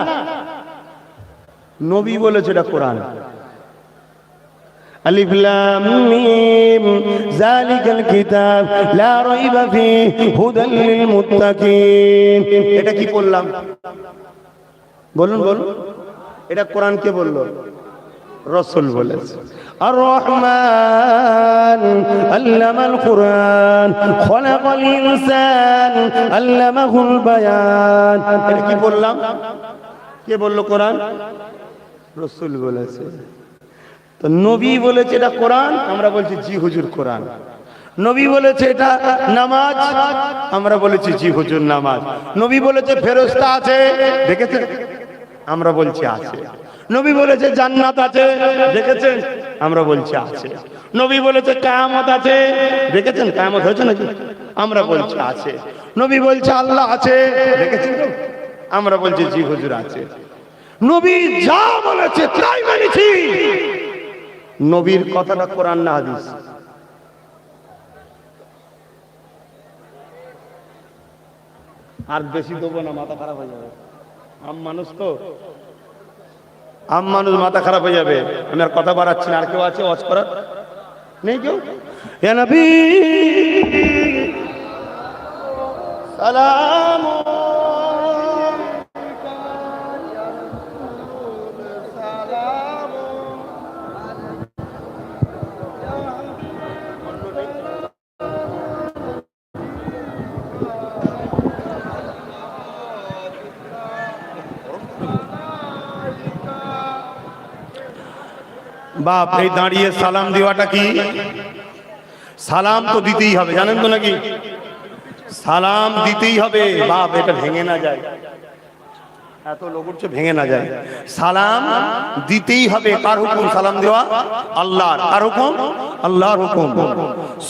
নবী বলেছে এটা কোরআন। আলিফ লাম মিম যালিকাল কিতাব লা রাইবা ফীহি হুদাল লিল মুত্তাকিন। এটা কি বললাম? বলুন বলুন, এটা কোরআন কে বললো? রাসূল বলেছে। আর রহমান আল্লামাল কুরআন খলাকাল ইনসান আল্লামাহুল বায়ান। এটা কি বললাম? কে বললো কোরআন? রাসূল বলেছে। তো নবী বলেছে এটা কোরআন, আমরা বলছি জি হুজুর কোরআন। নবী বলেছে এটা নামাজ, আমরা বলেছি জি হুজুর নামাজ। নবী বলেছে ফেরেশতা আছে, দেখেছেন? আমরা বলছি আছে। নবী বলেছে জান্নাত আছে, দেখেছেন? আমরা বলছি আছে। নবী বলেছে কিয়ামত আছে, দেখেছেন কিয়ামত হয়েছে নাকি? আমরা বলছি আছে। নবী বলছে আল্লাহ আছে, দেখেছেন তো? আমরা বলছি জি হুজুর আছে। নবী যা বলেছে তাই মেনেছি। নবীর কথাটা কোরআন না হাদিস? আর বেশি দেবো না, মাথা খারাপ হয়ে যাবে। আম মানুষ তো, আম মানুষ, মাথা খারাপ হয়ে যাবে। আমি আর কথা বাড়াচ্ছি না। আর কেউ আছে ওয়াজ করার? নেই কেউ? ইয়া নবী সালাম বাপ। এই দাঁড়িয়ে সালাম দেওয়াটা কি? সালাম তো দিতেই হবে, জানেন তো নাকি? সালাম দিতেই হবে বাপ, এটা ভেঙে না যায়। এত লোক উঠছে, ভেঙে না যায়। সালাম দিতেই হবে। কার হুকুম সালাম দেওয়া? আল্লাহর। কার হুকুম? আল্লাহর হুকুম।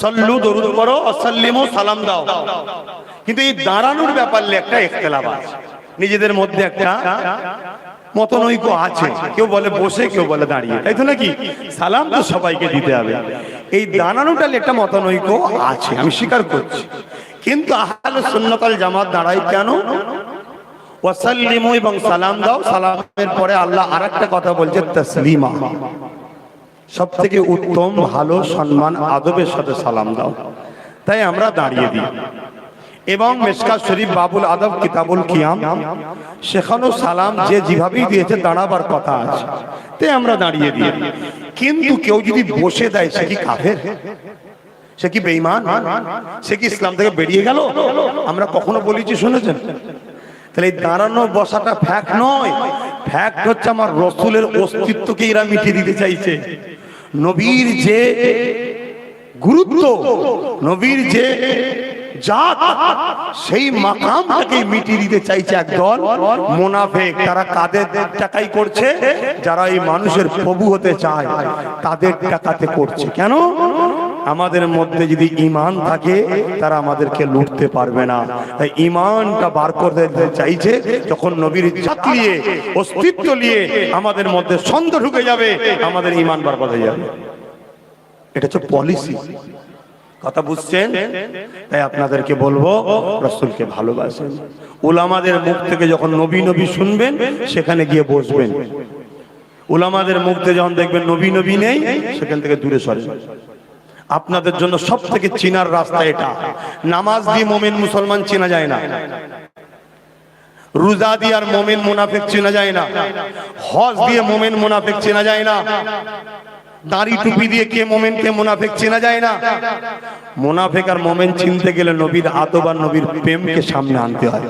সল্লু, দরুদ পড়ো, সাল্লিমু, সালাম দাও। কিন্তু এই দাঁড়ানোর ব্যাপারে একটা ইখতিলাফ আছে, নিজেদের মধ্যে একটা মতনৈক্য আছে। কেউ বলে বসে, কেউ বলে দাঁড়িয়ে, তাই তো নাকি? সালাম তো সবাইকে দিতে হবে। এই দাঁড়ানোটা একটা মতনৈক্য আছে, আমি স্বীকার করছি। কিন্তু আহলে সুন্নাত ওয়াল জামাত দাঁড়ায় কেন? ওয়াসাল্লিমু, এবং সালাম দাও। সালামের পরে আল্লাহ আরেকটা কথা বলছে, তাসলিমা। সবথেকে উত্তম, ভালো, সম্মান, আদবের সাথে সালাম দাও। তাই আমরা দাঁড়িয়ে দিই। এবং মিশকাত শরীফ বাবুল আদব কিতাবুল কিয়াম, সেখানেও সালাম যে যেভাবেই দিয়েছে দাঁড়াবার কথা আছে, তাই আমরা দাঁড়িয়ে দিই। কিন্তু কেউ যদি বসে দেয়, সে কি কাফের? সে কি বেঈমান? সে কি ইসলাম থেকে বেরিয়ে গেল? আমরা কখনো বলেছি, শুনেছেন? তাহলে এই দাঁড়ানো বসাটা ফ্যাক্ট নয়। ফ্যাক্ট হচ্ছে আমার রাসূলের অস্তিত্বকে এরা মিটিয়ে দিতে চাইছে। নবীর যে গুরুত্ব, নবীর যে জাত, সেই মাকামটাকে মিটিয়ে দিতে চাইছে একদল মুনাফিক। তারা কাদের টাকাই করছে? যারা এই মানুষের প্রভু হতে চায় তাদের টাকাতে করছে। কেন? আমাদের মধ্যে যদি ঈমান থাকে, তারা আমাদেরকে লুটতে পারবে না। তাই ঈমানটা বার করতে চাইছে। যখন নবীর জাত নিয়ে, অস্তিত্ব নিয়ে আমাদের মধ্যে সন্দেহ ঢুকে যাবে, আমাদের ঈমান বরবাদ হয়ে যাবে। এটা হচ্ছে পলিসি। কথা বুঝছেন? তাই আপনাদেরকে বলবো, রাসূলকে ভালোবাসেন। উলামাদের মুখ থেকে যখন নবী নবী শুনবেন, সেখানে গিয়ে বসবেন। উলামাদের মুখ থেকে যখন দেখবেন নবী নবী নেই, সেখান থেকে দূরে সরেন। আপনাদের জন্য সব থেকে চিনার রাস্তা এটা। নামাজ দিয়ে মুমিন মুসলমান চেনা যায় না, রোজা দিয়ে আর মুমিন মুনাফিক চেনা যায় না, হজ দিয়ে মুমিন মুনাফিক চেনা যায় না, দাড়ি টুপি দিয়ে কে মুমিন কে মুনাফিক চেনা যায় না। মুনাফিক আর মুমিন চিনতে গেলে নবীর আদব আর নবীর প্রেমকে সামনে আনতে হয়।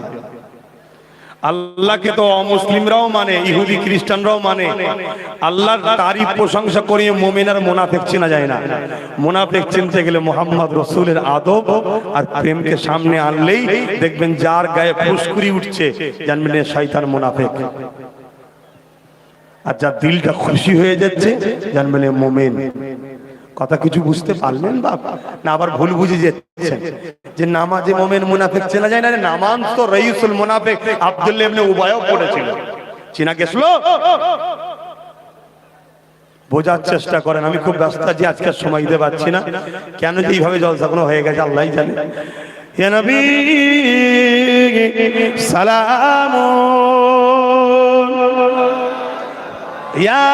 আল্লাহকে তো অমুসলিমরাও মানে, ইহুদি খ্রিস্টানরাও মানে। আল্লাহর তারিফ প্রশংসা করিয়ে মুমিন আর মুনাফিক চেনা যায় না। মুনাফিক চিনতে গেলে মুহাম্মদ রাসূলের আদব আর প্রেমকে সামনে আনলেই দেখবেন যার গায়ে ফুসকুড়ি উঠছে, জানবেন শয়তান মুনাফিক। আর যার দিলটা খুশি হয়ে যাচ্ছে, জানবেন মুমিন। কথা কিছু বুঝতে পারলেন বাপ? না আবার ভুল বুঝে যাচ্ছেন যে নামাজে মুমিন মুনাফিক চেনা যায় না? নামাজ তো রাইসুল মুনাফিক আব্দুল্লাহ ইবনে উবাইও পড়েছিল, চেনা গেছিল। বোঝার চেষ্টা করেন। আমি খুব ব্যস্ত আছি, আজকে সময় দিতে পারছি না। কেন যে এইভাবে জলসাগুলো হয়ে গেছে আল্লাহই জানে। ইয়া নবী সালাম, ইয়া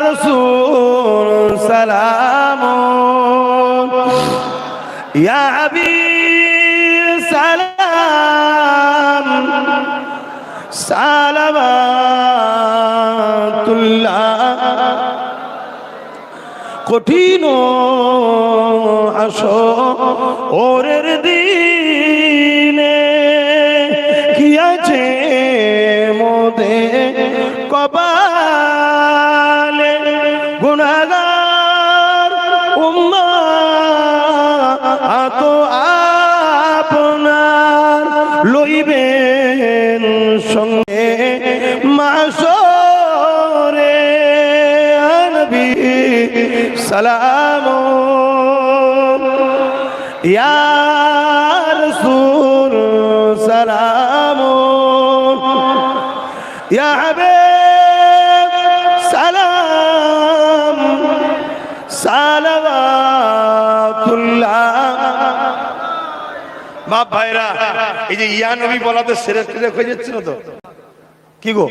রাসূল সালাম, ইয়া হাবিব সালাম, সালাওয়াতুল্লাহ কঠিন হাসরের দিনে কি আছে মোদের কপালে গুনাহগার উম্মাত আপনার লইবেন সঙ্গে মাশরে নবী সালাম ইয়া রাসূল সালাম ইয়া হাবিব সালাম সালাওয়াতুল্লাহ। বাপ ভাইরা, এই যে ইয়া নবী বলাতে সিরেক হয়ে যাচ্ছে না তো? কি গো,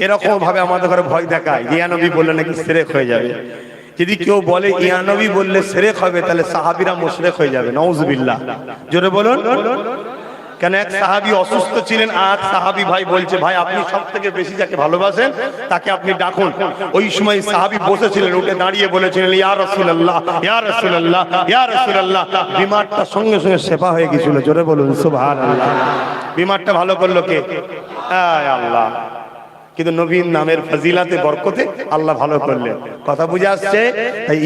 এরকম ভাবে আমাদের ঘরে ভয় দেখায় ইয়া নবী বললে নাকি সিরেক হয়ে যাবে। যদি কেউ বলে ইয়া নবী বললে সিরেক হবে, তাহলে সাহাবীরা মুশরিক হয়ে যাবে। নাউজুবিল্লাহ। জোরে বলুন। কেন? এক সাহাবী অসুস্থ ছিলেন, আর সাহাবী ভাই বলছে, ভাই আপনি সব থেকে বেশি যাকে ভালোবাসেন তাকে আপনি ডাকুন। ওই সময় সাহাবী বসেছিলেন, উঠে দাঁড়িয়ে বলেছিলেন, ইয়া রাসূলুল্লাহ, ইয়া রাসূলুল্লাহ, ইয়া রাসূলুল্লাহ। বিমারটা সঙ্গে সঙ্গে শেফা হয়ে গিয়েছিল। জোরে বলুন সুবহানাল্লাহ। বিমারটা ভালো করলো কে? আয় আল্লাহ। কিন্তু নবীর নামের ফজিলাতে বরকতে আল্লাহ ভালো করলেন। কথা বুঝে আসছে?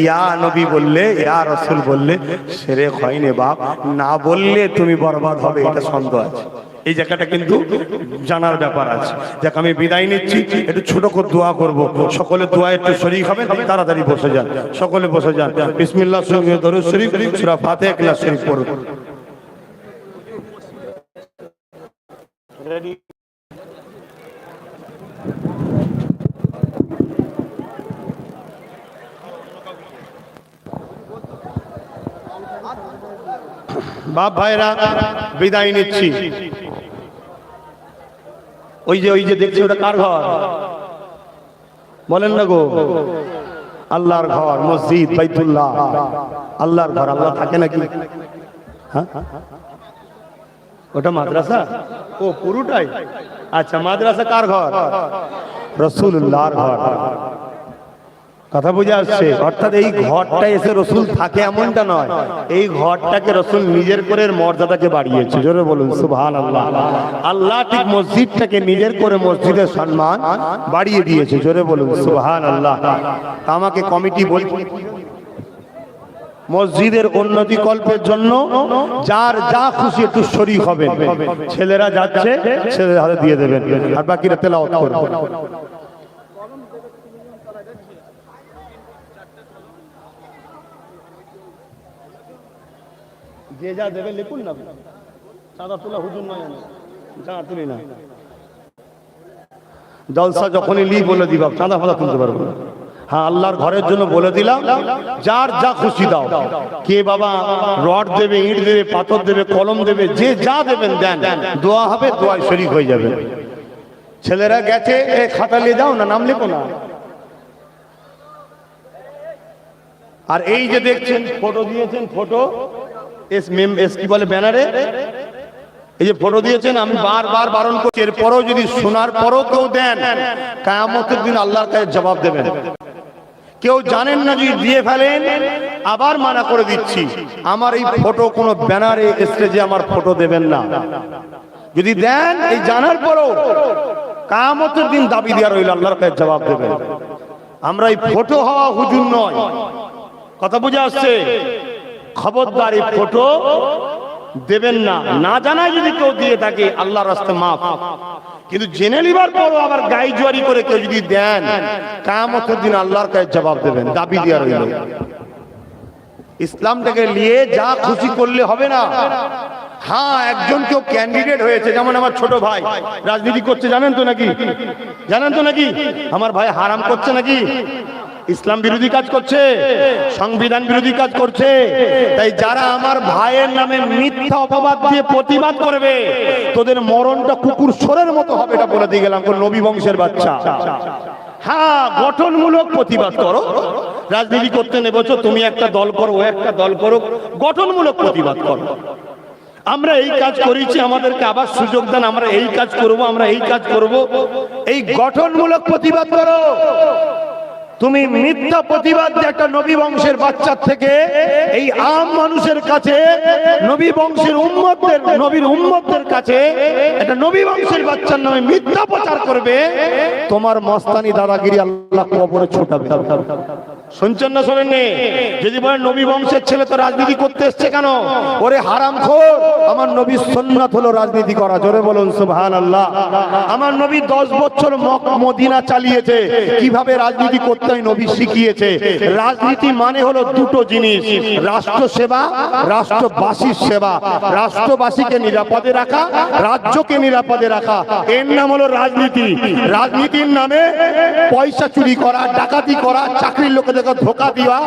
ইয়া নবী বললে, ইয়া রাসূল বললে শিরক হয়নি বাপ। না বললে তুমি বরবাদ হবে, এটা সন্দেহ আছে। এই জায়গাটা কিন্তু জানার ব্যাপার আছে। যাক, আমি বিদায় নিচ্ছি, একটু ছোট করে দোয়া করব। সকলে দোয়ায় একটু শরীক হবেন, তাড়াতাড়ি বসে যান, সকলে বসে যান। বিসমিল্লাহ শরীফ, দরুদ শরীফ, সূরা ফাতিহা, ইখলাস শরীফ পড়ুন। রেডি? বাপ ভাইরা, বিদায় নিচ্ছি। ওই যে দেখছি, ওটা কার ঘর বলেন না গো? আল্লাহর ঘর, মসজিদ, বাইতুল্লাহ, আল্লাহর ঘর। আল্লাহ থাকে নাকি? হ্যাঁ, ওটা মাদ্রাসা? ও পুরোটাই? আচ্ছা, মাদ্রাসা কার ঘর? রাসূলুল্লাহর ঘর। কথা বুঝে আসছে? অর্থাৎ এই ঘরটা এসে রসুল থাকে এমনটা নয়, এই ঘরটাকে রসুল নিজের করে মর্যাদাকে বাড়িয়েছে। জোরে বলুন সুবহানাল্লাহ। আল্লাহ ঠিক মসজিদটাকে নিজের করে মসজিদের সম্মান বাড়িয়ে দিয়েছে। জোরে বলুন সুবহানাল্লাহ। আমাকে কমিটি বলছে, মসজিদের উন্নতি কল্পের জন্য যার যা খুশি একটু শরীক হবেন। ছেলেরা যাচ্ছে, ছেলেদের হাতে দিয়ে দেবেন, আর বাকিরা তেলাওয়াত করবে। যে যা দেবে লিখুন না, চাঁদা তোলা হুজুর নয়, আমি চাঁদা তুলি না। জলসা যখনই লি বলে দিবা, চাঁদা ফাঁদা তুলতে পারবো না। হ্যাঁ, আল্লাহর ঘরের জন্য বলে দিলাম, যার যা খুশি দাও। কে বাবা রড দেবে, ইট দেবে, পাথর দেবে, কলম দেবে, যে যা দেবেন দেন, দোয়া হবে, দোয়ায় শরীক হয়ে যাবে। ছেলেরা গেছে, খাতা নিয়ে যাও না, নাম লেখো না। আর এই যে দেখছেন ফটো দিয়েছেন, ফটো কি বলে ব্যানারে, এই যে ফটো দিয়েছেন, আমি বারবার বারণ করছি, এরপরও যদি শোনার পরও কেউ দেন, কিয়ামতের দিন আল্লাহর কাছে জবাব দেবেন। কেউ জানেন না, যদি দিয়ে ফেলেন, আবার মানা করে দিচ্ছি, আমার এই ফটো কোনো ব্যানারে স্টেজে আমার ফটো দেবেন না। যদি দেন, এই জানার পরও কিয়ামতের দিন দাবি দেওয়া রইল, আল্লাহর কাছে জবাব দেবেন। আমরা এই ফটো হওয়া হুজুর নয়। কথা বুঝে আসছে? খবরদার, এই ফটো দেবেন না। না জানায় যদি কেউ দিয়ে থাকে, আল্লাহর রাস্তায় মাফ। কিন্তু জেনে নিবার পরও আবার গাই জোয়ারি করে কেউ যদি দেন, কিয়ামতের দিন আল্লাহর কাছে জবাব দেবেন, দাবি দেওয়া রইল। ইসলামটাকে নিয়ে যা খুশি করলে হবে না। হ্যাঁ, একজন কেউ ক্যান্ডিডেট হয়েছে, যেমন আমার ছোট ভাই রাজনীতি করছে, জানেন তো নাকি? জানেন তো নাকি? আমার ভাই হারাম করছে নাকি? ইসলাম বিরোধী কাজ করছে, সংবিধান বিরোধী কাজ করছে। তাই যারা আমার ভাইয়ের নামে মিথ্যা অপবাদ দিয়ে প্রতিবাদ করবে, তোদের মরণটা কুকুর সোরের মতো হবে, এটা বলে দিয়ে গেলাম। কোন নবী বংশের বাচ্চা। হ্যাঁ, গঠনমূলক প্রতিবাদ করো। রাজনীতি করতে নেবেছো, তুমি একটা দল করো, ও একটা দল করো, গঠনমূলক প্রতিবাদ করো। আমরা এই কাজ করেছি, আমাদেরকে আবার সুযোগ দেন, আমরা এই কাজ করব, আমরা এই কাজ করব। এই গঠনমূলক প্রতিবাদ করো। তুমি মিথ্যা প্রতিবাদ যে একটা নবী বংশের বাচ্চার থেকে এই আম মানুষের কাছে, নবী বংশের উম্মতদের, নবীর উম্মতদের কাছে একটা নবী বংশের বাচ্চার নামে মিথ্যা প্রচার করবে, তোমার মস্তানি দাদাগিরি আল্লাহ কবরে ছোটাবে। শুনছেন না শোনেননি? যদি বলেন নবী বংশের ছেলে তো রাজনীতি করতে এসছে কেন, ওরে হারামখোর, আমার নবীর সুন্নাত হলো রাজনীতি করা। জোরে বলুন সুবহানাল্লাহ। আমার নবী 10 বছর মদিনা চালিয়েছে, কিভাবে রাজনীতি করতে হয় নবী শিখিয়েছে। রাজনীতি মানে হলো দুটো জিনিস, রাষ্ট্র সেবা, রাষ্ট্রবাসীর সেবা। রাষ্ট্রবাসীকে নিরাপদে রাখা, রাজ্যকে নিরাপদে রাখা, এর নাম হলো রাজনীতি। রাজনীতির নামে পয়সা চুরি করা, ডাকাতি করা, চাকরির লোকেদের ধোকা দেওয়া,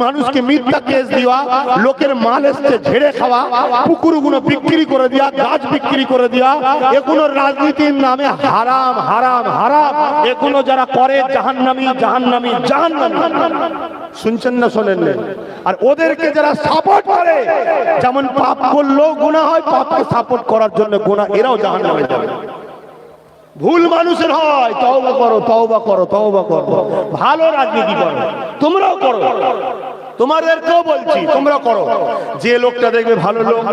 মানুষকে মিথ্যা কেস দেওয়া, লোকের মাল এসছে ঝেড়ে খাওয়া, পুকুরগুলো বিক্রি করে দেওয়া, গাছ বিক্রি করে দেওয়া, এগুলো রাজনীতির নামে হারাম হারাম হারাম। এগুলো যারা করে জাহান্নামী জাহান্নামী জাহান্নামী। শুনছেন না শোনেন? আর ওদেরকে যারা সাপোর্ট করে, যেমন পাপ করলেও গুনাহ হয়, পাপকে সাপোর্ট করার জন্য গুনাহ, এরাও জাহান্নামে যাবে। ভুল মানুষের হয়, তওবা করো তওবা করো তওবা করো, ভালো রাজনীতি করো, তোমরাও করো, তোমাদেরকেও বলছি তোমরা করো। যে লোকটা দেখবে ভালো লোক,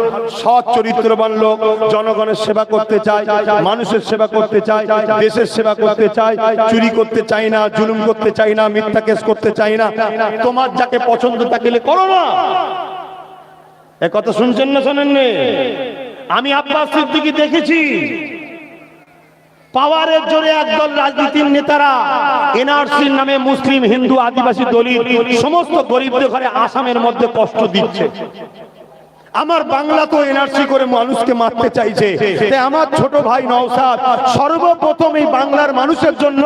সৎ চরিত্রবান লোক, জনগণের সেবা করতে চায়, মানুষের সেবা করতে চায়, দেশের সেবা করতে চায়, চুরি করতে চায় না, জুলুম করতে চায় না, মিথ্যা কেস করতে চায় না, তোমার যাকে পছন্দ তাকে করো না। এ কথা শুনছেন না শোনেননি? আমি আব্বাস সিদ্দিকী দেখেছি, পাওয়ারের জোরে একদল রাজনীতির নেতারা এনআরসির নামে মুসলিম, হিন্দু, আদিবাসী, দলিত সমস্ত গরিবদের ঘরে আসামের মধ্যে কষ্ট দিচ্ছে। আমার বাংলা তো এনআরসি করে মানুষকে মারতে চাইছে, তাই আমার ছোট ভাই নওশাদ সর্বপ্রথম এই বাংলার মানুষের জন্য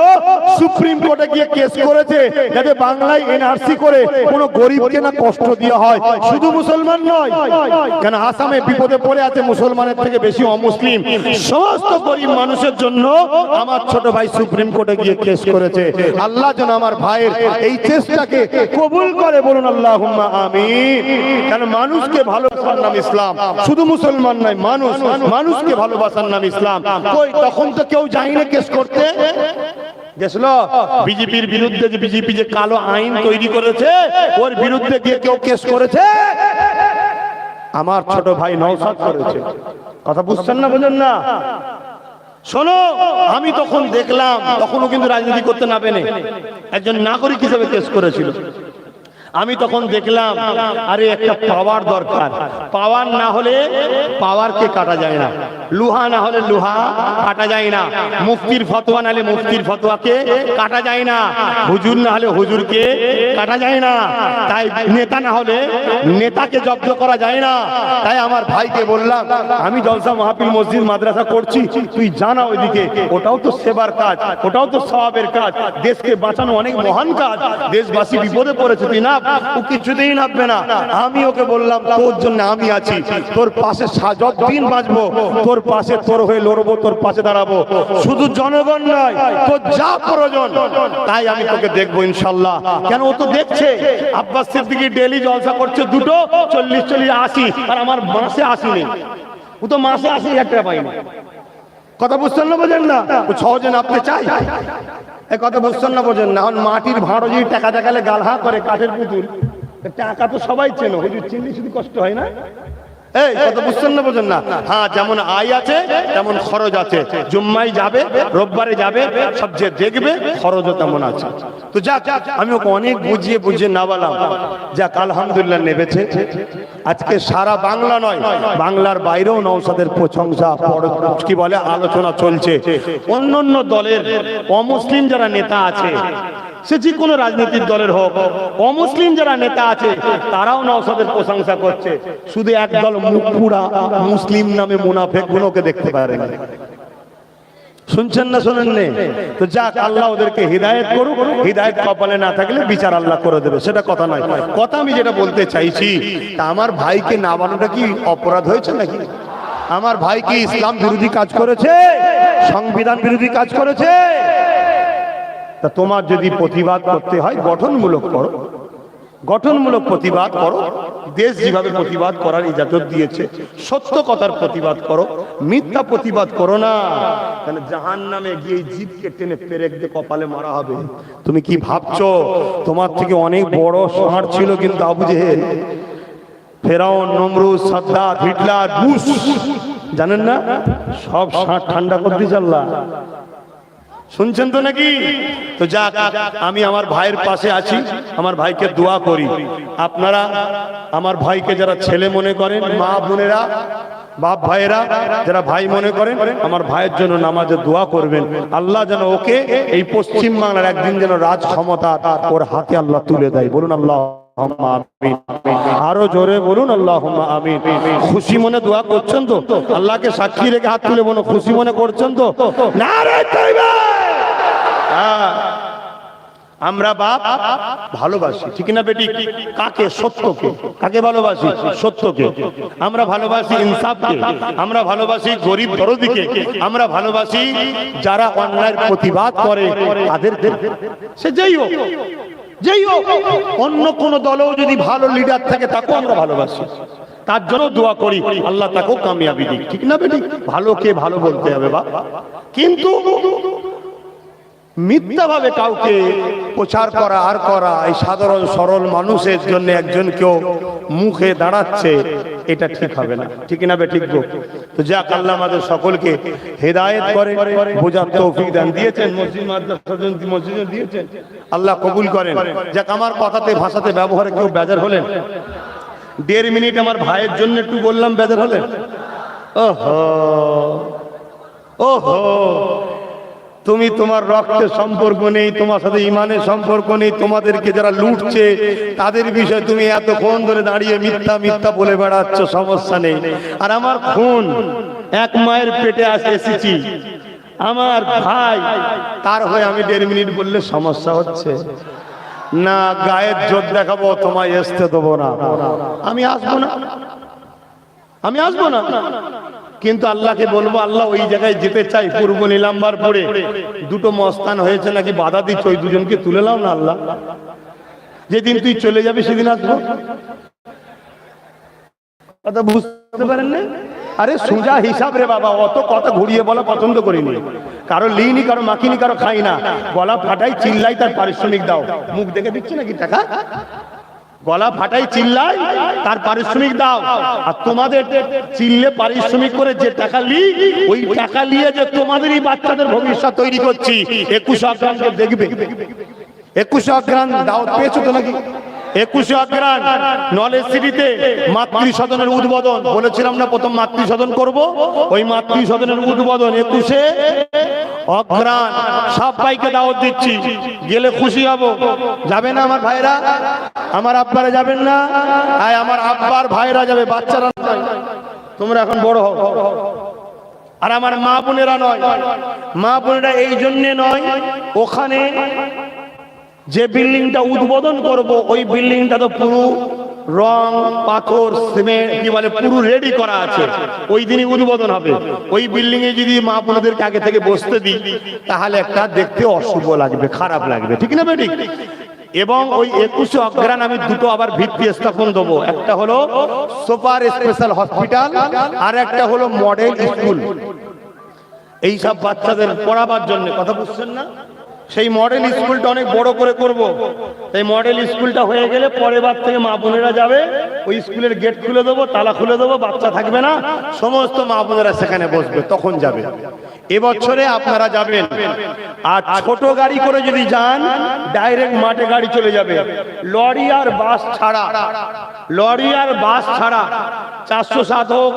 সুপ্রিম কোর্টে গিয়ে কেস করেছে, যাতে বাংলায় এনআরসি করে কোনো গরিবকে না কষ্ট দেওয়া হয়। শুধু মুসলমান নয়, কেন আসামে বিপদে পড়ে আছে মুসলমানের থেকে বেশি অমুসলিম, সমস্ত গরিব মানুষের জন্য আমার ছোট ভাই সুপ্রিম কোর্টে গিয়ে কেস করেছে। আল্লাহ যেন আমার ভাইয়ের এই চেষ্টাকে কবুল করে, বলুন আল্লাহুম্মা আমিন। কেন মানুষকে ভালো নাম ইসলাম, শুধু মুসলমান নয়, মানুষ, মানুষকে ভালোবাসার নাম ইসলাম। কই তখন তো কেউ যায় না কেস করতে, গেছিল বিজেপির বিরুদ্ধে, যে বিজেপি যে কালো আইন তৈরি করেছে ওর বিরুদ্ধে গিয়ে কেউ কেস করেছে? আমার ছোট ভাই নওশাদ করেছে। কথা বুঝছেন না, বোঝেন না? শোনো, আমি তখন দেখলাম, তখনও কিন্তু রাজনীতি করতে না পেরে একজন নাগরিক হিসেবে কেস করেছিল। আমি তখন দেখলাম, আরে একটা পাওয়ার দরকার, পাওয়ার না হলে পাওয়ারকে কাটা যায় না, লোহা না হলে লোহা কাটা যায় না, মুফতির ফতোয়া না হলে মুফতির ফতোয়াকে কাটা যায় না, হুজুর না হলে হুজুরকে কাটা যায় না, তাই নেতা না হলে নেতাকে জব্দ করা যায় না। তাই আমার ভাইকে বললাম, আমি জলসা মাহফিল মসজিদ মাদ্রাসা করছি, তুই জানা ওইদিকে, ওটাও তো সেবার কাজ, ওটাও তো সওয়াবের কাজ, দেশকে বাঁচানো অনেক মহান কাজ, দেশবাসী বিপদে পড়েছে, তুই না, ও কিছুতেই নামবে না। আমি ওকে বললাম, তোর জন্য আমি আছি, তোর পাশে যতদিন বাঁচবো তোর পাশে, তোর হয়ে লড়বো, তোর পাশে দাঁড়াবো, শুধু জনগণ নয়, তোর যা প্রয়োজন তাই আমি তোকে দেখবো ইনশাল্লাহ। কেন ও তো দেখছে আব্বাস সিদ্দিকী ডেইলি জলসা করছে, দুটো 40-40 80, আর আমার মাসে 80 নেই, ও তো মাসে 80,000 টাকা পাইনি। কথা বুঝছেন না, বোঝেন না? ও সহজে নামতে চাই, এই কথা বুঝছেন না, বোঝেন না? মাটির ভাঁড়ো যদি টাকা দেখালে গাল হা করে, কাঠের পুতুল, টাকা তো সবাই চেনো, হুজুর চিনলে শুধু কষ্ট হয় না। এই কথা বুঝছেন না, বোঝেন না? হ্যাঁ, যেমন আয় আছে তেমন খরচ আছে, জুম্মায় যাবে, রোববারে যাবে, সব যে দেখবে খরচও তেমন আছে। তো যাক, আমি ওকে অনেক বুঝিয়ে বুঝিয়ে না বললাম, যাক আলহামদুলিল্লাহ নেবেছে। আজকে সারা বাংলা নয়, বাংলার বাইরেও নওশাদের প্রশংসা, কি বলে, আলোচনা চলছে। অন্যান্য দলের অমুসলিম যারা নেতা আছে, সে যে কোনো রাজনৈতিক দলের হোক, অমুসলিম যারা নেতা আছে তারাও নওশাদের প্রশংসা করছে। শুধু একদল মুখপুরা মুসলিম নামে মুনাফেক গুলোকে দেখতে পারেন। শুনছেন না শোনেন নে? তো যাক, আল্লাহ ওদেরকে হিদায়েত করুক, হিদায়েত কপালে না থাকলে বিচার আল্লাহ করে দেবে, সেটা কথা নয়। কথা আমি যেটা বলতে চাইছি, তা আমার ভাইকে না বানানোটা কি অপরাধ হয়েছে নাকি? আমার ভাই কি ইসলাম বিরোধী কাজ করেছে, সংবিধান বিরোধী কাজ করেছে? তা তোমার যদি প্রতিবাদ করতে হয় গঠনমূলক করো, গঠনমূলক প্রতিবাদ করো, দেশ যেভাবে প্রতিবাদ করার ইজাজত দিয়েছে সত্য কথার প্রতিবাদ করো, মিথ্যা প্রতিবাদ করো না। কারণ জাহান্নামে গিয়ে জিভকে টেনে পেরেক দিয়ে কপালে মারা হবে। তুমি কি ভাবছো তোমার থেকে অনেক বড় ষাঁড় ছিল কিন্তু আবু জেহেল, ফেরাউন, নমরুদ, সাদ্দাত, হিটলার, বুশ, জানেন না সব ষাঁড় ঠান্ডা করে দিয়েছে আল্লাহ। শুনছেন তো নাকি? তো যাক, আমি আমার ভাইয়ের পাশে আছি, আমার ভাইকে দোয়া করি। আপনারা আমার ভাইকে যারা ছেলে মনে করেন, মা বোনেরা, বাপ ভাইয়েরা যারা ভাই মনে করেন, আমার ভাইয়ের জন্য নামাজে দোয়া করবেন। আল্লাহ যেন ওকে এই পশ্চিম বাংলার একদিন যেন রাজ ক্ষমতা ওর হাতে আল্লাহ তুলে দেয়। বলুন আল্লাহ আমিন। আরো জোরে বলুন আল্লাহুম্মা আমিন। খুশি মনে দোয়া করছেন তো? আল্লাহকে সাক্ষী রেখে হাত তুলে বলুন খুশি মনে করছেন তো? নারে তাকবীর। আমরা বাপ ভালোবাসি, ঠিক না বেটি? কাকে? সত্যকে। কাকে ভালোবাসি? সত্যকে। আমরা ভালোবাসি ইনসাফকে, আমরা ভালোবাসি গরিব দরদিকে, আমরা ভালোবাসি যারা অন্যায়ের প্রতিবাদ করে তাদেরকে। সে যেই হোক, যেই হোক, অন্য কোন দলেও যদি ভালো লিডার থাকে তাকেও আমরা ভালোবাসি, তার জন্য দোয়া করি আল্লাহ তাকেও কামিয়াবি দিক, ঠিক না বেটি? ভালোকে ভালো বলতে হবে বাপ। কিন্তু মিথ্যাভাবে কাউকে প্রচার করা আর করা, এই সাধারণ সরল মানুষের জন্য একজন কেউ মুখে দাঁড়াচ্ছে, এটা ঠিক হবে না, ঠিক না বেঠিক? তো যাক, আল্লাহ আমাদের সকলকে হেদায়েত করে বোঝার তৌফিক দান দিয়েছেন, মসজিদ মাদ্রাসা মসজিদে দিয়েছেন, আল্লাহ কবুল করেন। যাক, আমার কথাতে ভাষাতে ব্যবহারে কেউ বেজার হলেন? 1.5 মিনিট আমার ভাইয়ের জন্য একটু বললাম, বেজার হলেন? ওহো ওহো, তুমি তোমার রক্তের সম্পর্ক নেই, তোমার সাথে ইমানের সম্পর্ক নেই, তোমাদেরকে যারা লুটছে তাদের বিষয়ে তুমি এতক্ষণ ধরে দাঁড়িয়ে মিথ্যা মিথ্যা বলে বেড়াচ্ছ, সমস্যা নেই। আর আমার খুন, এক মায়ের পেটে এসেছি, আমার ভাই, তার হয়ে আমি 1.5 মিনিট বললে সমস্যা হচ্ছে না? গায়ের জোর দেখাবো, তোমায় আসতে দেবো না, আমি আসবো না, আমি আসবো না। কিন্তু আল্লাহকে বলবো, আল্লাহ ওই জায়গায় যেতে চাই, পূর্ব নীলাম্বারপুরে 2টো মস্তান হয়েছে নাকি বাধা দিচ্ছ, ওই 2জনকে তুলে নাও না আল্লাহ। যেদিন তুই চলে যাবি সেদিন আসবো। কথা বুঝতে পারেন না? আরে সোজা হিসাব রে বাবা, অত কথা ঘুরিয়ে বলা পছন্দ করিনি। কারো লিনি, কারো মাখিনি, কারো খাই না। গলা ফাটাই, চিল্লাই, তার পারিশ্রমিক দাও। মুখ দেখে দিচ্ছে নাকি টাকা? গলা ফাটাই, চিল্লাই, তার পারিশ্রমিক দাও। আর তোমাদের চিল্লে পারিশ্রমিক করে যে টাকা লি, ওই টাকা নিয়ে যে তোমাদেরই বাচ্চাদের ভবিষ্যৎ তৈরি করছি। 21 অগ্রাণকে দেখবে, 21 অগ্রাণ দাওয়াত পেয়েছো তো নাকি? 21 অগ্রাণ নলেজ সিটিতে মাতৃ সদনের উদ্বোধন বলেছিলাম না, প্রথম মাতৃ সদন করবো। ওই মাতৃ সদনের উদ্বোধন 21 অগ্রাণ সবাইকে দাওয়াত দিচ্ছি, গেলে খুশি হব। যাবে না আমার ভাইরা? আমার আব্বারা যাবেন না? আমার আব্বার ভাইরা যাবে, বাচ্চারা নয়। তোমরা এখন বড় হও। আর আমার মা বোনেরা নয়, মা বোনেরা এই জন্যে নয়, ওখানে যে বিল্ডিংটা উদ্বোধন করব, ওই বিল্ডিংটা তো পুরো রং, পাথর, সিমেন্ট, কি বলে, পুরো রেডি করা আছে। ওই দিনই উদ্বোধন হবে। ওই বিল্ডিং এ যদি মা বোনদেরকে আগে থেকে বসতে দিই, তাহলে একটা দেখতে অশুভ লাগবে, খারাপ লাগবে, ঠিক না বেঠিক? এবং ওই 21 অগ্রাণ আমি 2টো আবার ভিত্তি স্থাপন দেবো। একটা হলো সুপার স্পেশাল হসপিটাল, আর একটা হলো মডেল স্কুল। এইসব বাচ্চাদের পড়াবার জন্য, কথা বুঝছেন না? সেই মডেল স্কুলটা অনেক বড় করে করব। এই মডেল স্কুলটা হয়ে গেলে পরের বার থেকে মা বোনেরা যাবে, ওই স্কুলের গেট খুলে দেবো, তালা খুলে দেবো, বাচ্চা থাকবে না, সমস্ত মা বোনেরা সেখানে বসবে, তখন যাবে। এবছরে আপনারা যাবেন। আর ছোট গাড়ি করে যদি যান, ডাইরেক্ট মাঠে গাড়ি চলে যাবে। লরি আর বাস ছাড়া, লরি আর বাস ছাড়া 407 হোক,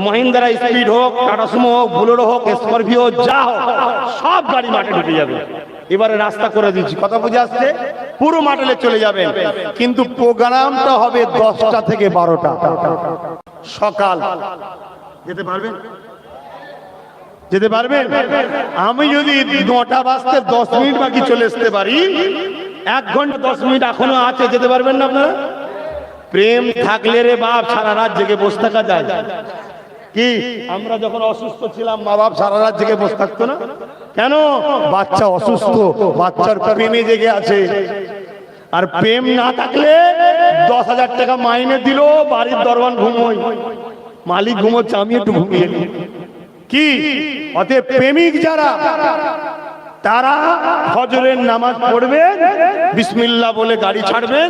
মহিন্দ্রা স্পিড হোক, টাটা সুমো হোক, বুলেরো হোক, স্করপিও যা হোক, সব গাড়ি মাঠে ঢুকে যাবে। এবারে রাস্তা করে দিচ্ছি, কথা বুঝে আসছে? পুরো মাঠে চলে যাবেন। কিন্তু প্রোগ্রামটা হবে 10টা থেকে 12টা সকাল। যেতে পারবেন? যেতে পারবেন? আমি যদি 9টা বাজতে 10 মিনিট বাকি চলে আসতে পারি, 1 ঘন্টা 10 মিনিট এখনো আছে, যেতে পারবেন না আপনারা? প্রেম থাকলে রে বাপ সারা রাত জেগে বসে থাকা যায় কি? আমরা যখন অসুস্থ ছিলাম, মা বাপ সারা রাত জেগে বসে থাকতো না কেন? বাচ্চা অসুস্থ, বাচ্চার প্রেমে জেগে আছে। আর প্রেম না থাকলে 10,000 টাকা মাইনে দিল, বাড়ির দরওয়ান ঘুমোই, মালিক ঘুমোচ্ছে, আমি একটু ঘুমিয়ে নিই। কি অতএব প্রেমিক যারা, তারা ফজরের নামাজ পড়বেন, বিসমিল্লাহ বলে গাড়ি ছাড়বেন,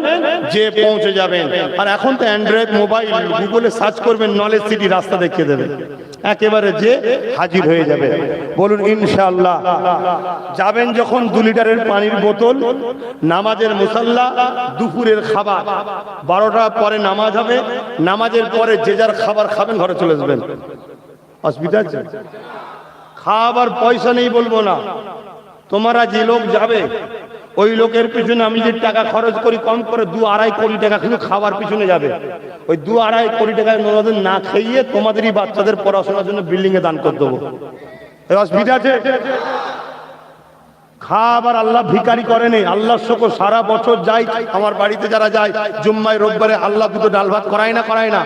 যে পৌঁছে যাবেন। আর এখন তো অ্যান্ড্রয়েড মোবাইল, গুগলে সার্চ করবেন, নলেজ সিটি রাস্তা দেখিয়ে দেবে, একেবারে যে হাজির হয়ে যাবে। বলুন ইনশাআল্লাহ। যাবেন যখন 2 লিটারের পানির বোতল, নামাজের মুসাল্লা, দুপুরের খাবার, 12টার পরে নামাজ হবে, নামাজের পরে যে যার খাবার খাবেন, ঘরে চলে আসবেন। অসুবিধা আছে? খাবার পয়সা নেই বলবো না, তোমরা যে লোক যাবে ওই লোকের পিছনে আমি যে টাকা খরচ করি, কম করে 2-2.5 কোটি টাকা শুধু খাবার পিছনে যাবে। ওই 2-2.5 কোটি টাকায় তোমাদের না খাইয়ে তোমাদেরই বাচ্চাদের পড়াশোনার জন্য বিল্ডিং এ দান করে দেবো। অসুবিধা আছে? খাবার আল্লাহ ভিখারি করেনি। আল্লাহ শুকর, সারা বছর যাই আমার বাড়িতে যারা যায় জুম্মায় রোববারে, আল্লাহ দুটো ডাল ভাত করায় না?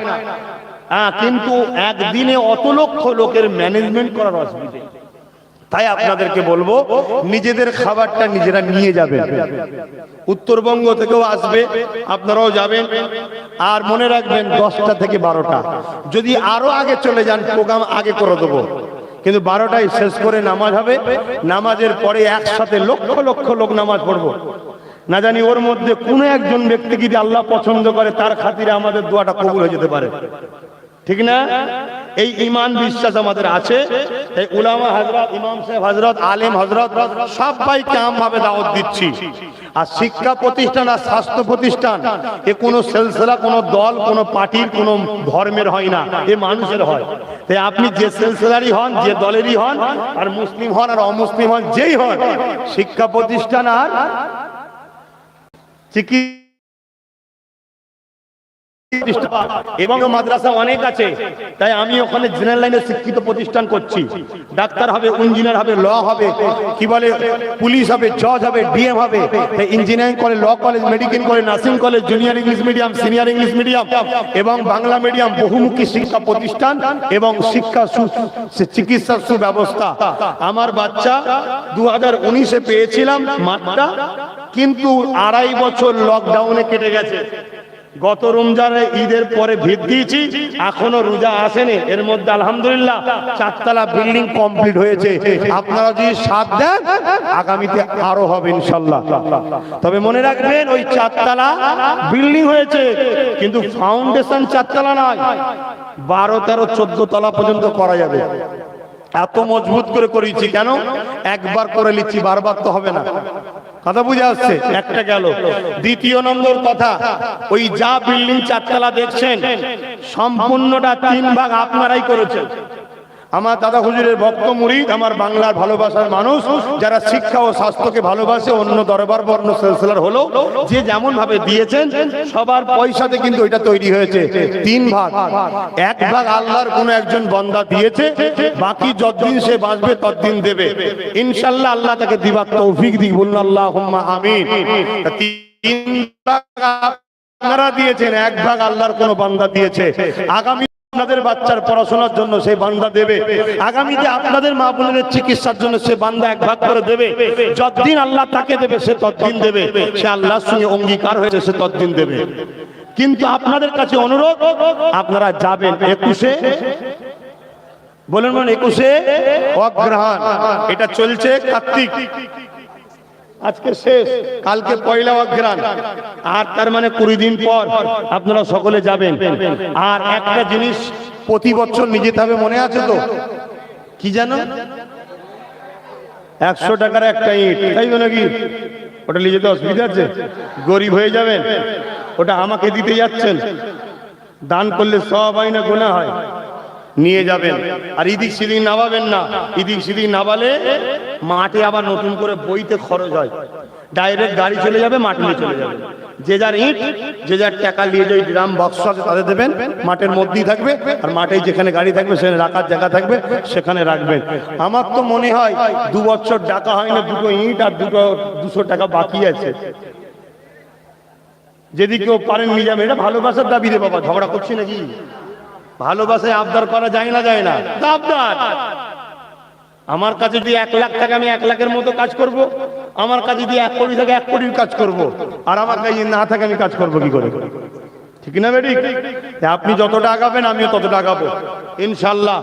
হ্যাঁ, কিন্তু একদিনে অত লক্ষ লোকের ম্যানেজমেন্ট করার অসুবিধা। তাই আপনাদেরকে বলবো, নিজেদের খাবারটা নিজেরা নিয়ে যাবেন। উত্তরবঙ্গ থেকেও আসবে, আপনারাও যাবেন। আর মনে রাখবেন 10টা থেকে 12টা, যদি আরো আগে চলে যান প্রোগ্রাম আগে করে দেবো, কিন্তু 12টায় শেষ করে নামাজ হবে। নামাজের পরে একসাথে লক্ষ লক্ষ লোক নামাজ পড়বো। না জানি ওর মধ্যে কোনো একজন ব্যক্তি যদি আল্লাহ পছন্দ করে, তার খাতিরে আমাদের দোয়াটা কবুল হয়ে যেতে পারে, ঠিক না? এই ঈমান বিশ্বাস আমাদের আছে। এই উলামা হযরত, ইমাম সাহেব হযরত, আলেম হযরত সবাইকে আমভাবে দাওয়াত দিচ্ছি। আর শিক্ষা প্রতিষ্ঠান আর স্বাস্থ্য প্রতিষ্ঠান, এ কোনো সিলসিলা, কোনো দল, কোনো পার্টির, কোনো ধর্মের হয় না, এ মানুষের হয়। তাই আপনি যে সিলসিলারই হন, যে দলেরই হন, আর মুসলিম হন আর অমুসলিম হন, যেই হন, শিক্ষা প্রতিষ্ঠান আর চিকিৎসা এবং মাদ্রাসা অনেক আছে। তাই আমি ওখানে জেনারেল লাইনে শিক্ষিত প্রতিষ্ঠান করছি। ডাক্তার হবে, ইঞ্জিনিয়ার হবে, ল হবে, কি বলে পুলিশ হবে, জজ হবে, ডিএম হবে। Engineering college, law college, medical college, nursing college, junior English medium, senior English medium এবং বাংলা মিডিয়াম, বহুমুখী শিক্ষা প্রতিষ্ঠান এবং চিকিৎসার সুব্যবস্থা। আমার বাচ্চা 2019-এ পেয়েছিলাম মাত্রা, কিন্তু 2.5 বছর লকডাউনে কেটে গেছে। গত রমজানে ঈদের পরে ভিত দিয়েছি, এখনো রোজা আসেনি। এর মধ্যে আলহামদুলিল্লাহ 4তলা বিল্ডিং কমপ্লিট হয়েছে। আপনারা যদি সাথ দেন, আগামীতে আরো হবে ইনশাআল্লাহ। তবে মনে রাখবেন, ওই 4তলা বিল্ডিং হয়েছে, কিন্তু ফাউন্ডেশন 4তলা নয়, 12, 13, 14 তলা পর্যন্ত করা যাবে। এত মজবুত করে করেছি। কেন? একবার করে নিচ্ছি, বারবার তো হবে না। কথা বুঝে আসছে? একটা গেল। দ্বিতীয় নম্বর কথা, ওই যা বিল্ডিং 4তলা দেখছেন, সম্পূর্ণটা 3 ভাগ আপনারাই করেছেন। আমার দাদা হুজুরের ভক্ত মুরিদ, আমার বাংলার ভালোবাসার মানুষ, যারা শিক্ষা ও স্বাস্থ্যকে ভালোবাসে, অন্য দরবার বর্ণ সিলসিলার হলো যে যেমন ভাবে দিয়েছেন, সবার পয়সাতে কিন্তু এটা তৈরি হয়েছে। 3 ভাগ। 1 ভাগ আল্লাহর কোন একজন বান্দা দিয়েছে, বাকি যতদিন সে বাঁচবে ততদিন দেবে ইনশাআল্লাহ। আল্লাহ তাকে দিবার তৌফিক দিক, বলুন আল্লাহুম্মা আমিন। 3 ভাগ আপনারা দিয়েছেন, 1 ভাগ আল্লাহর কোন বান্দা দিয়েছে। আগামী আপনাদের বাচ্চার পড়াশোনার জন্য সে বান্দা দেবে, আগামীতে আপনাদের মা বোনের চিকিৎসার জন্য সে বান্দা 1 ভাগ করে দেবে। যতদিন আল্লাহ তাকে দেবে সে ততদিন দেবে, সে আল্লাহর সঙ্গে অঙ্গীকার হয়েছে সে ততদিন দেবে। কিন্তু আপনাদের কাছে অনুরোধ, আপনারা যাবেন 21-এ, বলেন 21-এ অগ্রহায়ণ, এটা চলছে কার্তিক, আজকে শেষ, কালকে পয়লা অগ্রহায়ণ, আর তার মানে 20 দিন পর আপনারা সকলে যাবেন। আর একটা জিনিস প্রতি বছর নিয়ে যেতে হবে, মনে আছে তো? কি জানো? 100 টাকার একটা ইট, তাই তো নাকি? ওটা নিয়ে যেতে অসুবিধা আছে? গরিব হয়ে যাবেন, ওটা আমাকে দিতে যাচ্ছেন। দান করলে সব হয় না, গুনাহ হয়। নিয়ে যাবেন, আর ইদিক সিদিক নামাবেন না। ইদিক সিদিক নামালে মাঠে আবার নতুন করে বইতে খরচ হয়। ডাইরেক্ট গাড়ি চলে যাবে, মাঠে নিয়ে চলে যাবে। যে যার ইট, যে যার টাকা নিয়ে যে ড্রাম বক্স আছে তাদের দেবেন, মাঠের মধ্যেই থাকবে। আর মাঠে যেখানে গাড়ি থাকবে, সেখানে রাখার জায়গা থাকবে, সেখানে রাখবেন। আমার তো মনে হয় 2 বছর টাকা হয় না, 2টো ইট আর 200 টাকা বাকি আছে। যদি কেউ পারেন নিয়ে যাবেন। এটা ভালোবাসার দাবি রে বাবা, ঝগড়া করছি নাকি? ভালোবাসায় আবদার করা যায় না, যায় না? আবদার আমার কাছে যদি 1 লাখ থাকে আমি 1 লাখের মতো কাজ করব, আমার কাছে যদি 1 কোটি থাকে 1 কোটির কাজ করব, আর আমার কাছে না থাকে আমি কাজ করব কি করে? ঠিক না বেটি? আপনি যতটা আগাবেন আমিও ততটা আগাবো ইনশাআল্লাহ।